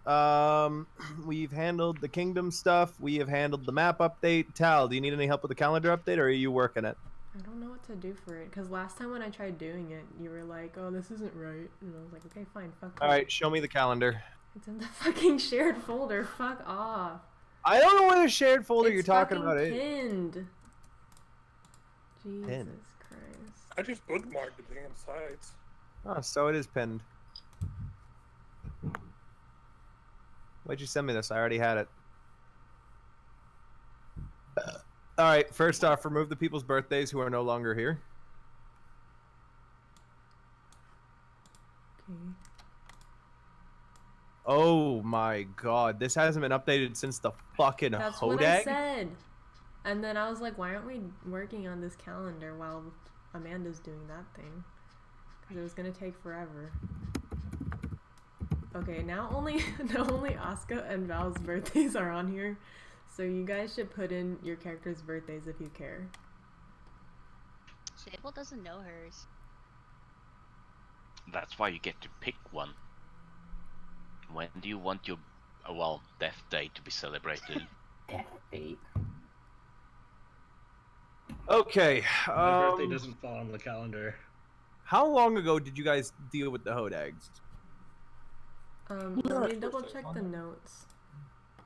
We've handled the kingdom stuff. We have handled the map update. Tal, do you need any help with the calendar update, or are you working it? I don't know what to do for it, because last time when I tried doing it, you were like, oh, this isn't right. And I was like, okay, fine, fuck All you. right, show me the calendar. It's in the fucking shared folder, fuck off. I don't know what the shared folder you're It's talking fucking about. pinned. Jesus Pinned. Christ. I just bookmarked the damn sites. Oh, so it is pinned. Why'd you send me this? I already had it. All right, first off, remove the people's birthdays who are no longer here. Okay. Oh my god, this hasn't been updated since the fucking That's what I Hodag? said. And then I was like, why aren't we working on this calendar while Amanda's doing that thing? Because it was gonna take forever. Okay, now only Asuka and Val's birthdays are on here. So you guys should put in your character's birthdays if you care. Sable doesn't know hers. That's why you get to pick one. When do you want your, well, death day to be celebrated? Death date. Okay, My birthday doesn't fall on the calendar. how long ago did you guys deal with the Hodags? Let me double check the notes.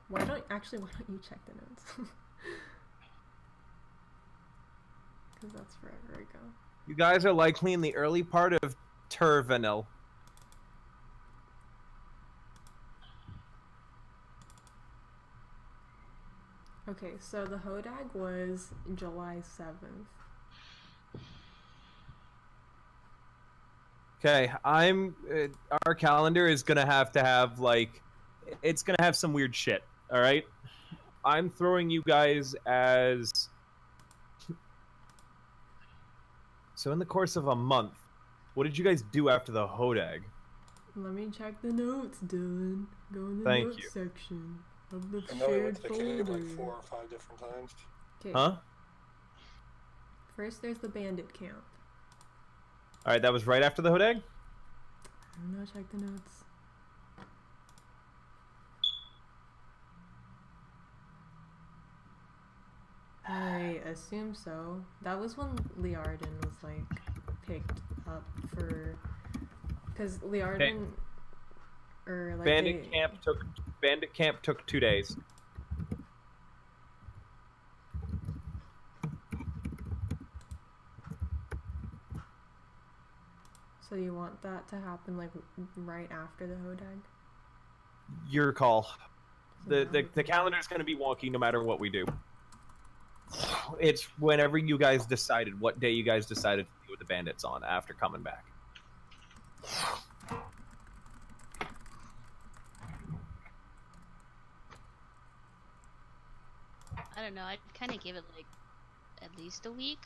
Why don't you check the notes? Because that's forever ago. You guys are likely in the early part of Tervanil. Okay, so the Hodag was July 7th. Okay, our calendar is gonna have to have, like, it's gonna have some weird shit, alright? I'm throwing you guys as... So in the course of a month, what did you guys do after the Hodag? Let me check the notes, Dylan. Go in the Thank notes you. section of the I know I went shared to the cave folder. like 4 or 5 different times. Okay. Huh? First, there's the bandit camp. Alright, that was right after the Hodag? I'm gonna check the notes. I assume so. That was when Liardon was like picked up for, because Liardon, or like Bandit camp took 2 days. So you want that to happen like right after the Hodag? Your call. The calendar is going to be wonky no matter what we do. It's whenever you guys decided, what day you guys decided to deal with the bandits on after coming back. I don't know. I'd kind of give it like at least a week.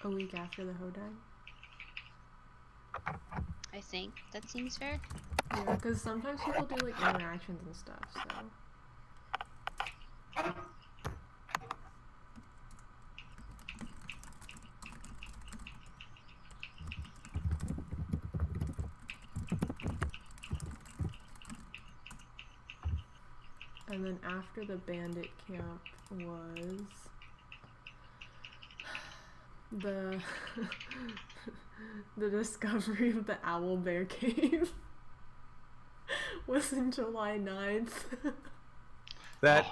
A week after the Hodag? I think that seems fair. Yeah, because sometimes people do like interactions and stuff, so. And then after the bandit camp was the the discovery of the owl bear cave was in July 9th. That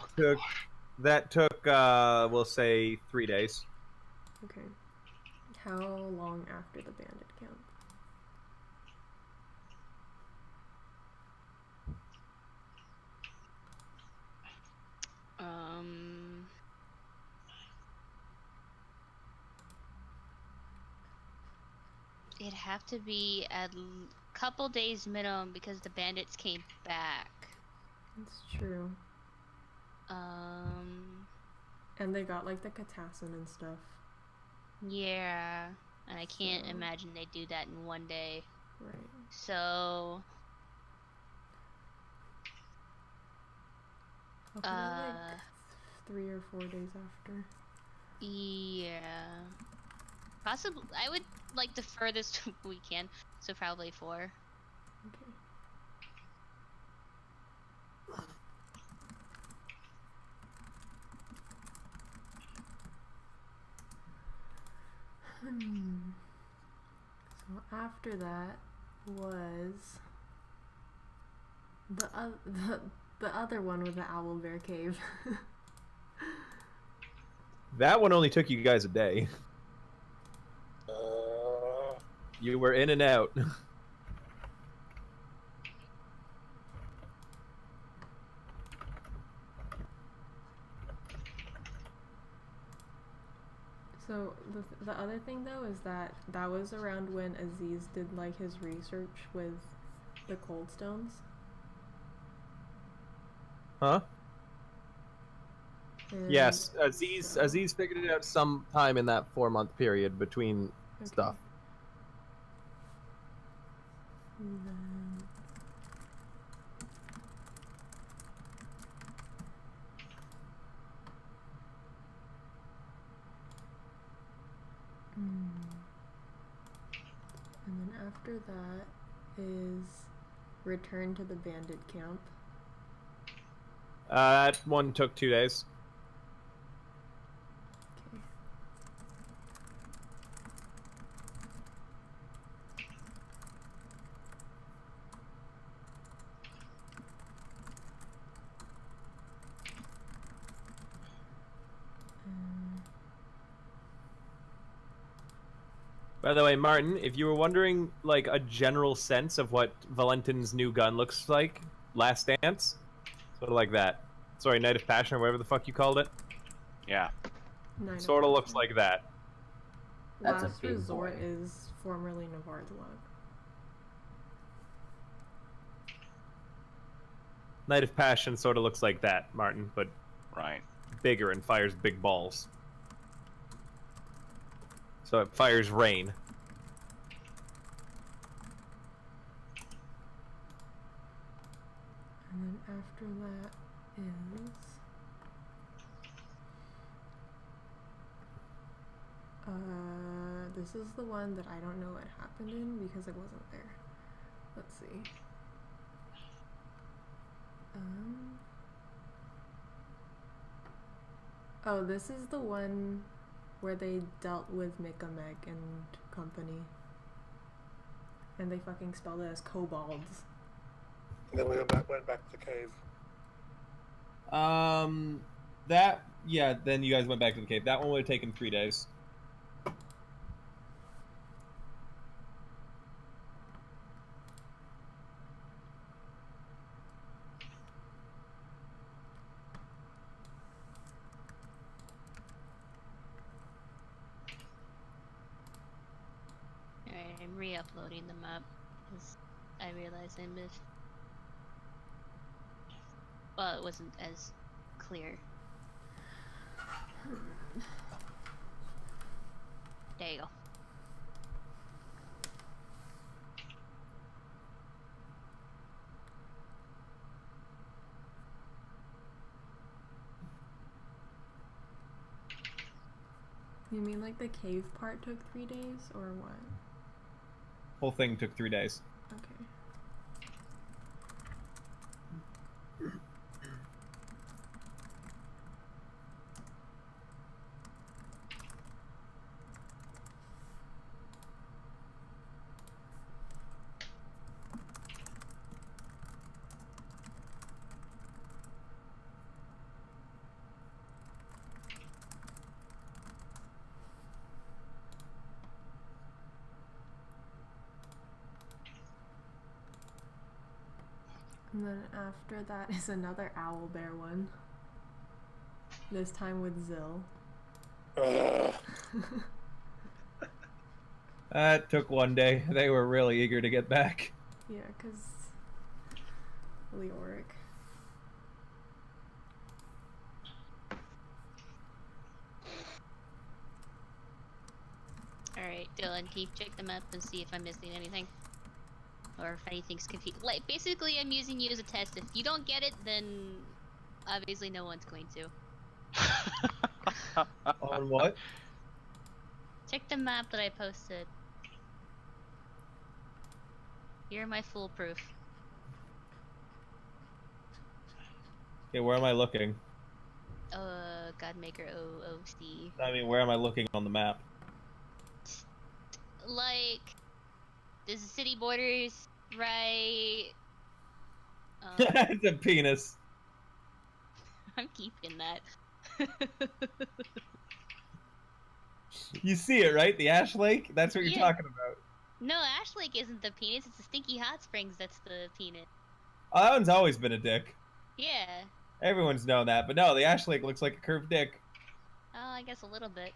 took we'll say 3 days. Okay. How long after the bandit camp? It'd have to be a couple days minimum because the bandits came back. It's true. And they got like the Katassin and stuff. Yeah, and I can't So- imagine they do that in one day. Right. So, Hopefully, like 3 or 4 days after. yeah, possibly. I would like the furthest we can, so probably 4. Okay. So after that was the other one with the owl bear cave. That one only took you guys a day. You were in and out. So the other thing though is that was around when Aziz did like his research with the cold stones. Huh? And Yes, Aziz figured it out sometime in that 4-month period between stuff. And then and then after that is return to the bandit camp. That one took 2 days. Okay. By the way, Martin, if you were wondering, like, a general sense of what Valentin's new gun looks like, Last Dance, sort of like that. Sorry, Night of Passion, or whatever the fuck you called it. Yeah. Sort of looks like that. That's a Last big Resort boy. is formerly Navard's Luck. Night of Passion sort of looks like that, Martin, but Right. bigger and fires big balls. So it fires rain. And then after that is this is the one that I don't know what happened in because I wasn't there. Let's see. Oh, this is the one where they dealt with Mikamek and company. And they fucking spelled it as kobolds. And then we went back to the cave. Then you guys went back to the cave. That one would have taken 3 days. Alright, I'm re-uploading the map because I realized I missed. Well, it wasn't as clear. There you go. You mean like the cave part took 3 days or what? Whole thing took 3 days. Okay. And then after that is another owl bear one. This time with Zill. That took 1 day. They were really eager to get back. Yeah, 'cause Leoric. Dylan, can you check the map and see if I'm missing anything? Or if anything's confused? Like, basically, I'm using you as a test. If you don't get it, then obviously no one's going to. On what? Check the map that I posted. You're my foolproof. Okay, where am I looking? Godmaker OOC. I mean, where am I looking on the map? Like, there's the city borders, right? It's a penis. I'm keeping that. You see it, right? The Ash Lake? That's what you're Yeah. talking about. No, Ash Lake isn't the penis. It's the Stinky Hot Springs that's the penis. Oh, that one's always been a dick. Yeah. Everyone's known that, but no, the Ash Lake looks like a curved dick. Oh, I guess a little bit.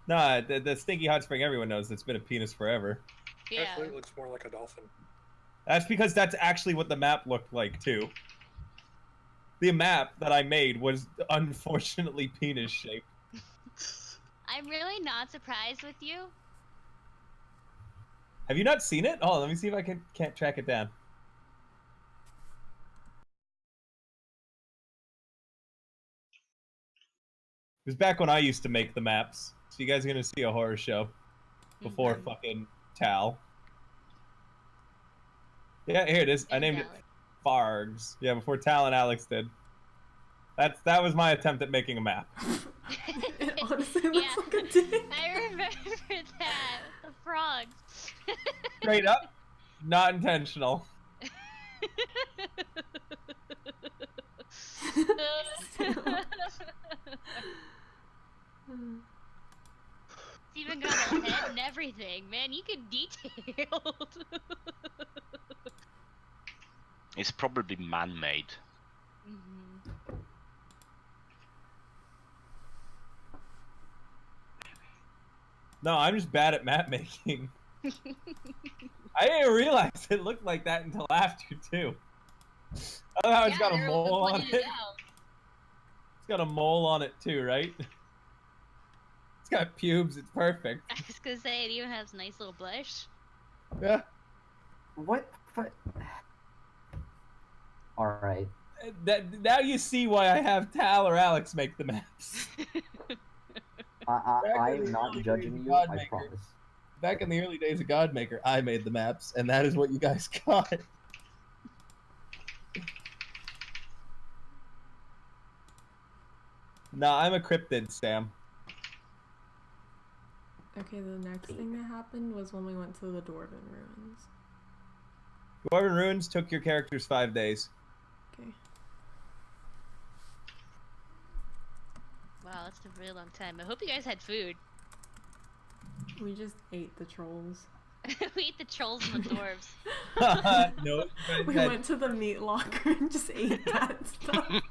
Nah, the Stinky Hot Spring, everyone knows it's been a penis forever. Yeah. Actually, it looks more like a dolphin. That's because that's actually what the map looked like, too. The map that I made was unfortunately penis-shaped. I'm really not surprised with you. Have you not seen it? Oh, let me see if I can't track it down. It was back when I used to make the maps. So you guys are gonna see a horror show before fucking Tal. Yeah, here it is. I named it Fargs. Yeah, before Tal and Alex did. That was my attempt at making a map. It honestly looks Yeah. like a dick. I remember that. The frogs. Straight up, not intentional. It's even got a head and everything, man. You get detailed. It's probably man-made. No, I'm just bad at map making. I didn't realize it looked like that until after, too. I love how it's got a mole on it. It's got a mole on it, too, right? It's got pubes. It's perfect. I was gonna say it even has a nice little blush. Yeah. What? All right. Now you see why I have Tal or Alex make the maps. I'm not judging you. I promise. Back in the early days of Godmaker, I made the maps, and that is what you guys got. Nah, I'm a cryptid, Sam. Okay, the next thing that happened was when we went to the Dwarven Ruins. Dwarven Ruins took your characters 5 days. Okay. Wow, that's a really long time. I hope you guys had food. We just ate the trolls. We ate the trolls and the dwarves. No. We went to the meat locker and just ate that stuff.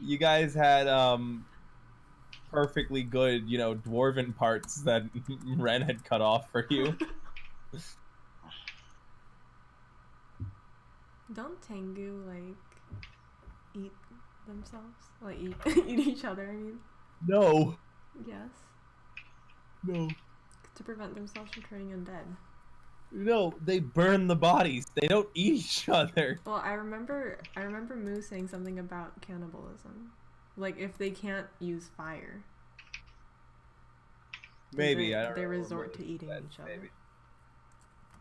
You guys had perfectly good, dwarven parts that Ren had cut off for you. Don't Tengu eat themselves? Like eat each other, I mean. No. Yes. No. To prevent themselves from turning undead. No, they burn the bodies. They don't eat each other. Well, I remember Moo saying something about cannibalism. Like if they can't use fire. Maybe, I don't they know. resort to eating each other. Maybe.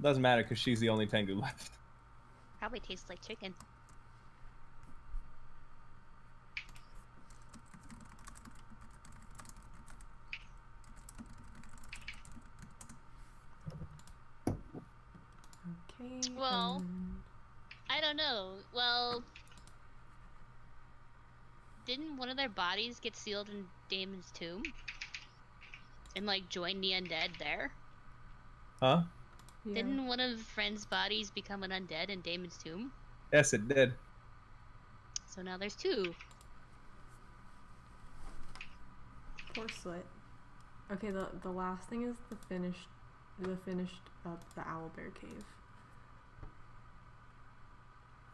Doesn't matter because she's the only Tengu left. Probably tastes like chicken. Okay. Well, I don't know. Well, didn't one of their bodies get sealed in Damon's tomb? And join the undead there? Huh? Yeah. Didn't one of Friend's bodies become an undead in Damon's tomb? Yes, it did. So now there's two. Poor Slit. Okay, the last thing is the finished up the Owlbear Cave.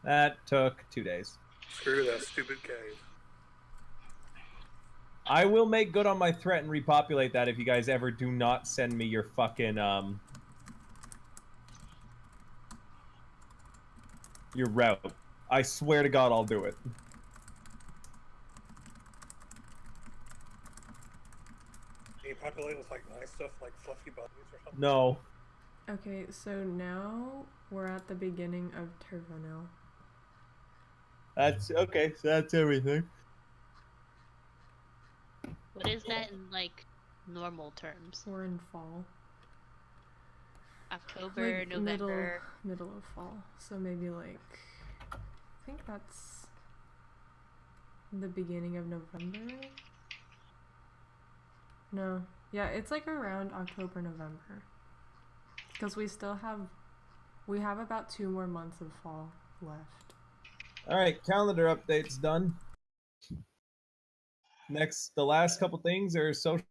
That took 2 days. Screw that stupid cave. I will make good on my threat and repopulate that if you guys ever do not send me your fucking your route. I swear to God, I'll do it. Can you populate with like nice stuff like fluffy bunnies or something? No. Okay, so now we're at the beginning of Tervanil. That's okay. So that's everything. What is that in like normal terms? We're in fall. October, Like November. middle of fall. So maybe like, I think that's the beginning of November. No, yeah, it's like around October, November. Because we have about 2 more months of fall left. All right, calendar updates done. Next, the last couple things are social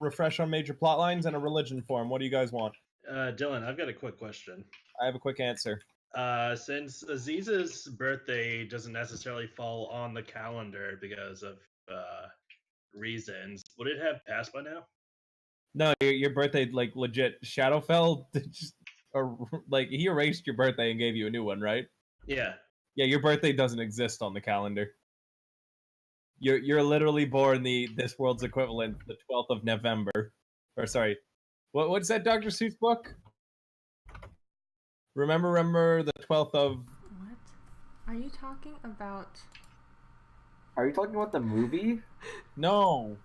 refresh on major plot lines and a religion form. What do you guys want? Dylan, I've got a quick question. I have a quick answer. Since Aziz's birthday doesn't necessarily fall on the calendar because of reasons, would it have passed by now? No, your birthday, like, legit, Shadowfell, just, or, like, he erased your birthday and gave you a new one, right? Yeah. Yeah, your birthday doesn't exist on the calendar. You're literally born this world's equivalent, the 12th of November. Or, sorry, what's that Dr. Seuss book? Remember the 12th of... What? Are you talking about... Are you talking about the movie? No.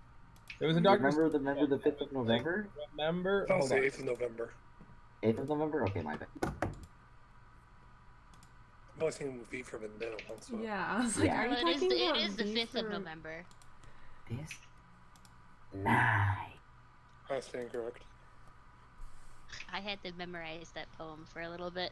There was a Dr. Remember the 5th of November? Remember? That was the 8th of November. 8th of November? Okay, my bad. I've only seen V for Vendetta once. So. Yeah, I was like, Yeah. are you Well, talking about it is the V 5th of for- November. This? Nice. I stand correct. I had to memorize that poem for a little bit.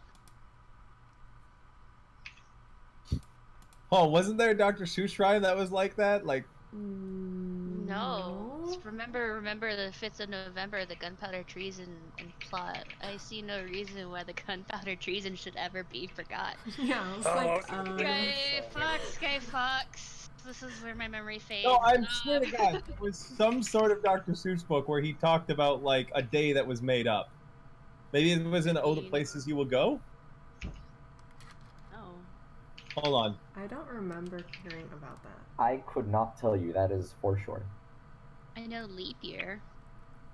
Oh, wasn't there a Dr. Seuss rhyme that was like that? Like, No. Remember the 5th of November, the gunpowder treason and plot. I see no reason why the gunpowder treason should ever be forgot. Yeah, I was Oh, like, Sky Fox. This is where my memory fades. no, I swear to God, it was some sort of Dr. Seuss book where he talked about, like, a day that was made up. Maybe it was in Oh, the Places You Will Go? Oh. Hold on. I don't remember hearing about that. I could not tell you, that is for sure. I know leap year.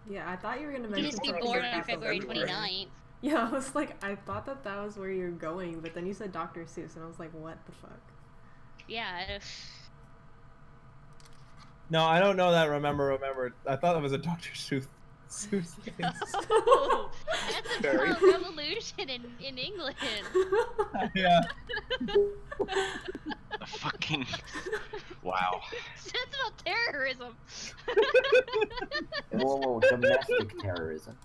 Yeah, I thought you were gonna You mention just be something born on about February February. 29th. Yeah, I was like, I thought that was where you're going, but then you said Dr. Seuss, and I was like, what the fuck? Yeah. No, I don't know that. Remember. I thought that was a Dr. Seuss thing. Oh, that's about revolution in England. Yeah. Fucking wow. That's about terrorism. Whoa, domestic terrorism.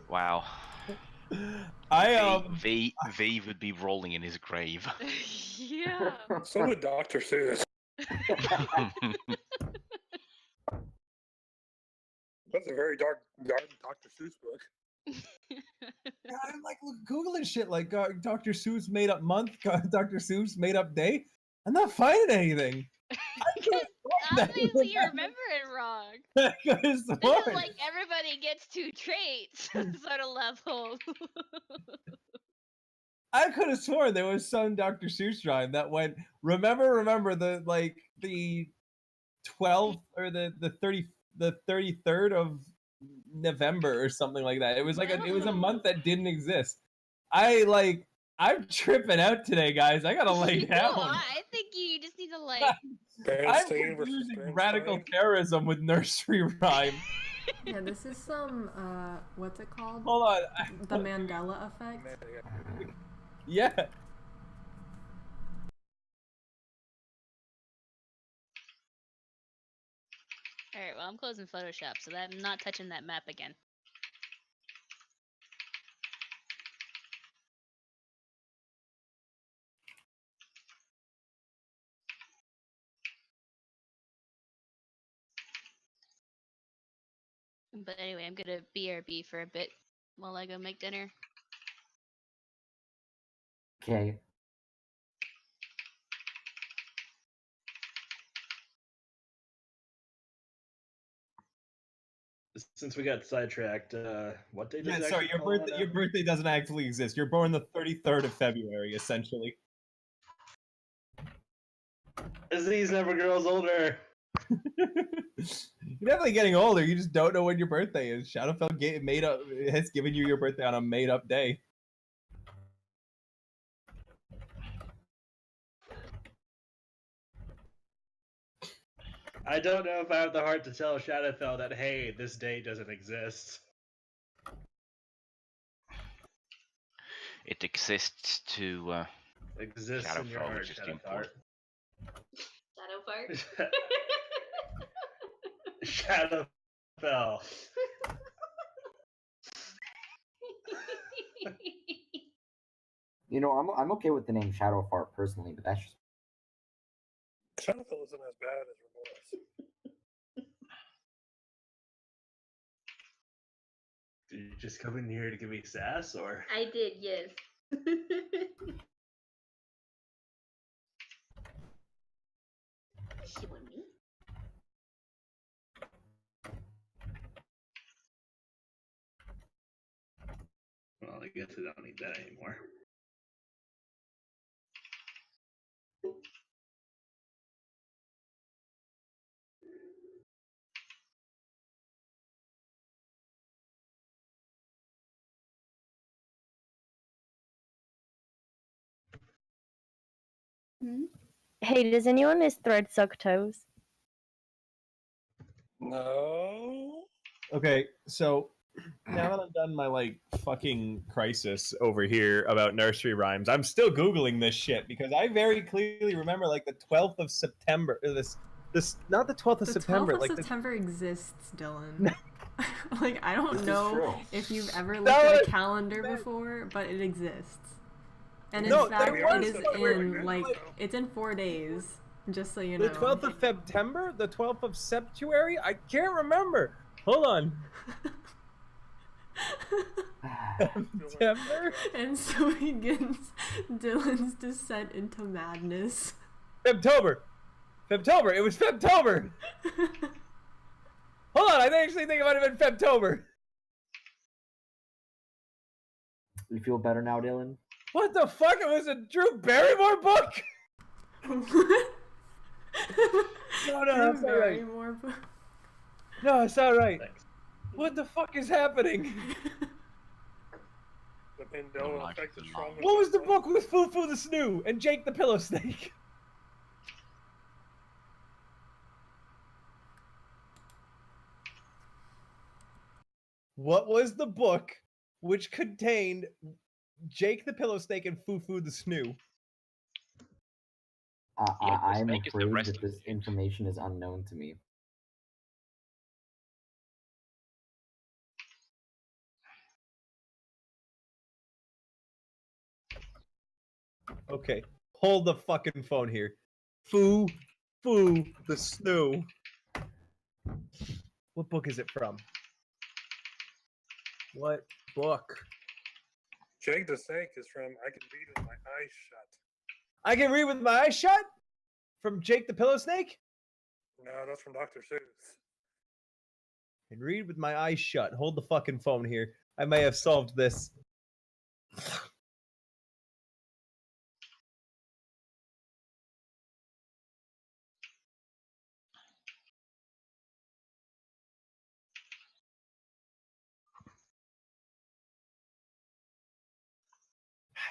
Wow. V would be rolling in his grave. Yeah. So would Dr. Seuss. That's a very dark Dr. Seuss book. Yeah, I'm like Googling shit like Dr. Seuss made up month, Dr. Seuss made up day. I'm not finding anything. Obviously, you remember it wrong. This is like everybody gets 2 traits sort of level. I could have sworn there was some Dr. Seuss rhyme that went, remember the 12th or the 33rd of November or something like that. It was like it was a month that didn't exist. I'm tripping out today, guys. I gotta lay down. No, I think you just need to like. I'm confusing radical terrorism with nursery rhyme. Yeah, this is some, what's it called? Hold on. The Mandela effect? Yeah. Alright, well, I'm closing Photoshop, so that I'm not touching that map again. But anyway, I'm gonna BRB for a bit while I go make dinner. Okay. Since we got sidetracked, what day does Yeah, it sorry, actually your fall on birthday now? your birthday doesn't actually exist. You're born the 33rd of February, essentially. Aziz never grows older. You're definitely getting older. You just don't know when your birthday is. Shadowfell has given you your birthday on a made up day. I don't know if I have the heart to tell Shadowfell that, hey, this day doesn't exist. It exists to Exists in your Shadowfell, heart, which is too Shadowfell. important. Shadow fart. Shadowfell. You know, I'm okay with the name Shadowfart personally, but that's just Shadowfell isn't as bad as Remorse. Did you just come in here to give me sass, or? I did, yes. She want me? Well, I guess I don't need that anymore. Hey, does anyone in this thread suck toes? No. Okay, so now that I've done my like fucking crisis over here about nursery rhymes, I'm still googling this shit because I very clearly remember like the 12th of September. This not the 12th of The September. 12th of Like September exists, Dylan. Like, I don't This is know true. if you've ever looked No, at a it- calendar before, but it exists. And in No, fact, there it was is September. in, like, it's in 4 days, just so you know. the 12th of September, the 12th of Septuary. I can't remember. Hold on. September. And so begins Dylan's descent into madness. Febtober. It was Febtober. Hold on, I actually think it might have been Febtober. You feel better now, Dylan? What the fuck? It was a Drew Barrymore book? No, that's not right. Barrymore book. No, it's not right. Thanks. What the fuck is happening? The Mandela effect is strong. What was the book with Foo the Snoo and Jake the Pillow Snake? What was the book which contained Jake the Pillow Snake and Foo the Snoo? I'm Snake is the afraid rest that of the this information is unknown to me. Okay, hold the fucking phone here. Foo the Snoo. What book is it from? What book? Jake the Snake is from I Can Read With My Eyes Shut. I Can Read With My Eyes Shut? From Jake the Pillow Snake? No, that's from Dr. Seuss. And read with my eyes shut. Hold the fucking phone here. I may have solved this.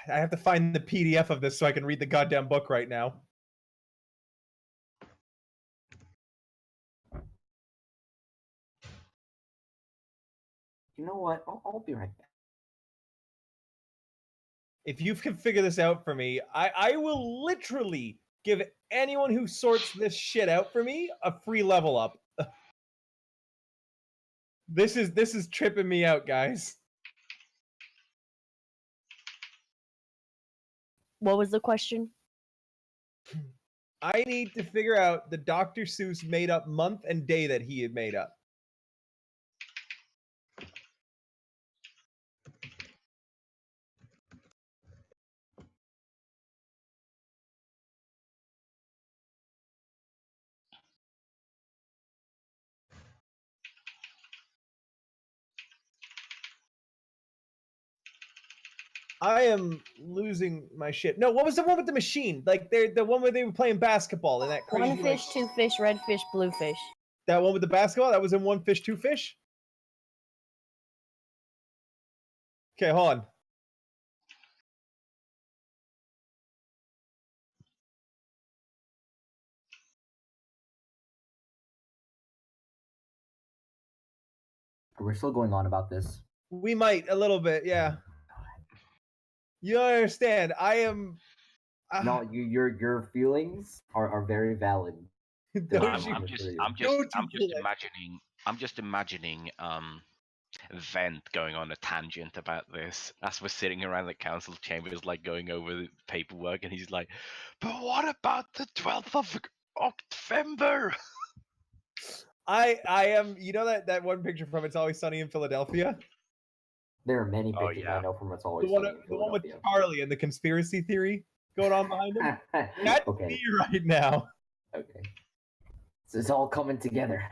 I have to find the PDF of this so I can read the goddamn book right now. You know what? I'll be right back. If you can figure this out for me, I will literally give anyone who sorts this shit out for me a free level up. This is tripping me out, guys. What was the question? I need to figure out the Dr. Seuss made up month and day that he had made up. I am losing my shit. No, what was the one with the machine? Like the one where they were playing basketball and that crazy. One fish, two fish, red fish, blue fish. That one with the basketball. That was in One Fish, Two Fish. Okay, hold on. We're still going on about this. We might a little bit, yeah. You don't understand. I am. No, your feelings are very valid. I'm just imagining Vent going on a tangent about this as we're sitting around the council chambers, like going over the paperwork, and he's like, "But what about the 12th of October?" I am. You know that one picture from It's Always Sunny in Philadelphia. There are many pictures I know from It's Always The one, Sunny in the one with Philadelphia. Charlie and the conspiracy theory going on behind him. That's Okay. me right now. Okay. So it's all coming together.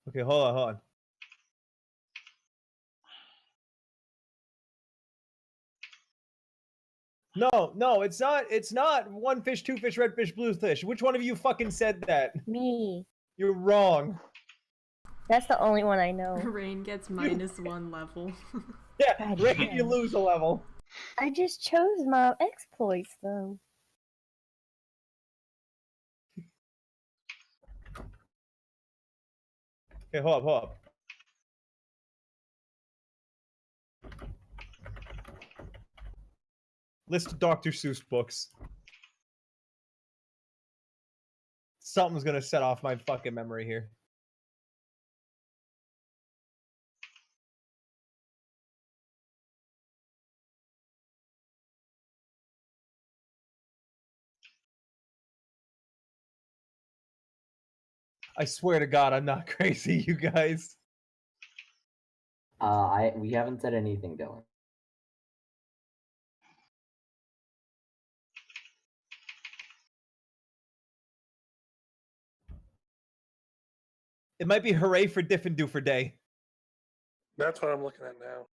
Okay, hold on. No, it's not. It's not one fish, two fish, red fish, blue fish. Which one of you fucking said that? Me. You're wrong. That's the only one I know. Rain gets -1 level. Yeah, God Rain, damn. you lose a level. I just chose my exploits though. Okay, hold up. List of Dr. Seuss books. Something's gonna set off my fucking memory here. I swear to God, I'm not crazy, you guys. We haven't said anything, Dylan. It might be Hooray for Diffendoofur Day. That's what I'm looking at now.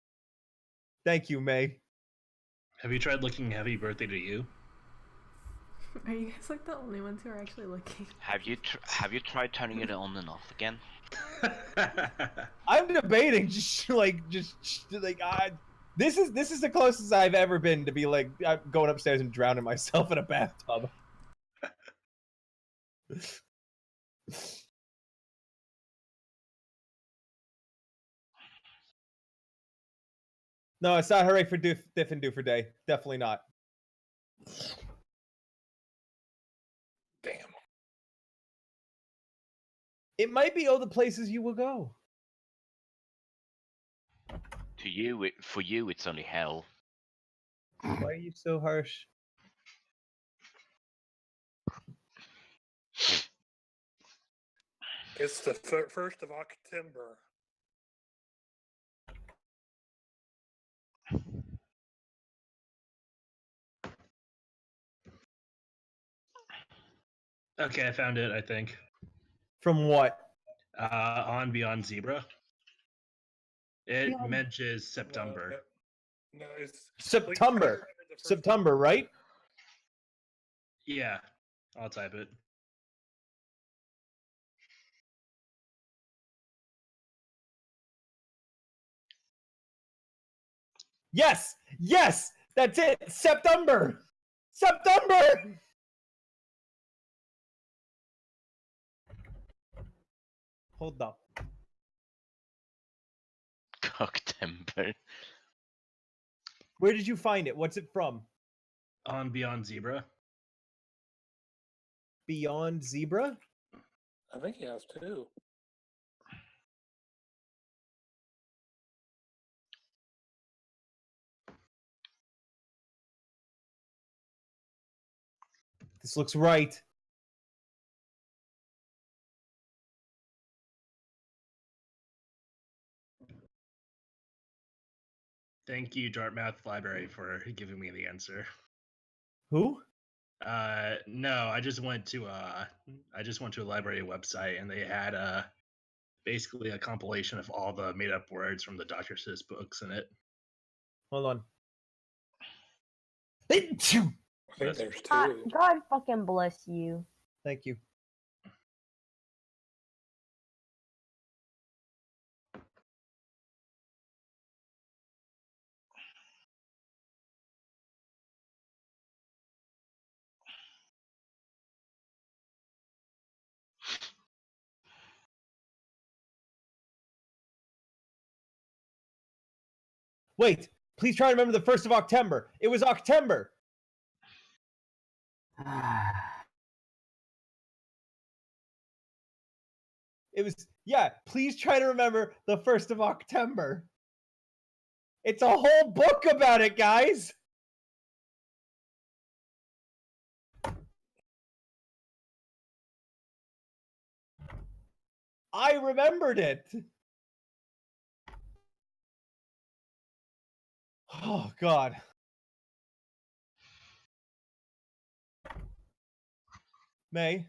Thank you, May. Have you tried looking Happy Birthday to You? Are you guys like the only ones who are actually looking? Have you tried turning it on and off again? I'm debating just like this is the closest I've ever been to be like going upstairs and drowning myself in a bathtub. No, it's not Hooray for Diffendoofur Day. Definitely not. Damn. It might be all the places you will go. To you, for you, it's only hell. Why are you so harsh? It's the 1st of October. Okay, I found it, I think. From what? On Beyond Zebra. It mentions September. No, it's September. September, right? Yeah, I'll type it. Yes! Yes! That's it! September! September! Hold up. October. Where did you find it? What's it from? On Beyond Zebra. Beyond Zebra? I think he has 2. This looks right. Thank you, Dartmouth Library, for giving me the answer. Who? No, I just went to a library website and they had basically a compilation of all the made up words from the Dr. Seuss books in it. Hold on. I think there's two. God fucking bless you. Thank you. Wait, please try to remember the 1st of October. It was October. It was, yeah, please try to remember the 1st of October. It's a whole book about it, guys. I remembered it. Oh, God. May,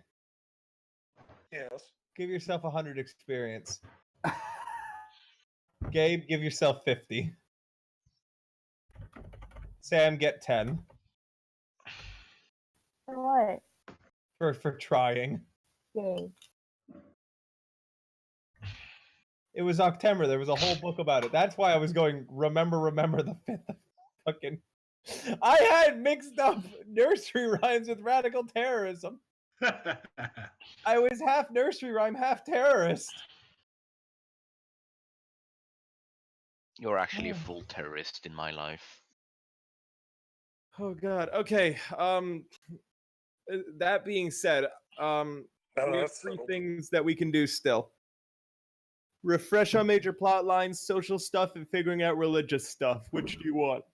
Yes. give yourself 100 experience. Gabe, give yourself 50. Sam, get 10 For what? for trying. Yay. It was October. There was a whole book about it. That's why I was going, remember the 5th of fucking... I had mixed up nursery rhymes with radical terrorism. I was half nursery rhyme, half terrorist. You're actually a full terrorist in my life. Oh God. Okay. That being said, we have that's 3 settled. things that we can do still. Refresh on major plot lines, social stuff, and figuring out religious stuff. Which do you want?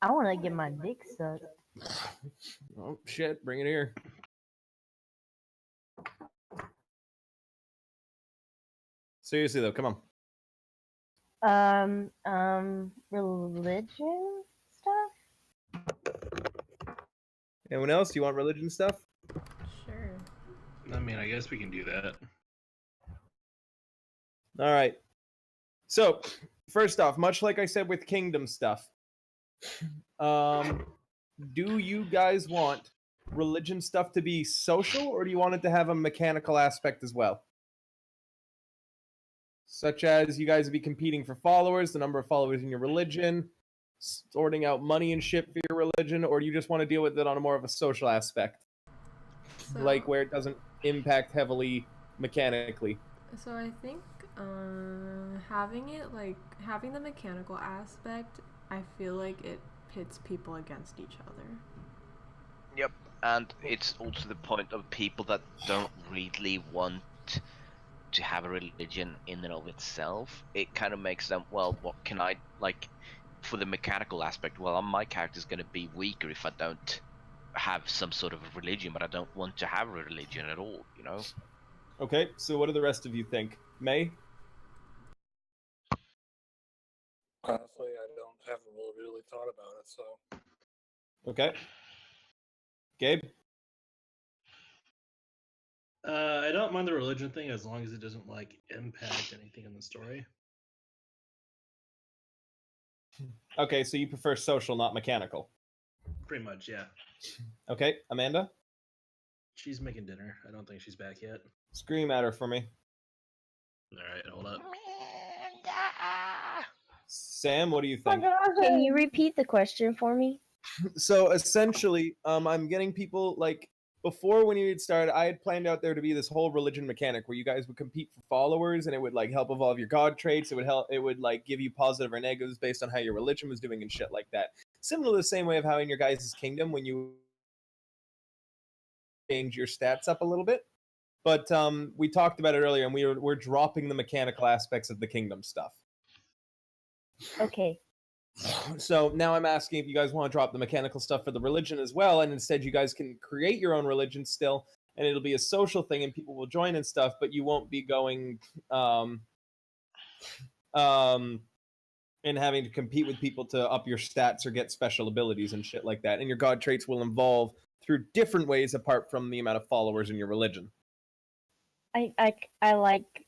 I want to get my dick sucked. Oh shit! Bring it here. Seriously though, come on. Religion stuff? Anyone else? Do you want religion stuff? Sure. I mean, I guess we can do that. All right. So, first off, much like I said with kingdom stuff, do you guys want religion stuff to be social, or do you want it to have a mechanical aspect as well? Such as you guys would be competing for followers, the number of followers in your religion, sorting out money and shit for your religion, or do you just want to deal with it on a more of a social aspect? So, Like where it doesn't impact heavily mechanically. So I think having it like having the mechanical aspect, I feel like it pits people against each other. Yep, and it's also the point of people that don't really want to have a religion in and of itself. It kind of makes them, well, what can I, like, for the mechanical aspect, well, my character's going to be weaker if I don't have some sort of a religion, but I don't want to have a religion at all, you know? Okay, so what do the rest of you think? May? Honestly, I haven't really thought about it, so. Okay. Gabe? I don't mind the religion thing as long as it doesn't like impact anything in the story. Okay, so you prefer social, not mechanical. Pretty much, yeah. Okay, Amanda? She's making dinner. I don't think she's back yet. Scream at her for me. Alright, hold up. Sam, what do you think? Can you repeat the question for me? So essentially, I'm getting people like before when you had started, I had planned out there to be this whole religion mechanic where you guys would compete for followers, and it would like help evolve your god traits. It would like give you positive or negatives based on how your religion was doing and shit like that. Similar to the same way of how in your guys' kingdom when you change your stats up a little bit. But we talked about it earlier, and we're dropping the mechanical aspects of the kingdom stuff. Okay. So now I'm asking if you guys want to drop the mechanical stuff for the religion as well, and instead you guys can create your own religion still, and it'll be a social thing, and people will join and stuff, but you won't be going and having to compete with people to up your stats or get special abilities and shit like that. And your god traits will evolve through different ways apart from the amount of followers in your religion. I like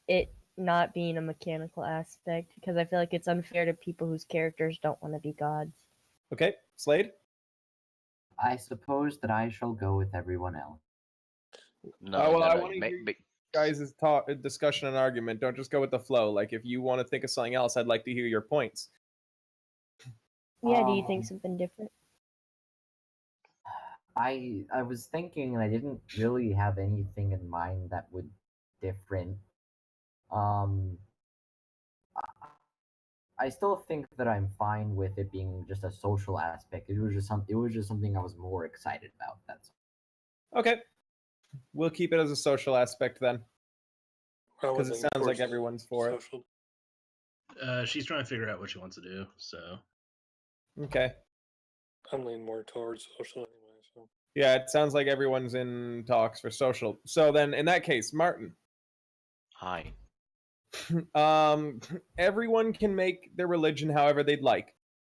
it not being a mechanical aspect because I feel like it's unfair to people whose characters don't want to be gods. Okay, Slade. I suppose that I shall go with everyone else. No, well, no, I no. want to hear guys' talk, discussion and argument. Don't just go with the flow. Like, if you want to think of something else, I'd like to hear your points. Yeah, do you think something different? I was thinking, and I didn't really have anything in mind that would different. I still think that I'm fine with it being just a social aspect. It was just something I was more excited about. That's all. Okay, we'll keep it as a social aspect then, I because it wasn't sounds like towards everyone's for it. social. She's trying to figure out what she wants to do. So Okay. I'm leaning more towards social anyway. So Yeah, it sounds like everyone's in talks for social. So then, in that case, Martin. Hi. Everyone can make their religion however they'd like.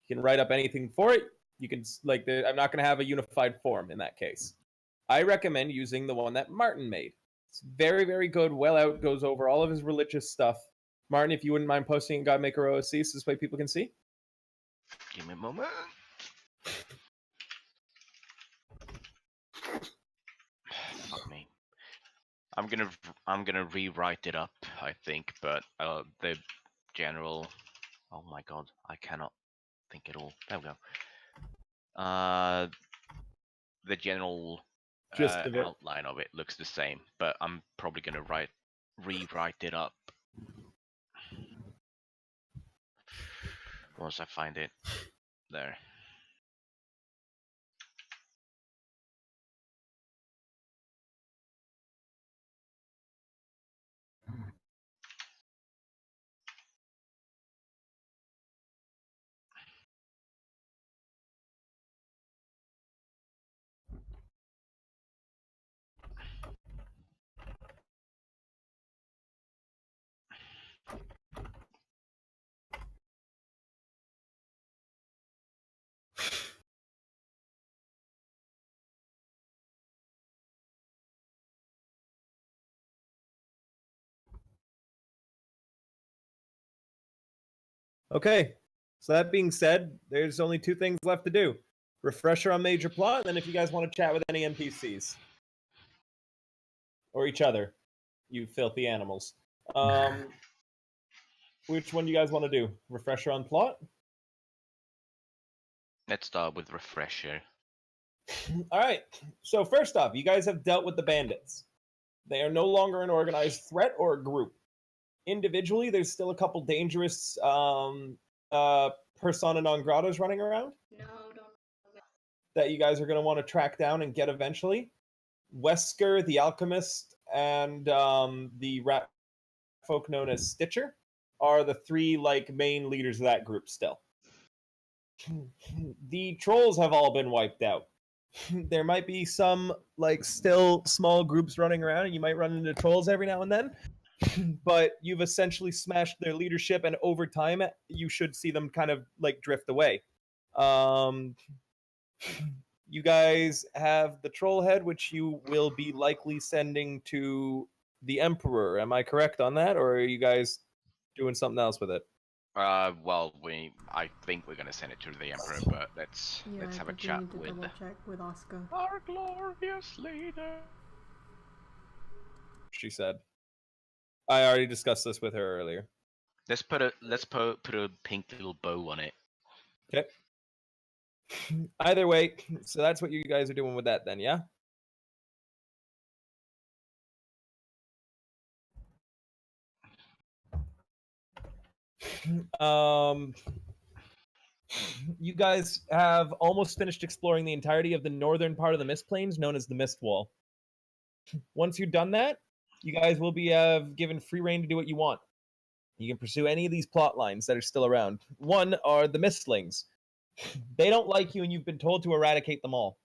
You can write up anything for it. You can I'm not going to have a unified form in that case. I recommend using the one that Martin made. It's very, very good. Well out, goes over all of his religious stuff. Martin, if you wouldn't mind posting in Godmaker OSC so this way people can see. Give me a moment. Fuck me. I'm gonna rewrite it up, I think, but the general. Oh my god, I cannot think at all. There we go. The general outline of it looks the same, but I'm probably gonna rewrite it up once I find it. There. Okay, so that being said, there's only two things left to do. Refresher on major plot, and then if you guys want to chat with any NPCs. Or each other, you filthy animals. Which one do you guys want to do? Refresher on plot? Let's start with refresher. Alright, so first off, you guys have dealt with the bandits. They are no longer an organized threat or a group. Individually, there's still a couple dangerous persona non gratas running around. No, don't. That you guys are going to want to track down and get eventually. Wesker, the Alchemist, and the rat folk known as Stitcher are the three main leaders of that group still. The trolls have all been wiped out. There might be some still small groups running around, and you might run into trolls every now and then. But you've essentially smashed their leadership, and over time, you should see them kind of drift away. You guys have the troll head, which you will be likely sending to the Emperor. Am I correct on that, or are you guys doing something else with it? Well, I think we're gonna send it to the Emperor, but let's have a chat with check with Oscar. Our glorious leader. She said. I already discussed this with her earlier. Let's put a pink little bow on it. Okay. Either way, so that's what you guys are doing with that then, yeah? You guys have almost finished exploring the entirety of the northern part of the Mist Plains, known as the Mist Wall. Once you've done that, you guys will be given free reign to do what you want. You can pursue any of these plot lines that are still around. One are the Mistlings. They don't like you, and you've been told to eradicate them all.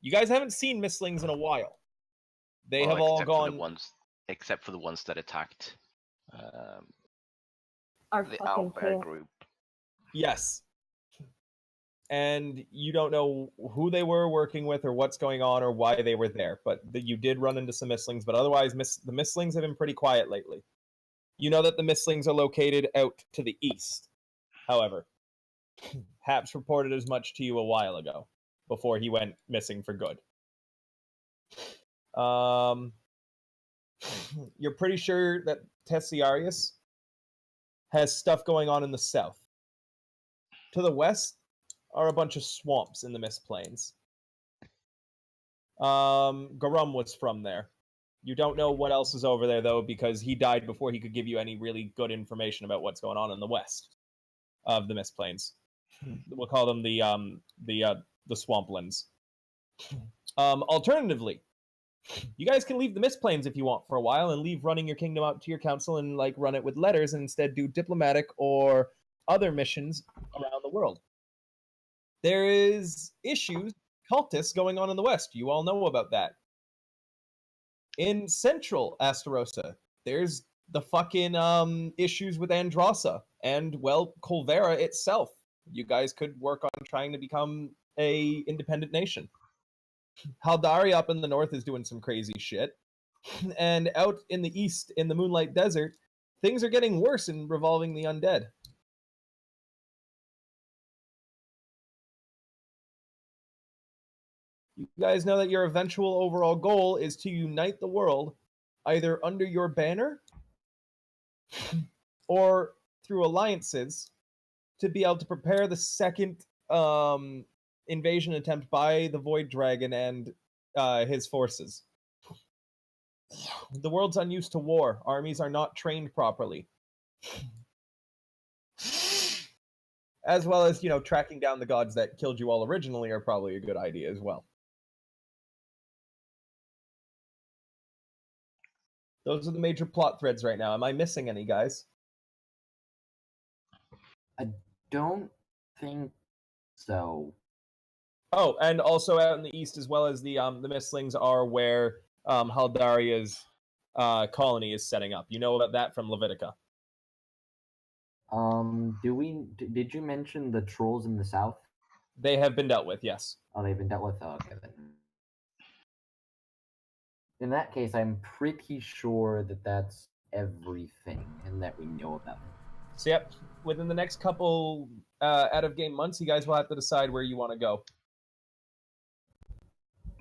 You guys haven't seen Mistlings in a while. They have all gone... except for the ones that attacked Our the fucking Owlbear group. Yes. and you don't know who they were working with or what's going on or why they were there. But you did run into some Mistlings, but otherwise the Mistlings have been pretty quiet lately. You know that the Mistlings are located out to the east. However, Haps reported as much to you a while ago, before he went missing for good. You're pretty sure that Tessiarius has stuff going on in the south. To the west are a bunch of swamps in the Mist Plains. Garum was from there. You don't know what else is over there, though, because he died before he could give you any really good information about what's going on in the west of the Mist Plains. We'll call them the Swamplands. Alternatively, you guys can leave the Mist Plains if you want for a while and leave running your kingdom out to your council and like run it with letters and instead do diplomatic or other missions around the world. There is issues, cultists going on in the west. You all know about that. In central Astarosa, there's the fucking issues with Androssa and, well, Colvera itself. You guys could work on trying to become a independent nation. Haldaria up in the north is doing some crazy shit. And out in the east, in the Moonlight Desert, things are getting worse in revolving the undead. You guys know that your eventual overall goal is to unite the world either under your banner or through alliances to be able to prepare the second invasion attempt by the Void Dragon and his forces. The world's unused to war. Armies are not trained properly. As well as, you know, tracking down the gods that killed you all originally are probably a good idea as well. Those are the major plot threads right now. Am I missing any, guys? I don't think so. Oh, and also out in the east, as well as the Mistlings, are where Haldaria's colony is setting up. You know about that from Levitica. Did you mention the trolls in the south? They have been dealt with, yes. Oh, they've been dealt with? Oh, okay, then. In that case, I'm pretty sure that that's everything and that we know about it. So, yep, within the next couple out-of-game months, you guys will have to decide where you want to go.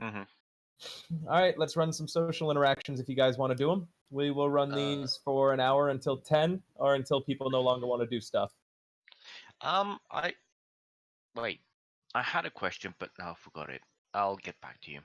Mm-hmm. All right, let's run some social interactions if you guys want to do them. We will run these for an hour until 10, or until people no longer want to do stuff. Wait. I had a question, but now I forgot it. I'll get back to you.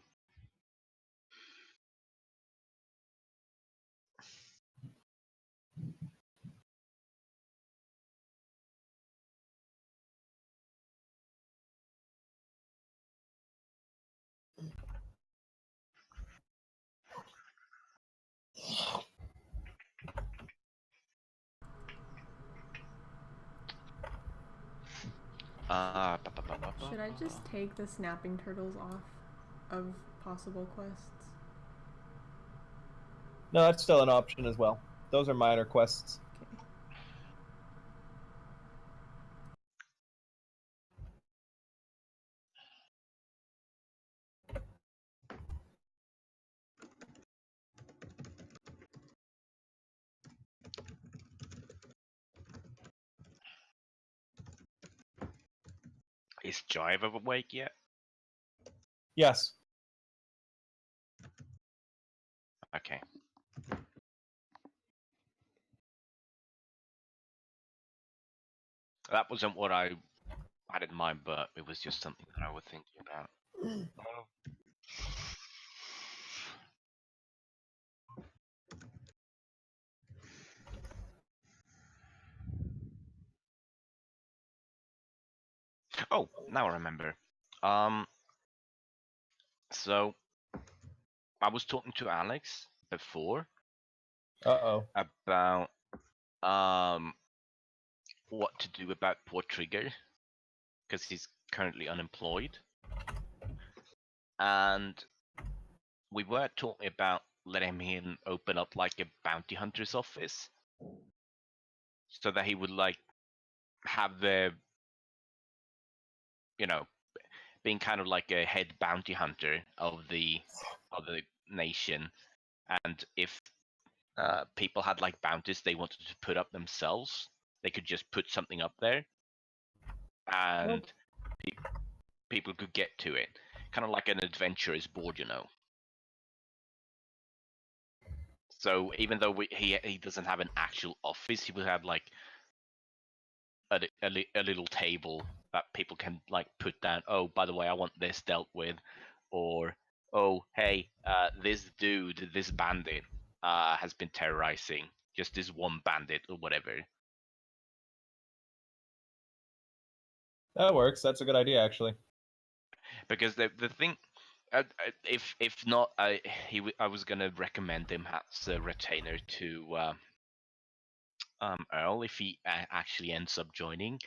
Should I just take the snapping turtles off of possible quests? No, that's still an option as well. Those are minor quests. Is Jive awake yet? Yes. Okay. That wasn't what I had in mind, but it was just something that I was thinking about. Oh, now I remember. So I was talking to Alex before. About what to do about poor Trigger, because he's currently unemployed, and we were talking about letting him open up like a bounty hunter's office, so that he would like have the you know, being kind of like a head bounty hunter of the nation, and if people had like bounties they wanted to put up themselves, they could just put something up there, and people could get to it, kind of like an adventurer's board, you know. So even though he doesn't have an actual office, he will have like a little table that people can like put down. Oh, by the way, I want this dealt with, or oh, hey, this dude, this bandit, has been terrorizing just this one bandit or whatever. That works. That's a good idea, actually. Because the thing, if not, I was gonna recommend him as a retainer to Earl if he actually ends up joining.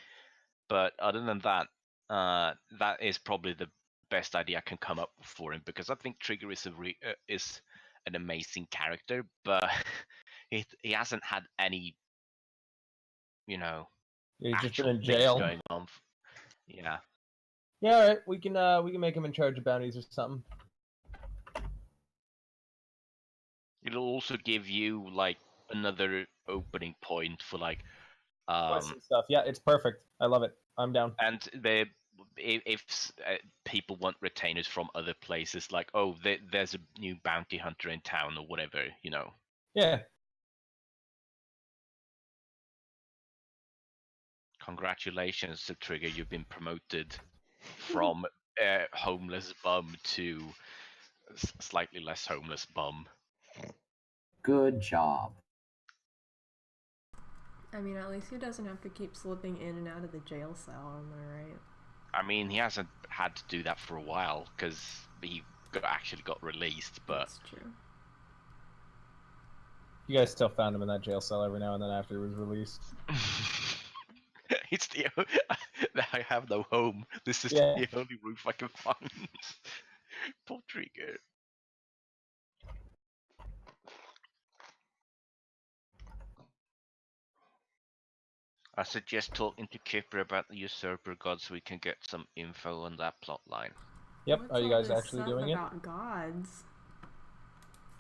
But other than that, that is probably the best idea I can come up for him, because I think Trigger is is an amazing character, but he hasn't had any, you know, He's just actual been in things jail. going on. Yeah. Yeah, all right. We can make him in charge of bounties or something. It'll also give you like another opening point for like Some stuff. Yeah, it's perfect. I love it. I'm down. And if people want retainers from other places, like oh, there's a new bounty hunter in town or whatever, you know. Yeah. Congratulations to Trigger, you've been promoted from homeless bum to slightly less homeless bum. Good job. I mean, at least he doesn't have to keep slipping in and out of the jail cell, am I right? I mean, he hasn't had to do that for a while because he actually got released, but... That's true. You guys still found him in that jail cell every now and then after he was released. It's the... I have no home. This is the only roof I can find. Poor Trigger. I suggest talking to Kipper about the usurper god so we can get some info on that plot line. Yep, What's are you all guys this actually stuff doing it? about gods?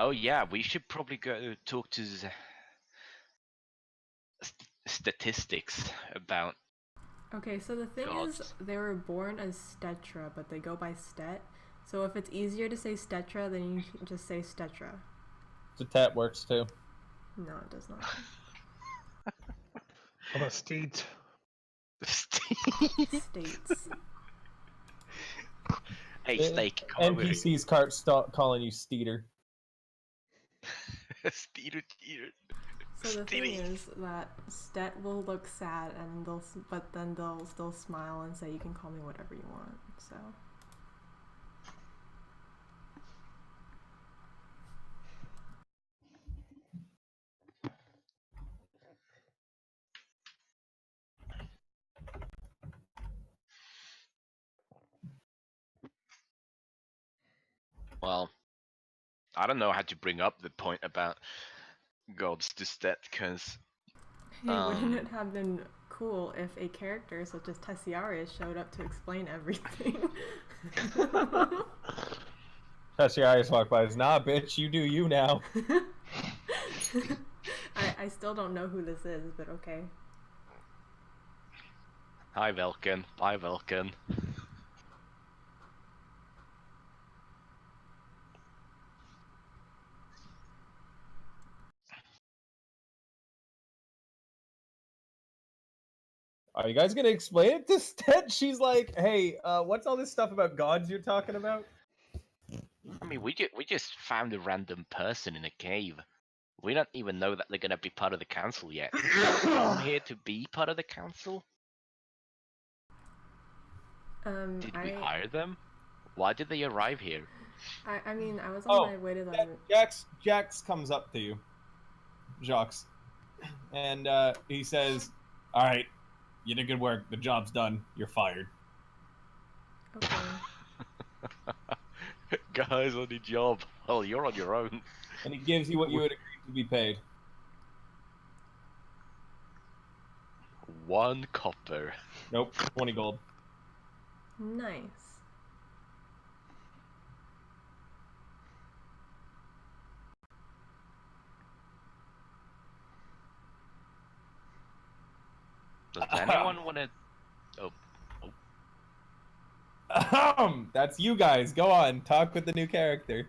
Oh yeah, we should probably go talk to statistics about... Okay, so the thing is, they were born as Stetra, but they go by Stet. So if it's easier to say Stetra, then you can just say Stetra. The tat works too. No, it does not. How about Steeds? States. Hey, Snake, come over here. NPCs can't stop calling you Steeder. Steeder. So the thing is that Stet will look sad, and but then they'll still smile and say, "You can call me whatever you want." So. Well, I don't know how to bring up the point about gods to Stet, because... Hey, wouldn't it have been cool if a character such as Tessiarius showed up to explain everything? Tessiarius walked by and says, nah, bitch, you do you now. I still don't know who this is, but okay. Hi, Velkin. Bye, Velkin. Are you guys gonna explain it to Stet? She's like, hey, what's all this stuff about gods you're talking about? I mean, we just found a random person in a cave. We don't even know that they're gonna be part of the council yet. Did they come here to be part of the council? Did we hire them? Why did they arrive here? I mean, I was on my way to them. Jax comes up to you, Jacques, and he says, all right, you did good work. The job's done. You're fired. Okay. Guys on the job. Well, you're on your own. And he gives you what you would agree to be paid. 1 copper. Nope, 20 gold. Nice. Does anyone want to? That's you guys. Go on, talk with the new character.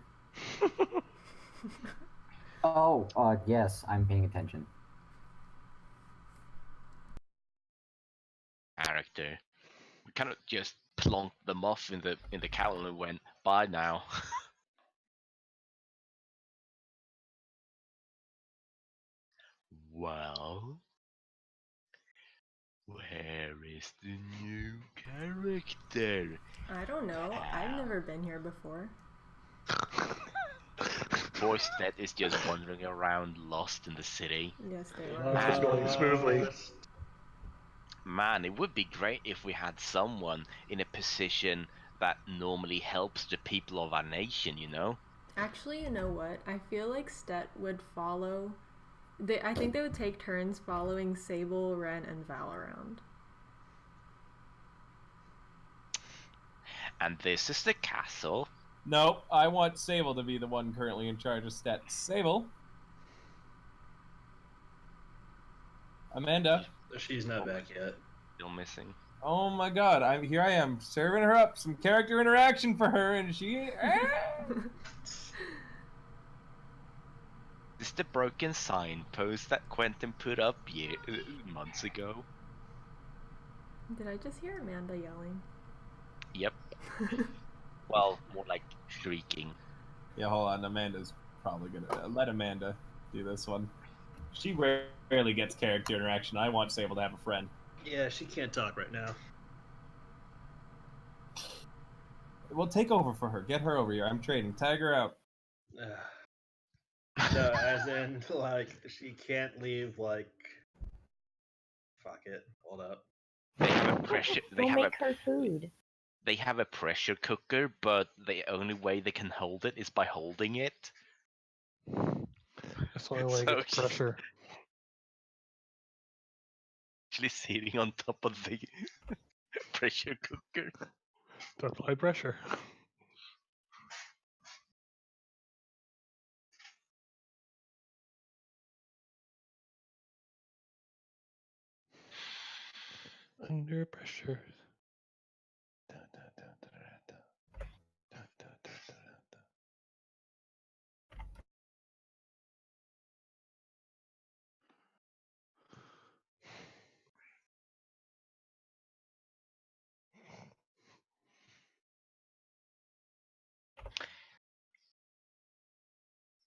Oh, yes, I'm paying attention. Character. We kind of just plonked them off in the calendar and went, bye now. Well, where is the new character? I don't know. I've never been here before. Poor Stet is just wandering around lost in the city. Yes, they Oh, were. it's going smoothly. Man, it would be great if we had someone in a position that normally helps the people of our nation, you know? Actually, you know what? I feel like Stet would follow. I think they would take turns following Sable, Ren, and Val around. And this is the castle. No, I want Sable to be the one currently in charge of stats. Sable. Amanda. She's not back yet. Still missing. Oh my god, I am serving her up some character interaction for her, and she. This is the broken signpost that Quentin put up months ago. Did I just hear Amanda yelling? Yep. Well, more like shrieking. Yeah, hold on. Amanda's probably gonna let Amanda do this one. She rarely gets character interaction. I want Sable to have a friend. Yeah, she can't talk right now. We'll take over for her. Get her over here. I'm trading. Tag her out. No, as in, like, she can't leave, like... Fuck it. Hold up. They have a pressure. Go make her food. They have a pressure cooker, but the only way they can hold it is by holding it. That's the only way to get the pressure. Actually sitting on top of the pressure cooker. To apply pressure. Under pressure.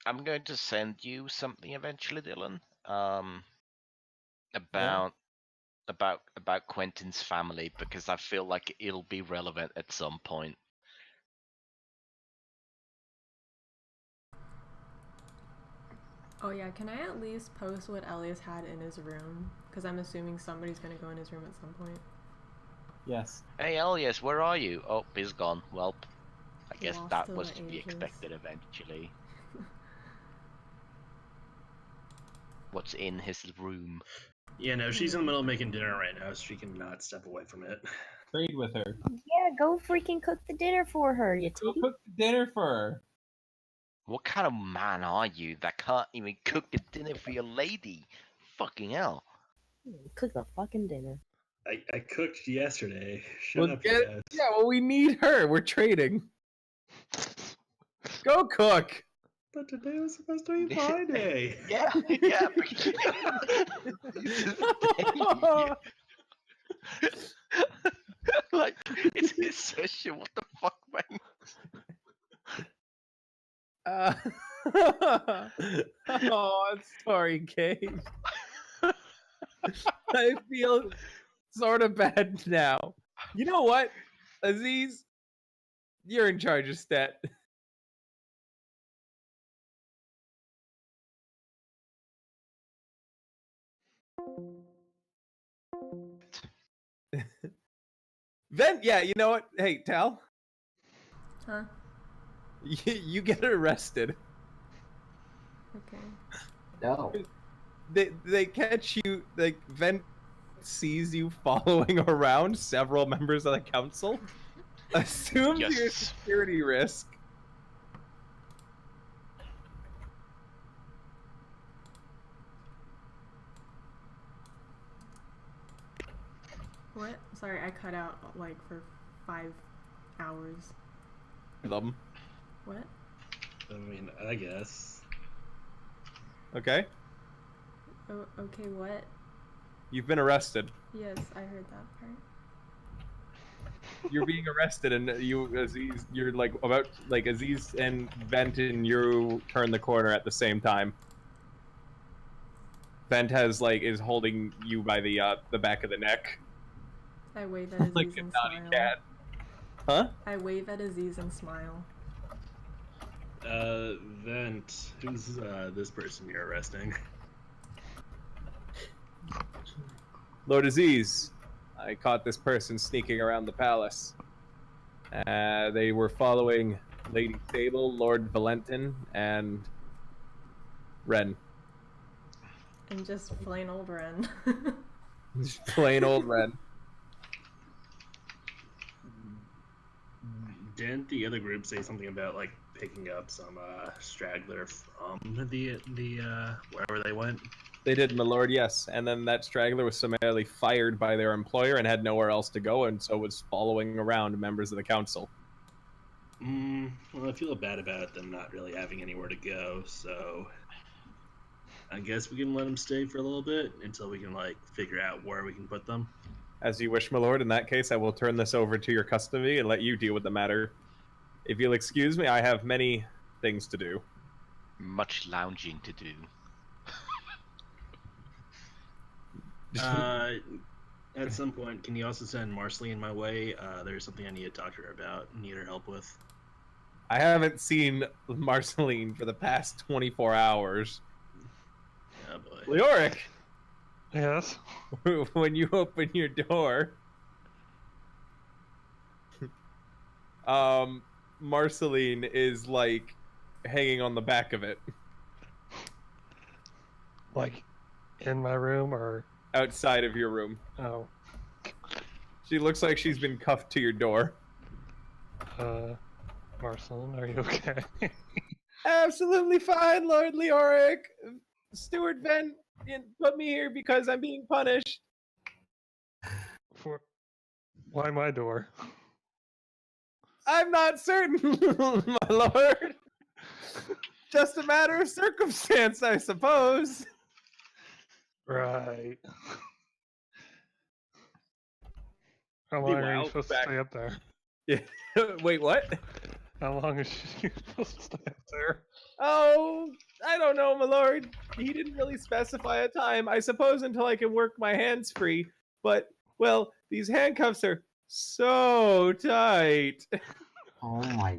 I'm going to send you something eventually, Dylan. About Quentin's family, because I feel like it'll be relevant at some point. Oh yeah, can I at least post what Elias had in his room? Because I'm assuming somebody's gonna go in his room at some point. Yes. Hey Elias, where are you? Oh, he's gone. Well, I guess Lost that to was the to be ages. expected eventually. What's in his room? Yeah, no, she's in the middle of making dinner right now, so she cannot step away from it. Trade with her. Yeah, go freaking cook the dinner for her, you Go titty. cook the dinner for her. What kind of man are you that can't even cook a dinner for your lady? Fucking hell. Cook the fucking dinner. I cooked yesterday. Shut Well, up, you guys. yeah, well, we need her. We're trading. Go cook. But today was supposed to be my day. Yeah, yeah. Like, it's his session. What the fuck, man? Oh, I'm sorry, Kate. I feel sort of bad now. You know what, Aziz? You're in charge of stat. Then, yeah, you know what? Hey, Tal, Huh? you get arrested. Okay. No. They catch you, like, Ven sees you following around several members of the council, Assume your Yes. security risk. What? Sorry, I cut out like for 5 hours. Them. What? I mean, I guess. Okay. Oh, okay, what? You've been arrested. Yes, I heard that part. You're being arrested, and Aziz, you're like about like Aziz and Vent, and you turn the corner at the same time. Vent is holding you by the back of the neck. I wave at Aziz Like a and naughty smile. cat. Huh? I wave at Aziz and smile. Vent, who's this person you're arresting? Lord Aziz, I caught this person sneaking around the palace. They were following Lady Sable, Lord Valentin, and Ren. And just plain old Ren. Just plain old Ren. Didn't the other group say something about like picking up some straggler from the wherever they went? They did, my lord, yes. And then that straggler was summarily fired by their employer and had nowhere else to go, and so was following around members of the council. Well, I feel bad about them not really having anywhere to go, so I guess we can let them stay for a little bit until we can like figure out where we can put them. As you wish, my lord. In that case, I will turn this over to your custody and let you deal with the matter. If you'll excuse me, I have many things to do. Much lounging to do. At some point, can you also send Marceline my way? There's something I need to talk to her about, need her help with. I haven't seen Marceline for the past 24 hours. Oh boy. Leoric! Yes? When you open your door... Marceline is, like, hanging on the back of it. Like, in my room, or...? Outside of your room. Oh. She looks like she's been cuffed to your door. Marceline, are you okay? Absolutely fine, Lord Leoric. Steward Vent put me here because I'm being punished. For... Why my door? I'm not certain, my lord. Just a matter of circumstance, I suppose. Right. How long are you supposed to stay up there? Yeah. Wait, what? How long is she supposed to stay up there? Oh, I don't know, my lord. He didn't really specify a time. I suppose until I can work my hands free. But, well, these handcuffs are so tight. Oh my.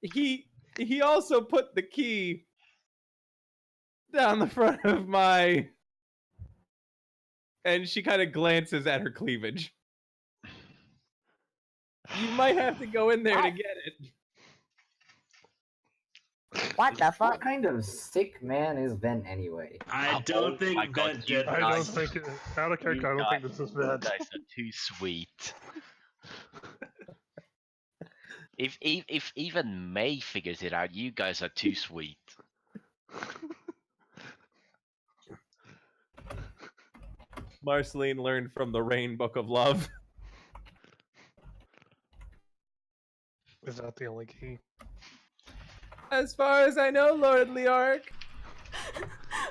He also put the key down the front of my... And she kind of glances at her cleavage. You might have to go in there to get it. What the fuck? What kind of sick man is Ben anyway? I don't think Vent did. I don't think it, out of character, I don't think this is You bad. guys are too sweet. If even May figures it out, you guys are too sweet. Marceline learned from the Rain Book of Love. Is that the only key? As far as I know, Lord Leoric.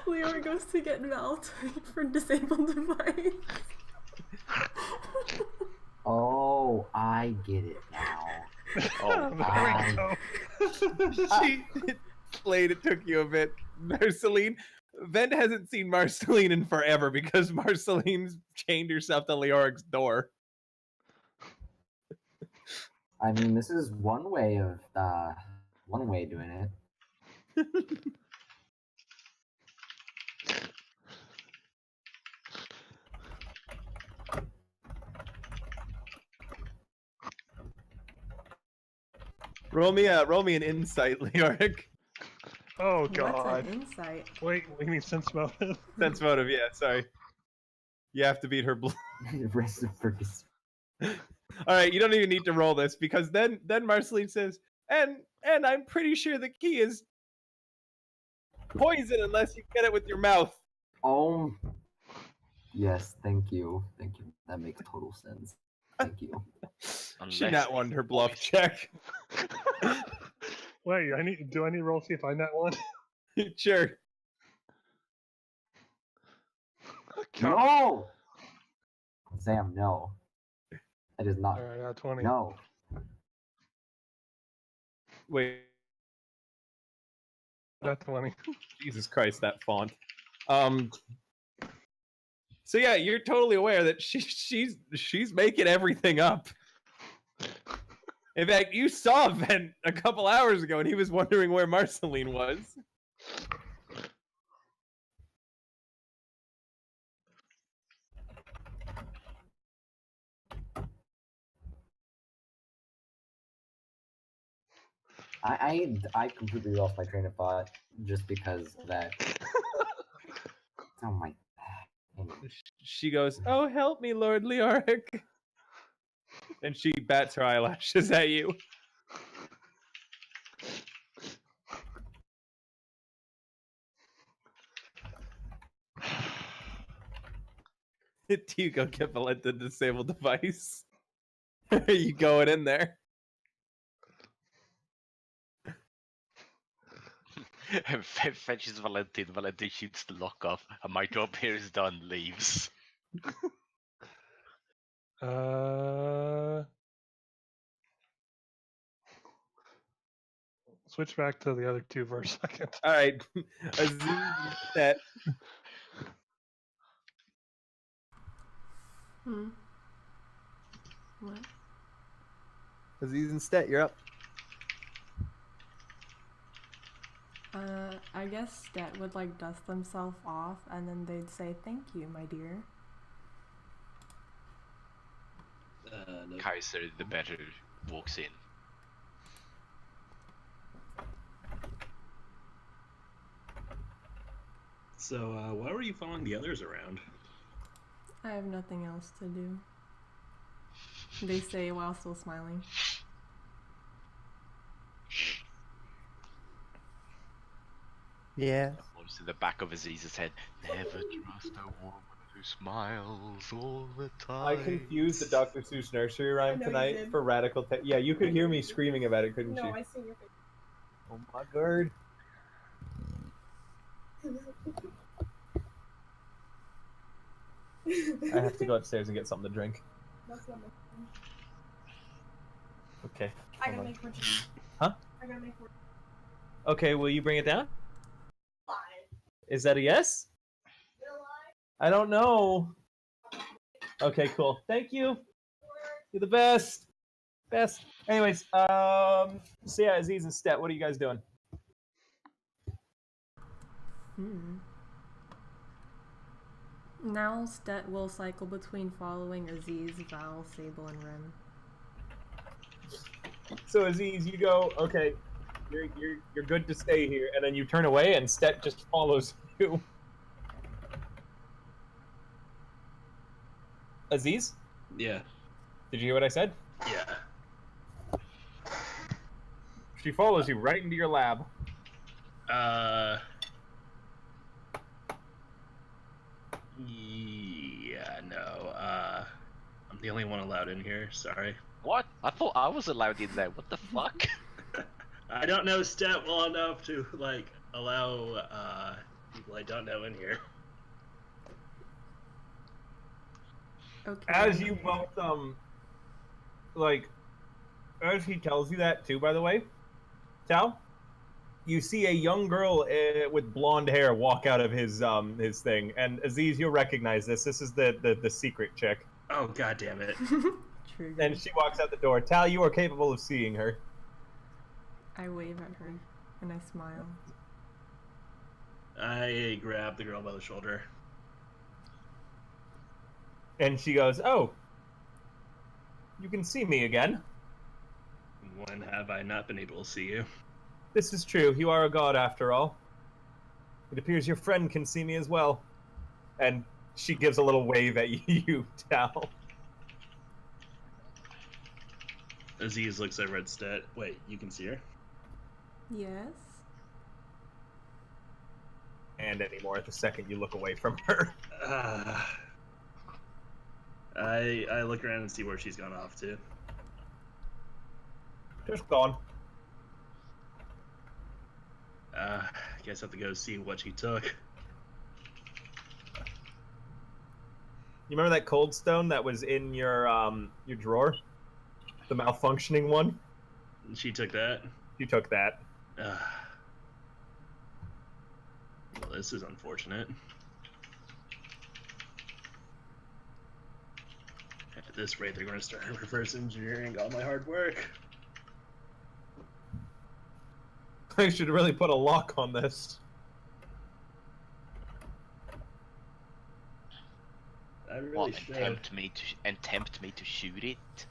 Leoric goes to get Val for disabled device. Oh, I get it now. Oh, there we go. She played, it took you a bit. Marceline. Vent hasn't seen Marceline in forever because Marceline's chained herself to Leoric's door. I mean, this is one way of doing it. Roll me an insight, Leoric. Oh What's god. an insight? Wait, what do you mean sense motive? Sense motive, yeah, sorry. You have to beat her Rest of her All right, you don't even need to roll this because then Marceline says, and I'm pretty sure the key is poison unless you get it with your mouth. Oh, yes, thank you. Thank you. That makes total sense. Thank you. She not won her bluff check. Wait, do I need to roll see if I net one? Sure. No! Sam, no. That is not. Alright, I got 20. No. Wait. Got 20. Jesus Christ, that font. So yeah, you're totally aware that she's making everything up. In fact, you saw Ven a couple hours ago, and he was wondering where Marceline was. I completely lost my train of thought just because of that. Oh my. She goes, "Oh, help me, Lord Leoric," and she bats her eyelashes at you. Do you go get Valenta disable device? Are you going in there? Fetches Valentin. Valentin shoots the lock off, and my job here is done. Leaves. Switch back to the other two for a second. All right, Aziz set. What? Aziz and Stet, you're up. I guess Stet would like dust themselves off and then they'd say, "Thank you, my dear." No. Kaiser, the better, walks in. So, why were you following the others around? I have nothing else to do. They say while still smiling. Yeah. Almost in the back of Aziz's head. Never trust a woman who smiles all the time. I confused the Dr. Seuss nursery rhyme I know you tonight did. for radical. Yeah, you could hear me screaming about it, couldn't No, you? I see your face. Oh my god. I have to go upstairs and get something to drink. That's not my phone. Okay. I hold gotta on. make more. Huh? I gotta make more. Okay, will you bring it down? Five. Is that a yes? I don't know. Okay, cool. Thank you. You're the best. Best. Anyways, so yeah, Aziz and Stet, what are you guys doing? Now Stet will cycle between following Aziz, Val, Sable, and Ren. So Aziz, you go, okay, you're good to stay here, and then you turn away and Stet just follows you. Aziz? Yeah. Did you hear what I said? Yeah. She follows you right into your lab. Yeah, no. I'm the only one allowed in here. Sorry. What? I thought I was allowed in there. What the fuck? I don't know Stat well enough to like allow people I don't know in here. Okay. As you both, as he tells you that too, by the way, Tal, you see a young girl with blonde hair walk out of his thing, and Aziz, you'll recognize this. This is the secret chick. Oh, god damn it. Triggered. And she walks out the door. Tal, you are capable of seeing her. I wave at her and I smile. I grab the girl by the shoulder. And she goes, "Oh, you can see me again." When have I not been able to see you? This is true. You are a god after all. It appears your friend can see me as well. And she gives a little wave at you, Tal. Aziz looks over at Stet. Wait, you can see her? Yes. And anymore the second you look away from her. I look around and see where she's gone off to. Just gone. I guess I have to go see what she took. You remember that cold stone that was in your drawer? The malfunctioning one? She took that? You took that. Well, this is unfortunate. At this rate, they're going to start reverse engineering all my hard work. I should really put a lock on this. I really What, should. and tempt me to shoot it?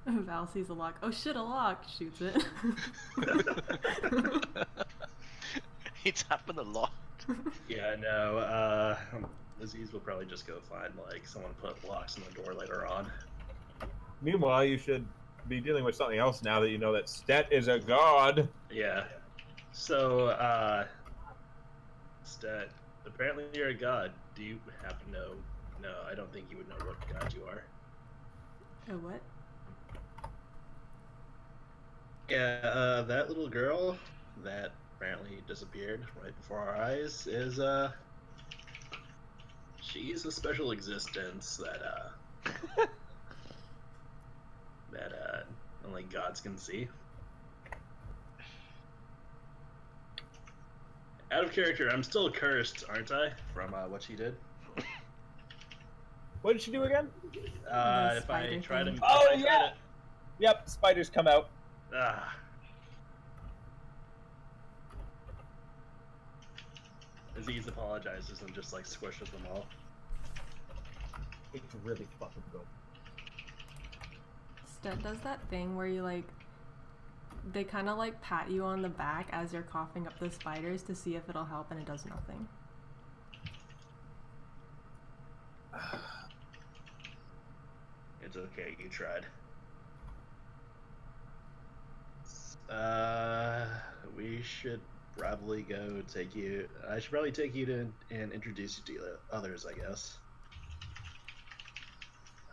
Val sees a lock. Oh shit, a lock! Shoots it. It's happened a lot. Yeah, no, Aziz will probably just go find, like, someone put locks on the door later on. Meanwhile, you should be dealing with something else now that you know that Stet is a god. Yeah. So, Stet, apparently you're a god. Do you happen to know? No, I don't think you would know what god you are. A what? Yeah, that little girl that apparently disappeared right before our eyes is, she's a special existence that, that, only gods can see. Out of character, I'm still cursed, aren't I, from, what she did? What did she do again? If I try to... Oh, yeah! Yep, spiders come out. Aziz apologizes and just, like, squishes them all. It's really fucking good. Stet does that thing where you, like, they kind of, like, pat you on the back as you're coughing up the spiders to see if it'll help, and it does nothing. It's okay, you tried. We should probably go take you... I should probably take you to and introduce you to others, I guess.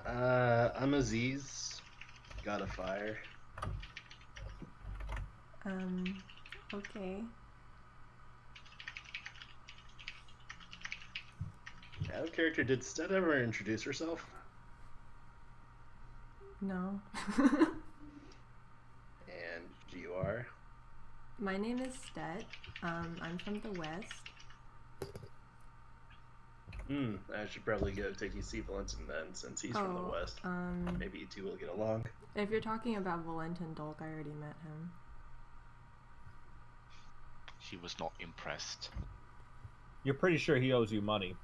I'm Aziz, god of fire. Okay. Out of character, did Stet ever introduce herself? No. And you are? My name is Stet. I'm from the West. I should probably go take you see Valentin then, since he's from the West. Maybe you two will get along. If you're talking about Valentin Dolk, I already met him. She was not impressed. You're pretty sure he owes you money.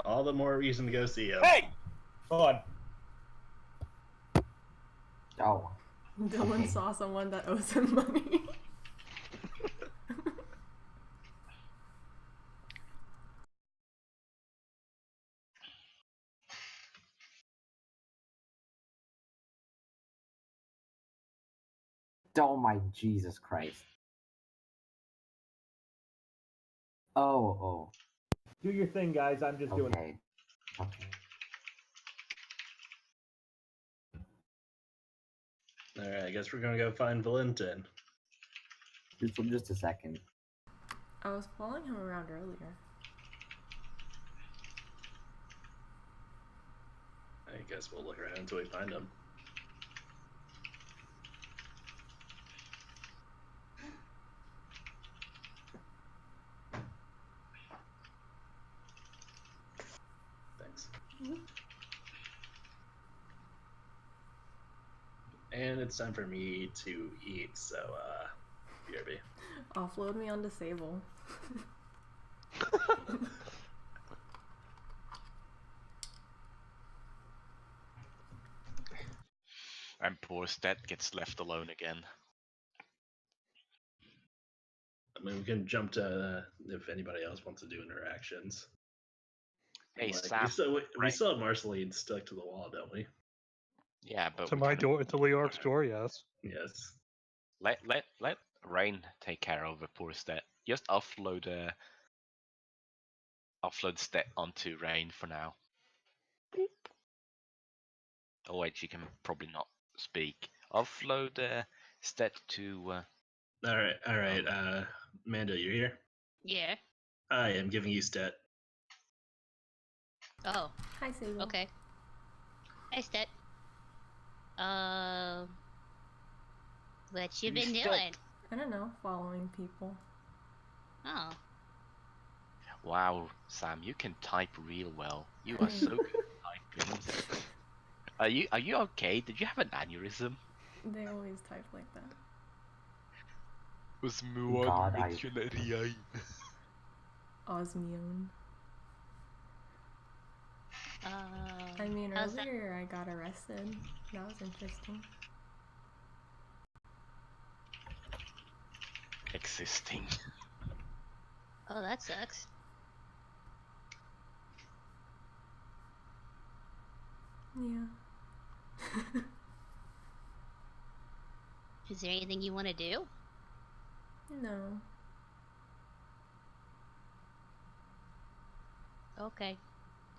All the more reason to go see him. Hey! Hold on. Oh. Dylan saw someone that owes him money. Oh my Jesus Christ. Oh. Do your thing, guys. I'm just doing. Okay. Alright, I guess we're gonna go find Valentin. Just a second. I was following him around earlier. I guess we'll look around until we find him. Thanks. And it's time for me to eat, so, BRB. Offload me onto Sable. And poor Stet gets left alone again. I mean, we can jump to if anybody else wants to do interactions. Hey, Like, Sam. we still have Marceline stuck to the wall, don't we? Yeah, but To we my can door, to Leorc's door, yes. Yes. let Rain take care of the poor Stet. Just offload Stet onto Rain for now. Oh wait, she can probably not speak. Offload Stet to. All right. Mando, you're here. Yeah. I am giving you stat. Oh. Hi, Sable. Okay. Hey, Stet. What you been Who's doing? I don't know, following people. Oh. Wow, Sam, you can type real well. You are so good at typing. Are you okay? Did you have an aneurysm? They always type like that. God, I- Osmium. I mean, how's that? earlier I got arrested. That was interesting. Existing. Oh, that sucks. Yeah. Is there anything you want to do? No. Okay.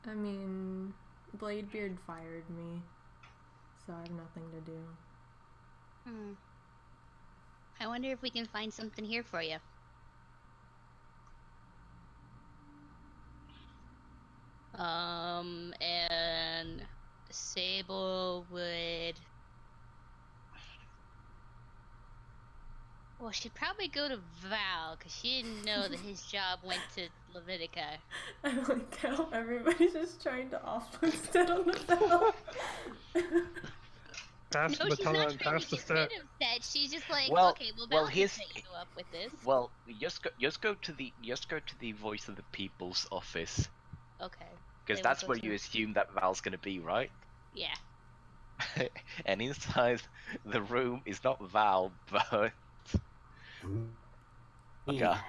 I mean, Bladebeard fired me, so I have nothing to do. I wonder if we can find something here for you. And Sable would... Well, she'd probably go to Val, because she didn't know that his job went to Levitica. I like how everybody's just trying to offload Stet on the Val. Pass the No, she's baton not and trying pass to the get stat. rid of that. She's just like, Well- okay, well, well, Val can here's- set you up with this. Well, just go to the Voice of the People's office, Okay. because They will that's go where to- you assume that Val's gonna be, right? Yeah. And inside the room is not Val, but Yeah.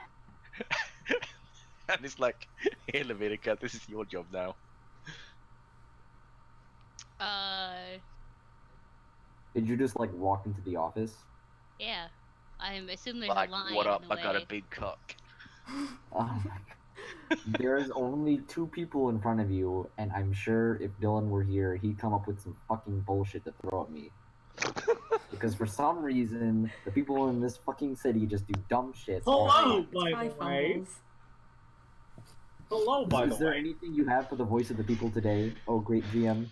and it's like, hey Levitica, this is your job now. Did you just like walk into the office? Yeah. I assume there's Like, a line what up? in the I got a way. big cock. Oh my god. There's only 2 people in front of you, and I'm sure if Dylan were here, he'd come up with some fucking bullshit to throw at me. Because for some reason, the people in this fucking city just do dumb shit. Hello, It's by probably the way. fumbles. Hello, by the Is there way. anything you have for the voice of the people today? Oh, great GM.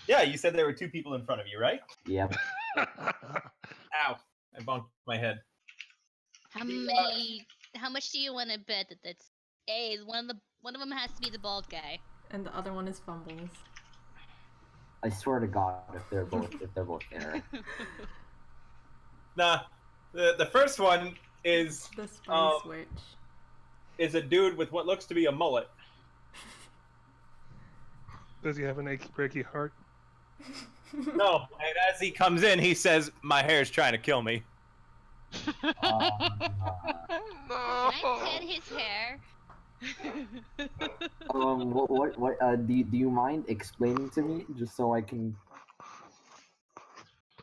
Yeah, you said there were 2 people in front of you, right? Yep. Ow! I bumped my head. How much do you want to bet that that's one of them has to be the bald guy? And the other one is fumbles. I swear to God, if they're both there. Nah, the first one is The spy switch. is a dude with what looks to be a mullet. Does he have an achy breaky heart? No, and as he comes in, he says, "My hair's trying to kill me." Can I pet his hair? Do you mind explaining to me just so I can?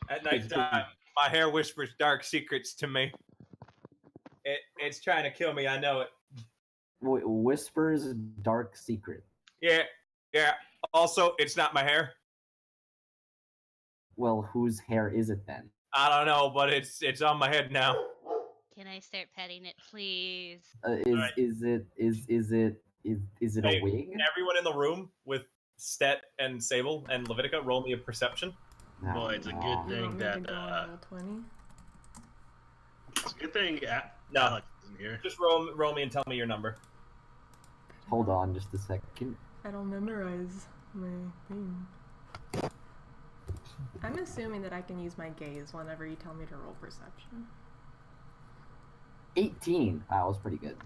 At nighttime, my hair whispers dark secrets to me. It's trying to kill me. I know it. Whispers dark secret. Yeah. Also, it's not my hair. Well, whose hair is it then? I don't know, but it's on my head now. Can I start petting it, please? Is it Hey, a wig? can everyone in the room with Stet and Sable and Levitica roll me a perception? Boy, it's a good You want thing me to that go on roll 20? it's a good thing No. Alex isn't here. Just roll me and tell me your number. Hold on, just a second. I don't memorize my thing. I'm assuming that I can use my gaze whenever you tell me to roll perception. 18. That was pretty good.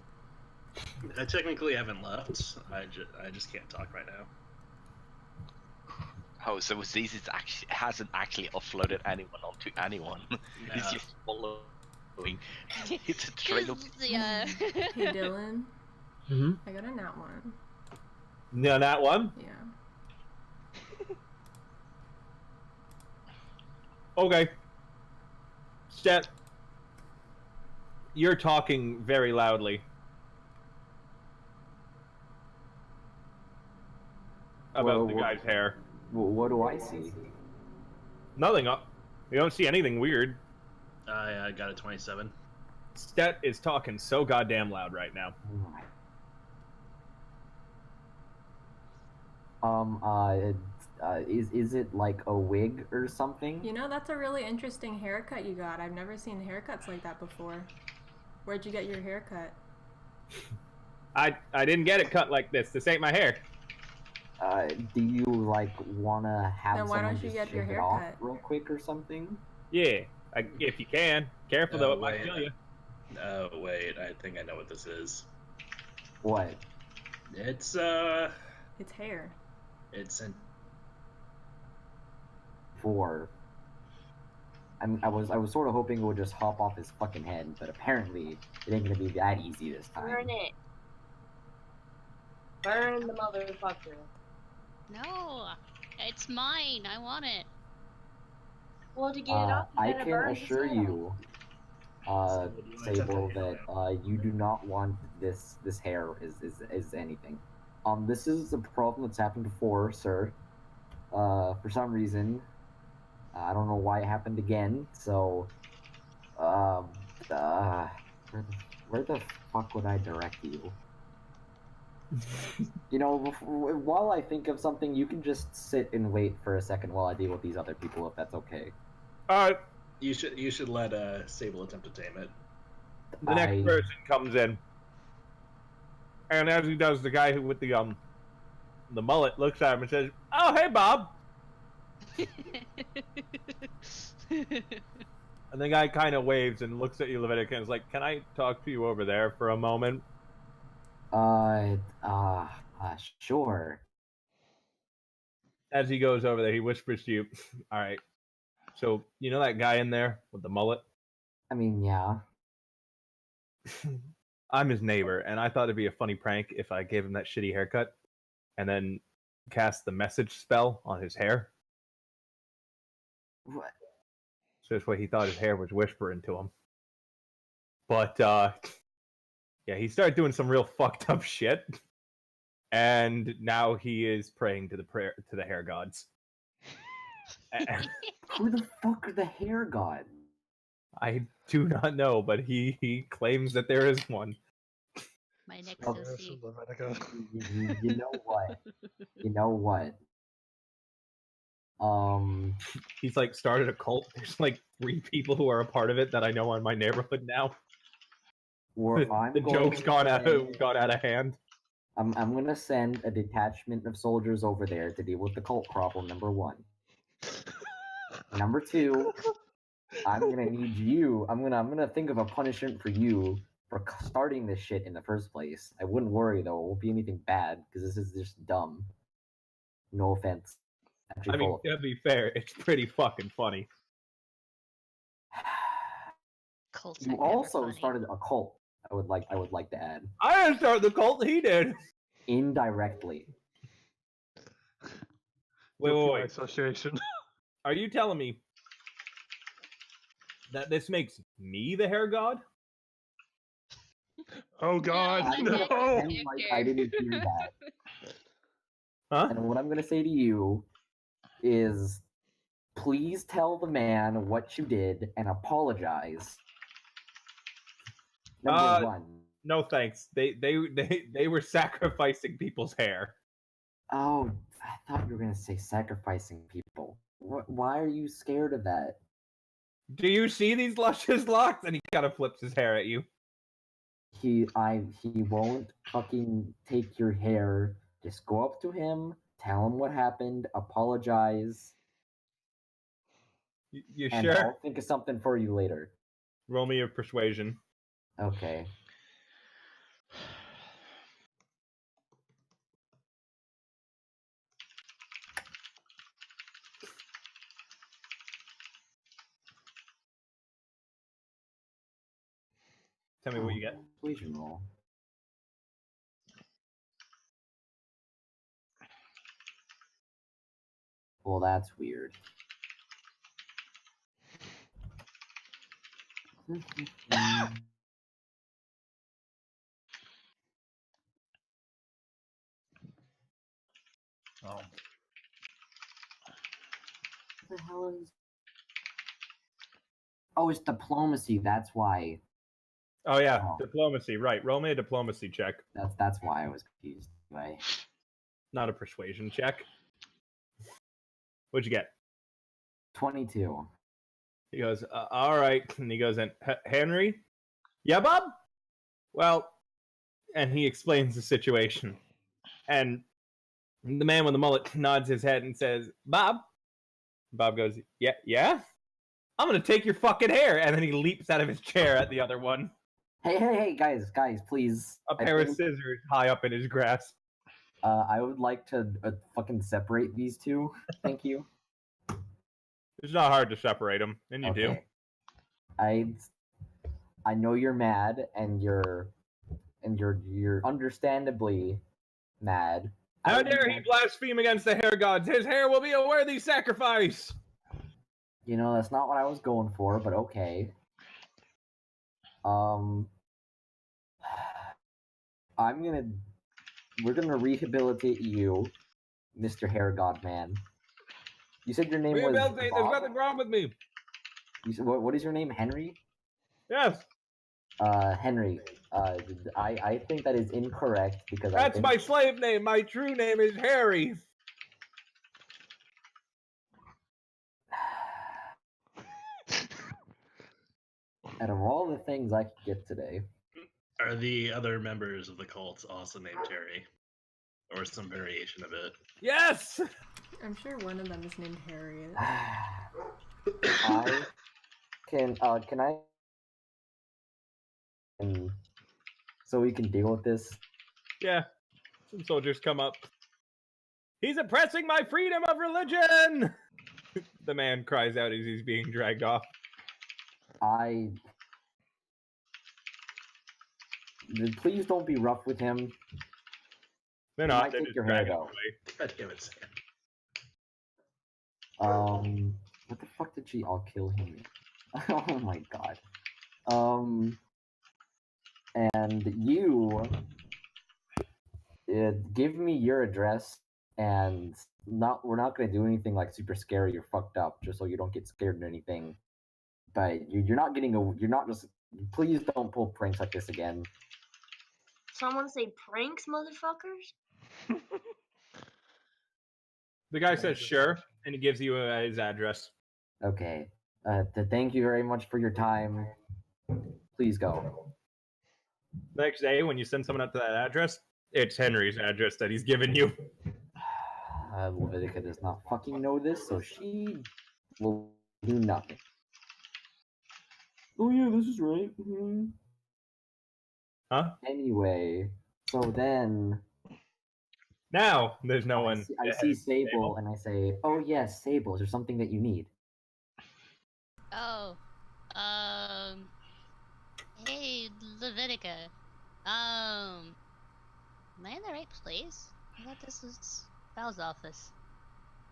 I technically haven't left. I just can't talk right now. Oh, so Aziz hasn't actually offloaded anyone onto anyone. He's just following. It's a trail of... Yeah. Hey Dylan. Mm-hmm. I got a nat 1. No, that one. Yeah. Okay. Stat. You're talking very loudly. About the guy's hair. What do I see? Nothing up. You don't see anything weird. I got a 27. Stet is talking so goddamn loud right now. Is it like a wig or something? You know, that's a really interesting haircut you got. I've never seen haircuts like that before. Where'd you get your haircut? I didn't get it cut like this. This ain't my hair. Do you like wanna have Then why someone don't you just get your shave it off haircut? real quick or something? Yeah, if you can. Careful though, it might wait. kill you. Oh wait, I think I know what this is. What? It's It's hair. It's an. I was sort of hoping it would just hop off his fucking head, but apparently it ain't gonna be that easy this time. Burn it. Burn the motherfucker. No, it's mine. I want it. Well, to get it off, you I gotta can burn his assure head you, Sable, that you do not want this hair is anything. This is a problem that's happened before, sir. For some reason, I don't know why it happened again. So, where the fuck would I direct you? You know, while I think of something, you can just sit and wait for a second while I deal with these other people, if that's okay. You should let Sable attempt to tame it. The next person comes in, and as he does, the guy who with the mullet looks at him and says, "Oh, hey, Bob." And the guy kind of waves and looks at you, Levitic, and is like, "Can I talk to you over there for a moment?" Sure. As he goes over there, he whispers to you, "All right, so you know that guy in there with the mullet? I mean, yeah. I'm his neighbor, and I thought it'd be a funny prank if I gave him that shitty haircut and then cast the message spell on his hair." What? So this way he thought his hair was whispering to him. But, yeah, he started doing some real fucked up shit. And now he is praying to the hair gods. Who the fuck are the hair gods? I do not know, but he claims that there is one. My next Oh, OC. You know what? You know what? He's like started a cult. There's like 3 people who are a part of it that I know in my neighborhood now. The joke's gone out of hand. I'm gonna send a detachment of soldiers over there to deal with the cult problem. Number 1. Number 2, I'm gonna need you. I'm gonna think of a punishment for you for starting this shit in the first place. I wouldn't worry though; it won't be anything bad because this is just dumb. No offense. I mean, to be fair, it's pretty fucking funny. Cults You also started a cult. I would like to add. I didn't start the cult. He did. Indirectly. Wait. Association. Are you telling me that this makes me the hair god? Oh God, no! I didn't hear that. Huh? And what I'm gonna say to you is, please tell the man what you did and apologize. Number 1. No thanks. They were sacrificing people's hair. Oh, I thought you were gonna say sacrificing people. Why are you scared of that? Do you see these luscious locks? And he kind of flips his hair at you. He won't fucking take your hair. Just go up to him, tell him what happened, apologize. You and sure? I'll think of something for you later. Roll me a persuasion. Okay. Tell me what you get. Persuasion roll. Well, that's weird. Oh. What the hell is? Oh, it's diplomacy. That's why. Oh yeah, Oh. diplomacy. Right. Roll me a diplomacy check, That's why I was confused. Anyway. not a persuasion check. What'd you get? 22. He goes, all right. And he goes in, Henry? Yeah, Bob? Well, and he explains the situation. And the man with the mullet nods his head and says, Bob? Bob goes, yeah? I'm going to take your fucking hair. And then he leaps out of his chair at the other one. Hey, guys, please. A pair of scissors high up in his grasp. I would like to fucking separate these two. Thank you. It's not hard to separate them, and you do. I know you're mad, and you're understandably mad. How dare he blaspheme against the hair gods? His hair will be a worthy sacrifice. You know, that's not what I was going for, but okay. We're gonna rehabilitate you, Mr. Hair God Man. You said your name was Rehabilitate, Bob? there's nothing wrong with me. You said, what is your name, Henry? Yes. Henry. I think that is incorrect because That's my slave name. My true name is Harry. Out of all the things I could get today, Are the other members of the cult also named Terry? Or some variation of it? Yes! I'm sure one of them is named Harriet. can I so we can deal with this? Yeah. Some soldiers come up. He's oppressing my freedom of religion! The man cries out as he's being dragged off. Please don't be rough with him. They're not. They're just dragging him away. God damn it, Sam. What the fuck did she? I'll kill him. Oh my god. And you give me your address, and we're not gonna do anything like super scary or fucked up, just so you don't get scared or anything. But you're not getting you're not just. Please don't pull pranks like this again. Someone say pranks, motherfuckers? The guy says sure, and he gives you his address. Okay. Thank you very much for your time. Please go. Next day, when you send someone out to that address, it's Henry's address that he's given you. Levitica does not fucking know this, so she will do nothing. Oh yeah, this is right. Mm-hmm. Huh? Anyway, so then... Now, there's no one. I see Sable, and I say, oh yes, Sable, is there something that you need? Oh, hey, Levitica. Am I in the right place? I thought this was Val's office.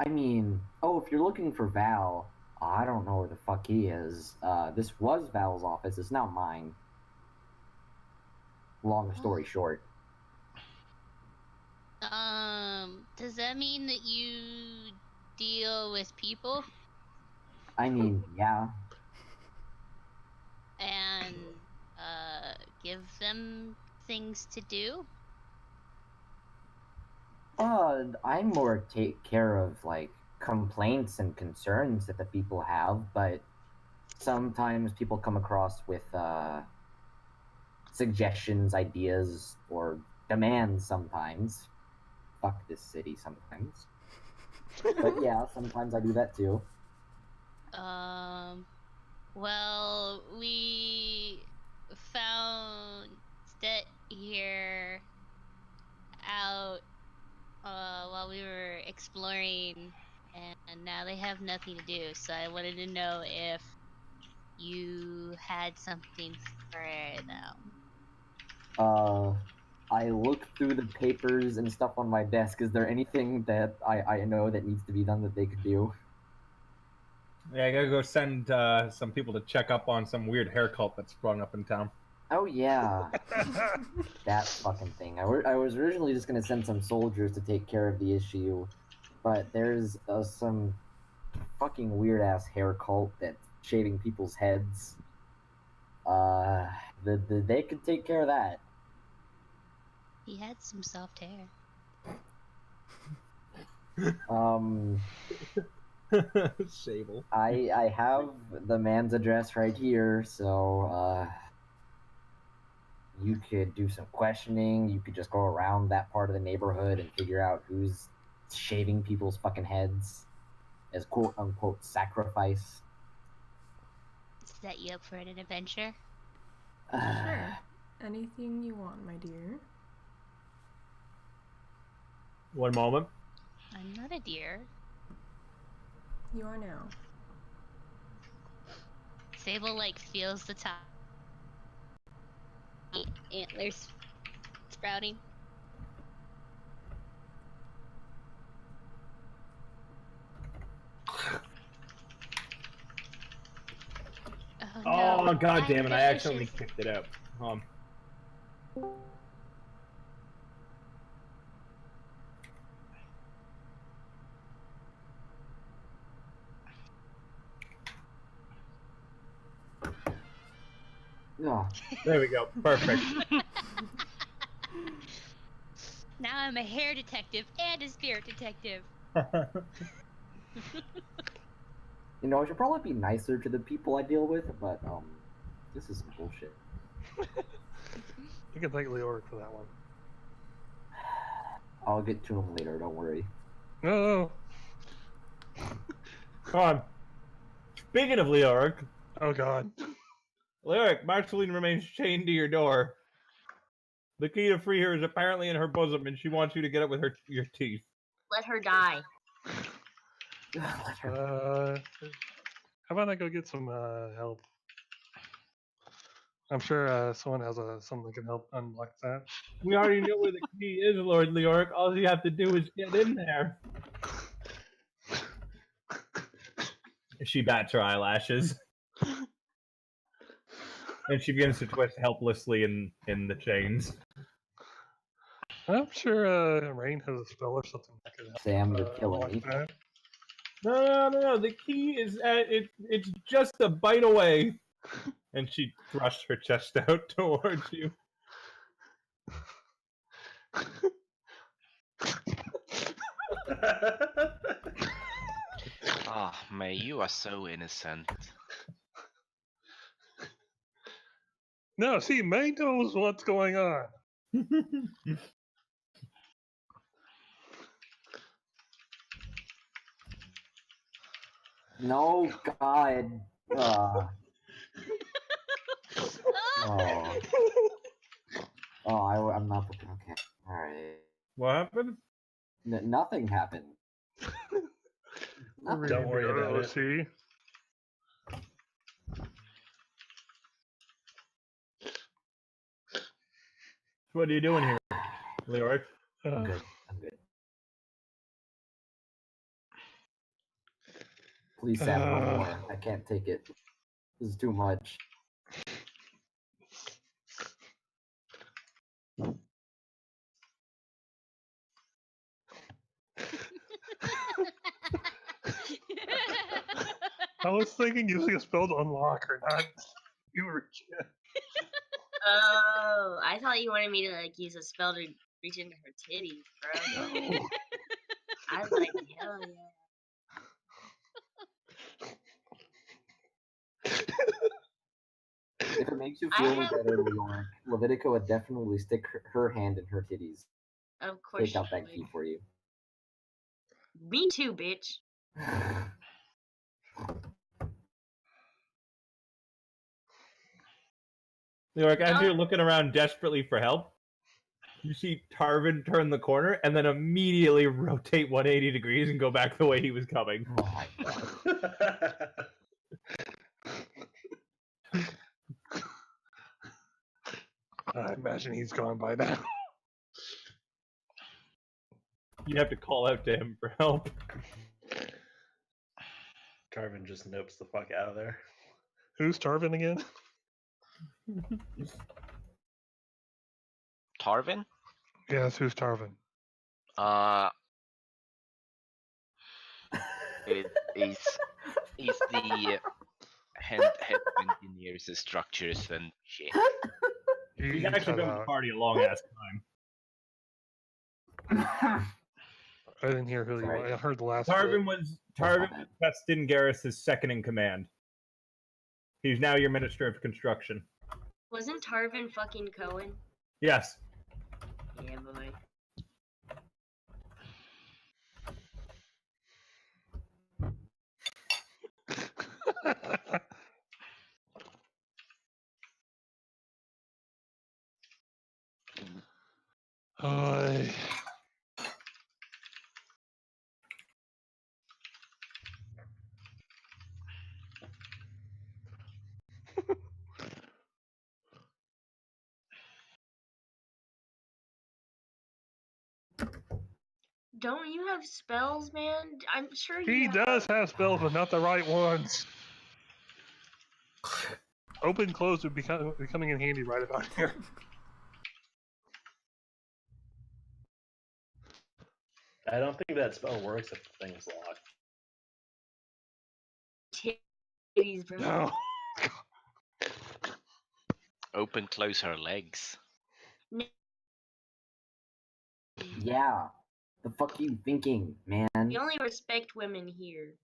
I mean, if you're looking for Val, I don't know where the fuck he is. This was Val's office, it's now mine. Long story short. Does that mean that you deal with people? I mean, yeah. And, give them things to do? I more take care of, like, complaints and concerns that the people have, but sometimes people come across with, suggestions, ideas, or demands sometimes. Fuck this city sometimes. But yeah, sometimes I do that too. Well, we found Stet here out, while we were exploring, and now they have nothing to do, so I wanted to know if you had something for them. I look through the papers and stuff on my desk. Is there anything that I know that needs to be done that they could do? Yeah, I gotta go send some people to check up on some weird hair cult that's sprung up in town. Oh yeah, that fucking thing. I was originally just gonna send some soldiers to take care of the issue, but there's some fucking weird ass hair cult that's shaving people's heads. They could take care of that. He had some soft hair. Sable. I have the man's address right here, so you could do some questioning. You could just go around that part of the neighborhood and figure out who's shaving people's fucking heads as quote unquote sacrifice. Set you up for an adventure? Sure. Anything you want, my dear. One moment. I'm not a deer. You are now. Sable like feels the top antlers sprouting. Oh, no. god damn it, I Fishes. accidentally kicked it out. No. There we go. Perfect. Now I'm a hair detective and a spirit detective. You know, I should probably be nicer to the people I deal with, but this is some bullshit. You can thank Leoric for that one. I'll get to him later, don't worry. No. Come on. Speaking of Leoric. Oh god. Leoric, Marceline remains chained to your door. The key to free her is apparently in her bosom, and she wants you to get it with your teeth. Let her die. How about I go get some help? I'm sure someone has something that can help unlock that. We already know where the key is, Lord Leoric. All you have to do is get in there. She bats her eyelashes. And she begins to twist helplessly in the chains. I'm sure Rain has a spell or something that could help. Sam, you're killing unlock me. that. No. The key is it's just a bite away. And she thrusts her chest out towards you. Ah, May, you are so innocent. No, see, May knows what's going on. No, God. I'm not okay. All right. What happened? Nothing happened. Nothing. Don't worry about it. See. What are you doing here, Leoric? I'm good. I'm good. Please, Sam, no more. I can't take it. This is too much. I was thinking using a spell to unlock her, not you were. Oh, I thought you wanted me to like use a spell to reach into her titties, bro. I was like, hell yeah. If it makes you feel better, Leoric, Levitica would definitely stick her hand in her titties. Of course. Take out that key for you. Me too, bitch. Leoric, as you're looking around desperately for help, you see Tarvin turn the corner and then immediately rotate 180 degrees and go back the way he was coming. Oh my god. I imagine he's gone by now. You have to call out to him for help. Tarvin just nopes the fuck out of there. Who's Tarvin again? Tarvin? Yes, who's Tarvin? He's the head of engineers, structures, and shit. He's actually been with the party a long ass time. I didn't hear who you were. I heard the last Tarvin bit. was Preston Garrus' second in command. He's now your Minister of Construction. Wasn't Tarvin fucking Cohen? Yes. Yeah, boy. Don't you have spells, man? I'm sure He you does have spells, but not the right ones. Open, close would be coming in handy right about here. I don't think that spell works if the thing's locked. titties, bro. No. Open, close her legs. Yeah. The fuck you thinking, man? You only respect women here.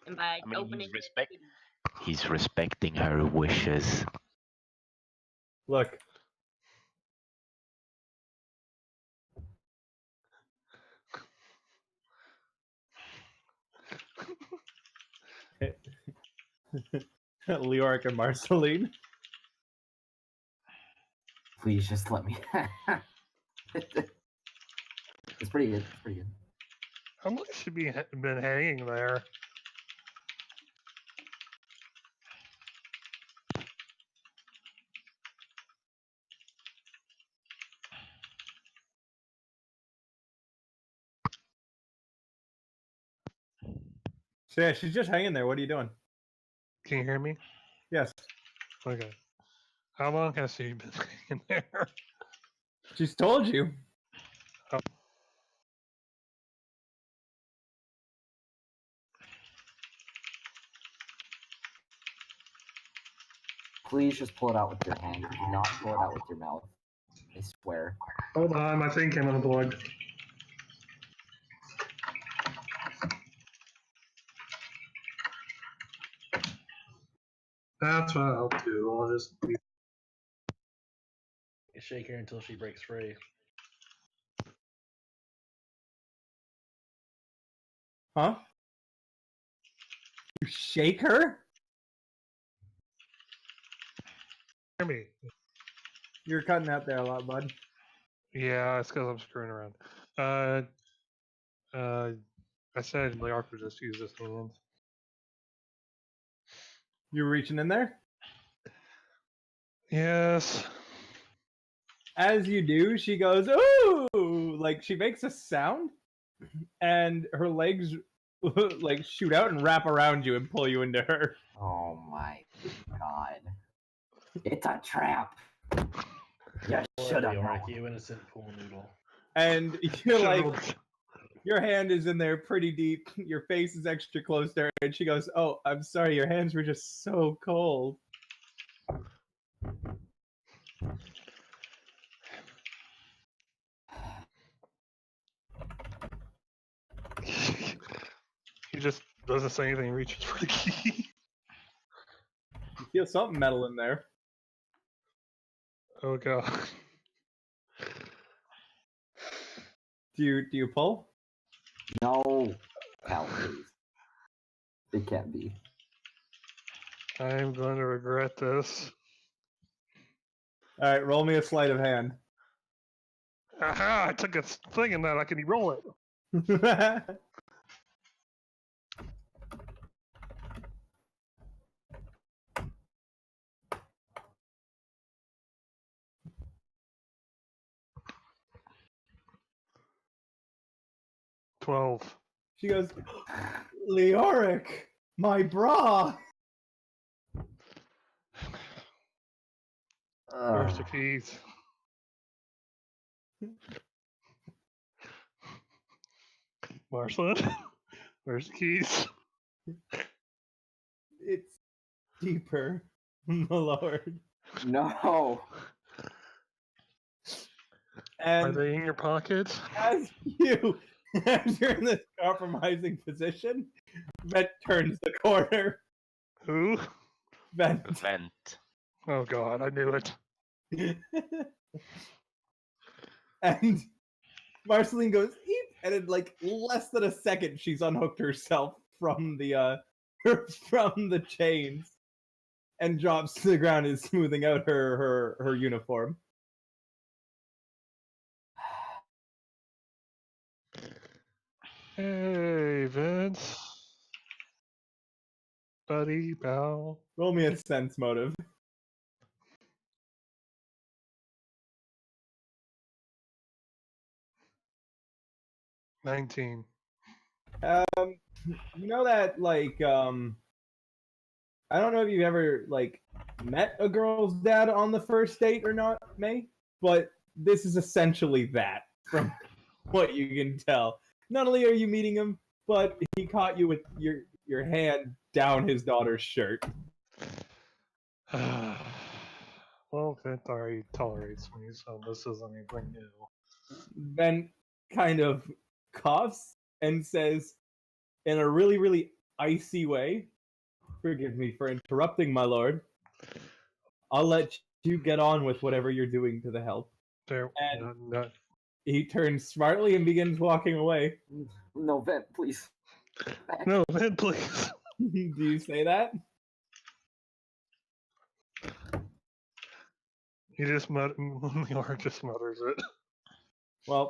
And by I mean, opening he's respecting her wishes. Look. Leoric and Marceline. Please just let me. It's pretty good. It's pretty good. How much should be been hanging there? So yeah, she's just hanging there. What are you doing? Can you hear me? Yes. Okay. How long has she been hanging there? She's told you. Oh. Please just pull it out with your hand. Do not pull it out with your mouth. I swear. Hold on, my thing came unplugged. That's what I'll do. I'll just. You shake her until she breaks free. Huh? You shake her? Hear me? You're cutting out there a lot, bud. Yeah, it's because I'm screwing around. I said Leark would just use this hand. You reaching in there? Yes. As you do, she goes, ooh! Like, she makes a sound, and her legs, like, shoot out and wrap around you and pull you into her. Oh my god. It's a trap! You should have known. You innocent pool noodle. And you're like, your hand is in there pretty deep. Your face is extra close to her, and she goes, oh, I'm sorry, your hands were just so cold. He just doesn't say anything, reaches for the key. You feel something metal in there. Oh god. Do you pull? No. Hell, please. It can't be. I'm going to regret this. Alright, roll me a sleight of hand. Aha! I took a thing in that I can roll it. 12. She goes, Leoric, my bra. Where's the keys? Marceline, where's the keys? It's deeper, my lord. No. Are And they in your pockets? as you're in this compromising position, Vent turns the corner. Who? Vent. Vent. Oh god, I knew it. And Marceline goes, eep, and in like less than a second, she's unhooked herself from the from the chains and drops to the ground and smoothing out her uniform. Hey, Vince. Buddy, pal. Roll me a sense motive. $19. You know that like I don't know if you've ever like met a girl's dad on the first date or not, May, but this is essentially that from what you can tell. Not only are you meeting him, but he caught you with your hand down his daughter's shirt. Well, Vint already tolerates me, so this isn't anything new. Then kind of coughs and says in a really, really icy way, "Forgive me for interrupting, my lord. I'll let you get on with whatever you're doing to the help." There, And he turns smartly and begins walking away. No, Vent, please. No, Vint, please. Do you say that? He just Leoric just mutters it. Well,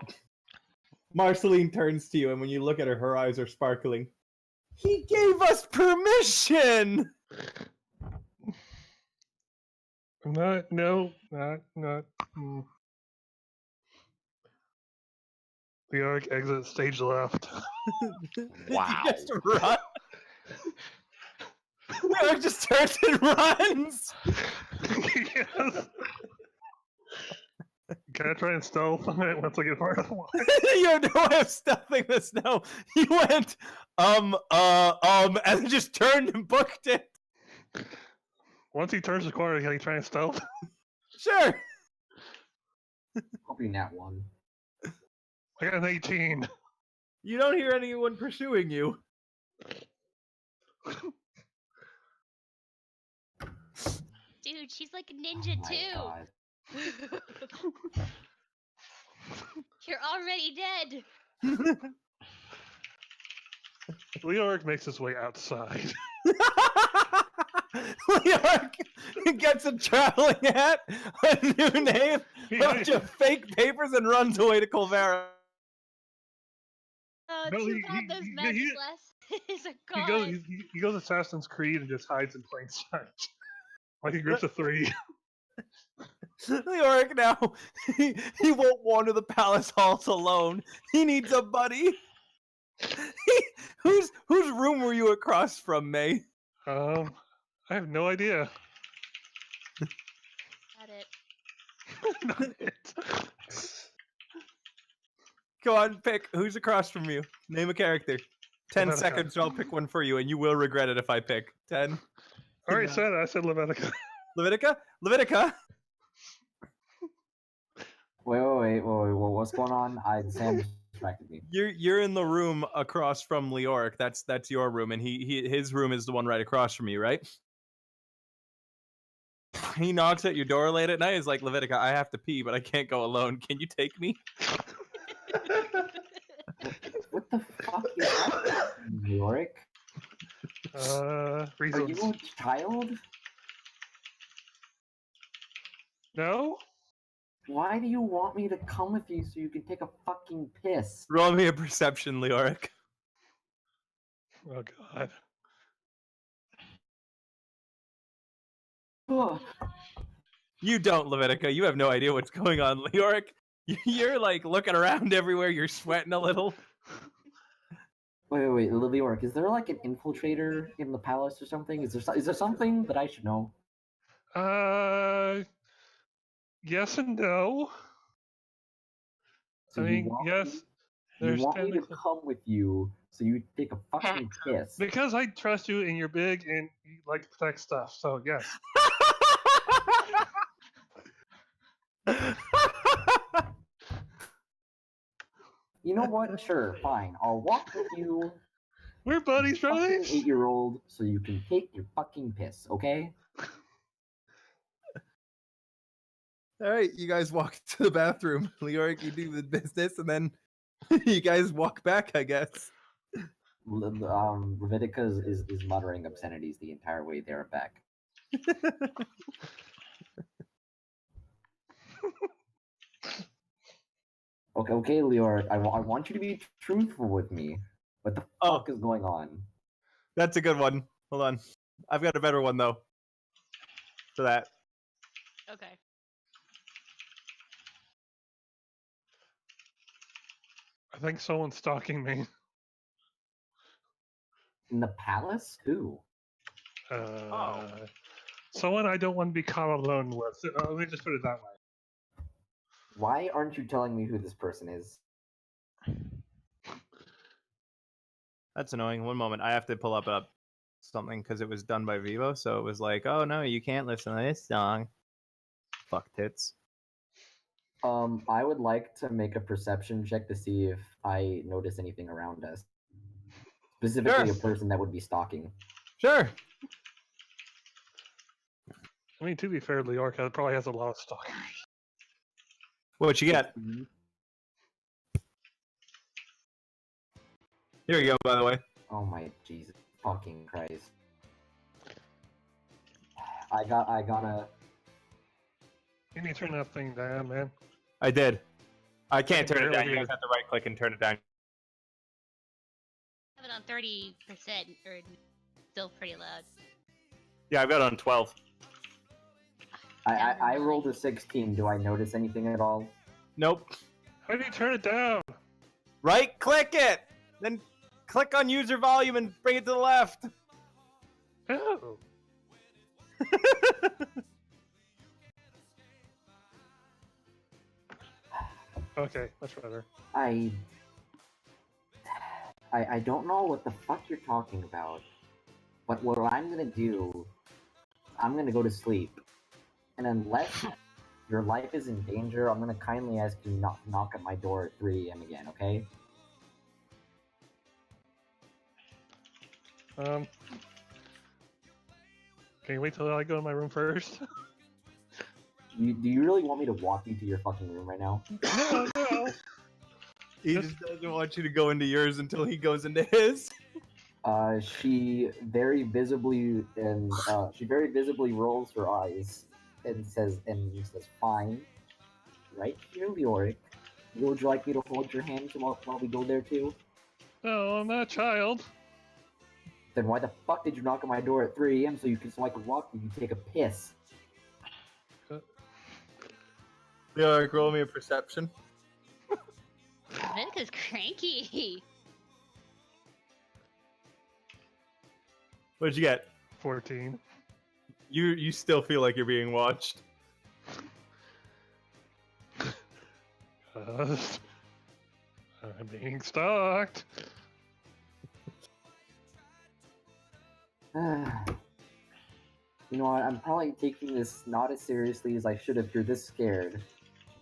Marceline turns to you, and when you look at her, her eyes are sparkling. He gave us permission! Not. Leoric exit stage left. Wow. He just run. Leoric just turns and runs. Yes. Can I try and stealth on it once I get part of the line? You have no way of stuffing the snow. He went, and then just turned and booked it. Once he turns the corner, can he try and stealth? Sure. Probably not one. I got an 18. You don't hear anyone pursuing you. Dude, she's like a ninja too. You're already dead. Leoric makes his way outside. Leoric gets a traveling hat, a new name, a bunch of fake papers, and runs away to Colvera. No, Too bad those magic glasses are gone. He goes Assassin's Creed and just hides in plain sight. Like he grips a 3. Leoric now, he won't wander the palace halls alone. He needs a buddy. Whose room were you across from, May? I have no idea. Got it. Not it. Go on, pick. Who's across from you? Name a character. 10 Levitica. seconds, I'll pick one for you, and you will regret it if I pick. 10. I already said it. I said Levitica. Levitica? Wait, what's going on? Sam distracted me. You're in the room across from Leoric. That's your room, and his room is the one right across from you, right? He knocks at your door late at night. He's like, Levitica, I have to pee, but I can't go alone. Can you take me? What the fuck is that, Leoric? Are Reasons. you a child? No? Why do you want me to come with you so you can take a fucking piss? Roll me a perception, Leoric. Oh god. Ugh. You don't, Levitica. You have no idea what's going on, Leoric. You're like looking around everywhere. You're sweating a little. Wait, Liviork, is there like an infiltrator in the palace or something? Is there something that I should know? Yes and no. So I you mean, want yes, me, you there's want me to technically come with you so you take a fucking piss? because I trust you and you're big and you like to protect stuff. So yes. You know what? Sure, fine. I'll walk with you. We're buddies, fucking right? 8-year-old, so you can take your fucking piss, okay? All right, you guys walk to the bathroom. Leoric, you do the business, and then you guys walk back, I guess. Levitica is muttering obscenities the entire way there and back. Okay, Leoric, I want you to be truthful with me. What the fuck is going on? That's a good one. Hold on. I've got a better one, though. For that. Okay. I think someone's stalking me. In the palace? Who? Someone I don't want to be caught alone with. Let me just put it that way. Why aren't you telling me who this person is? That's annoying. One moment. I have to pull up something because it was done by Vivo, so it was like, oh no, you can't listen to this song. Fuck tits. I would like to make a perception check to see if I notice anything around us. Specifically, a person that would be stalking. Sure. I mean, to be fair, Leoric probably has a lot of stalkers. What you got? Here you go, by the way. Oh my Jesus fucking Christ. I gotta... You need to turn that thing down, man. I did. I can't turn it barely down. You hear guys have to right click and turn it down. I have it on 30%, or still pretty loud. Yeah, I've got it on 12. I rolled a 16. Do I notice anything at all? Nope. How do you turn it down? Right click it! Then click on user volume and bring it to the left. Oh. Okay, much better. I don't know what the fuck you're talking about. But what I'm gonna do, I'm gonna go to sleep. And unless your life is in danger, I'm gonna kindly ask you not to knock at my door at 3 AM again, okay? Can you wait till I go to my room first? Do you really want me to walk you to your fucking room right now? No. He just doesn't want you to go into yours until he goes into his. She very visibly rolls her eyes and says, "Fine, right here, Leoric. Would you like me to hold your hand while we go there too?" No, I'm not a child. Then why the fuck did you knock on my door at 3 AM so I could walk with you take a piss? Leoric, roll me a perception. Vinica's cranky. What'd you get? 14. You still feel like you're being watched. I'm being stalked. You know what, I'm probably taking this not as seriously as I should if you're this scared.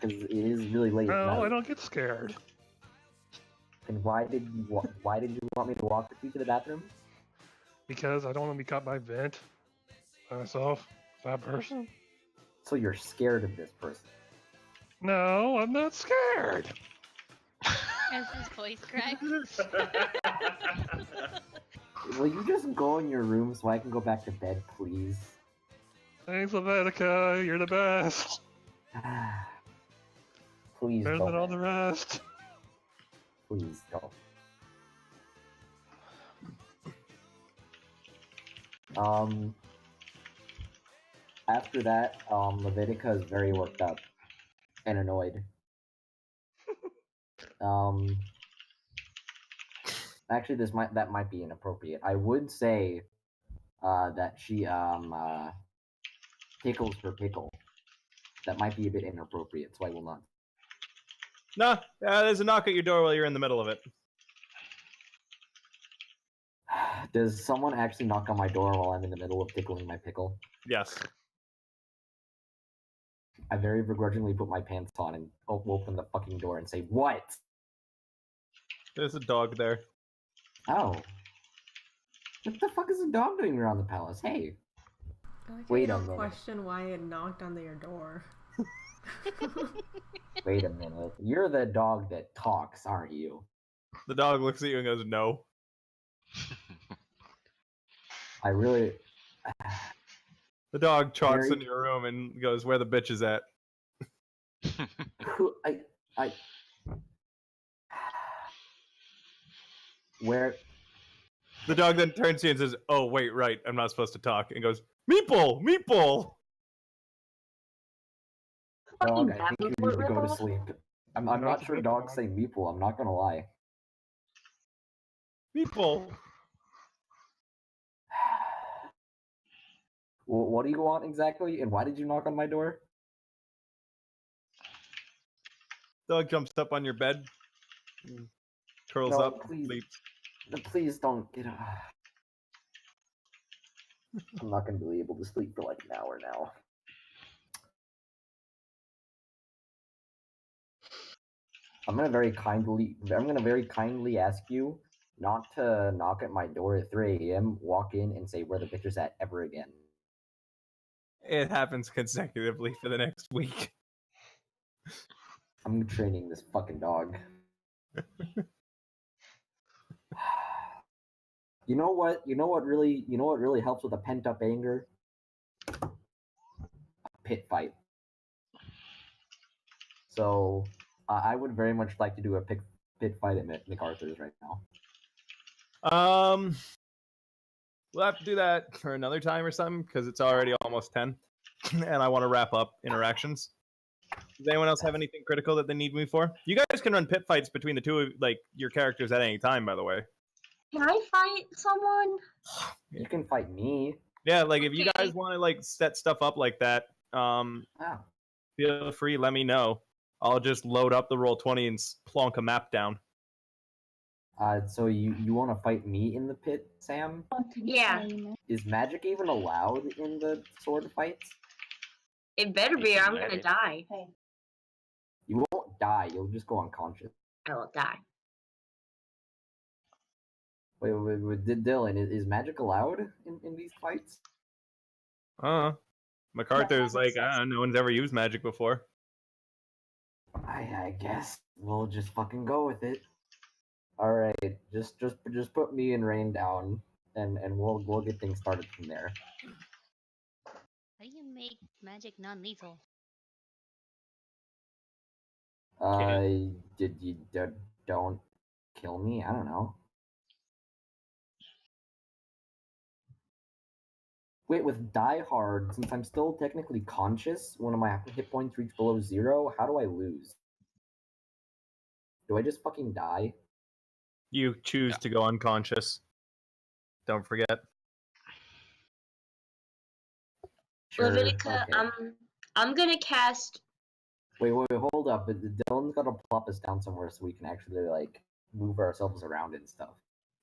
Because it is really late. No, I don't get scared. And why did you want me to walk with you to the bathroom? Because I don't want to be caught by Vent. By myself. That person. So you're scared of this person? No, I'm not scared. As his voice cracks. Will you just go in your room so I can go back to bed, please? Thanks, Levitica. You're the best. Please Better don't. than all the rest. Please don't. After that, Levitica is very worked up and annoyed. Actually, that might be inappropriate. I would say that she tickles her pickle. That might be a bit inappropriate, so I will not. Nah, there's a knock at your door while you're in the middle of it. Does someone actually knock on my door while I'm in the middle of tickling my pickle? Yes. I very begrudgingly put my pants on and open the fucking door and say, "What?" There's a dog there. Oh. What the fuck is a dog doing around the palace? Hey. I like how Wait you a don't minute. question why it knocked on your door. Wait a minute. You're the dog that talks, aren't you? The dog looks at you and goes, "No." I really. The dog trots Very- into your room and goes, "Where the bitch is at?" Who I. Where? The dog then turns to you and says, "Oh, wait, right. I'm not supposed to talk." And goes, "Meatball! Meatball!" Dog, I think you need to go to sleep. I'm not sure dogs say meeple, I'm not gonna lie. Meatball! Well, what do you want exactly, and why did you knock on my door? Dog jumps up on your bed, and curls No, up, please. sleeps. Please don't get. I'm not gonna be able to sleep for like an hour now. I'm gonna very kindly ask you not to knock at my door at 3 a.m., walk in and say where the bitch at ever again. It happens consecutively for the next week. I'm training this fucking dog. You know what really helps with a pent up anger? A pit fight. So I would very much like to do a pit fight at MacArthur's right now. We'll have to do that for another time or something because it's already almost 10, and I want to wrap up interactions. Does anyone else have anything critical that they need me for? You guys can run pit fights between the two of your characters at any time, by the way. Can I fight someone? You can fight me. Yeah, like if you guys want to set stuff up like that, feel free. Let me know. I'll just load up the Roll20 and plonk a map down. So you want to fight me in the pit, Sam? Yeah. Is magic even allowed in the sword fights? It better be, or I'm gonna die. Hey. You won't die. You'll just go unconscious. I will die. Wait, Dylan, is magic allowed in these fights? MacArthur's no one's ever used magic before. I guess we'll just fucking go with it. All right, just put me and Rain down, and we'll get things started from there. How do you make magic non-lethal? Did you don't kill me? I don't know. Wait, with Die Hard, since I'm still technically conscious when my hit points reach below 0, how do I lose? Do I just fucking die? You choose to go unconscious. Don't forget. Sure, Levitica, okay. I'm gonna cast. Wait, hold up. Dylan's gotta plop us down somewhere so we can actually move ourselves around and stuff.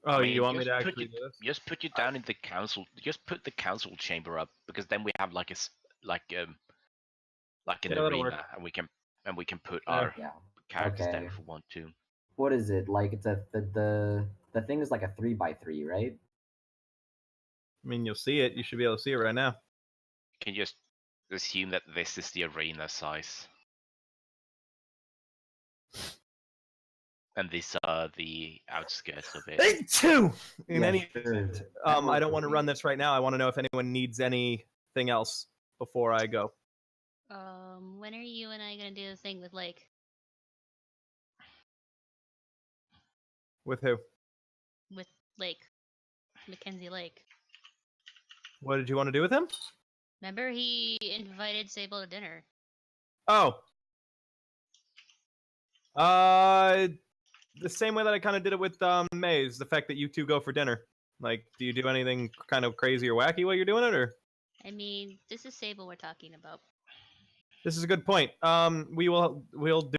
Oh, I mean, you want me just to put actually you- do this? Just put you down in the council. Just put the council chamber up because then we have an Yeah, that'll work. arena, and we can put our characters there Okay. if we want to. What is it? It's the thing is like a 3x3, right? I mean, you'll see it. You should be able to see it right now. You can just assume that this is the arena size. And these are the outskirts of it. In any event, I don't want to run this right now. I want to know if anyone needs anything else before I go. When are you and I gonna do the thing with Lake? With who? With Lake, Mackenzie Lake. What did you want to do with him? Remember he invited Sable to dinner. Oh. the same way that I kind of did it with Maze, the fact that you two go for dinner. Like, do you do anything kind of crazy or wacky while you're doing it, or? I mean, this is Sable we're talking about. This is a good point. We'll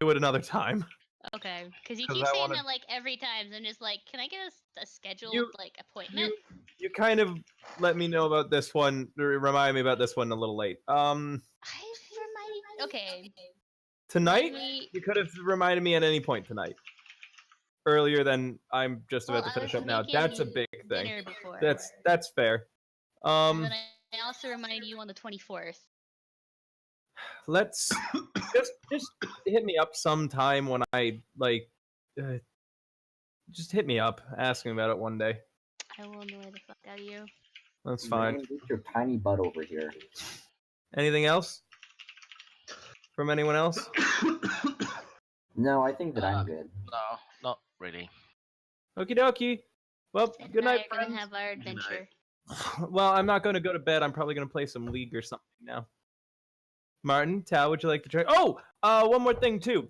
do it another time. Okay, because you 'Cause keep I saying wanna- that like every time. So I'm just like, can I get a scheduled You- like appointment? You kind of let me know about this one, or remind me about this one a little late. Okay. Tonight? Me- You could have reminded me at any point tonight. Earlier than I'm just about Well, to I finish was up now. making That's a big thing. dinner before. That's fair. And then I also reminded you on the 24th. Let's just hit me up sometime when I like. Just hit me up. Ask me about it one day. I will annoy the fuck out of you. That's fine. Man, get your tiny butt over here. Anything else from anyone else? No, I think that I'm good. No, not really. Okie dokie. Well, good night, We're friends. gonna have our adventure. Well, I'm not going to go to bed. I'm probably going to play some League or something now. Martin, Tal, would you like to try? Oh, one more thing too.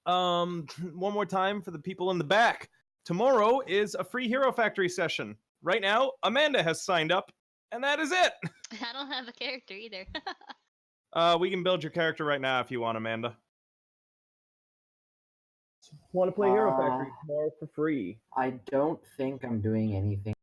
One more time for the people in the back. Tomorrow is a free Hero Factory session. Right now, Amanda has signed up, and that is it. I don't have a character either. We can build your character right now if you want, Amanda. Want to play Hero Factory tomorrow for free? I don't think I'm doing anything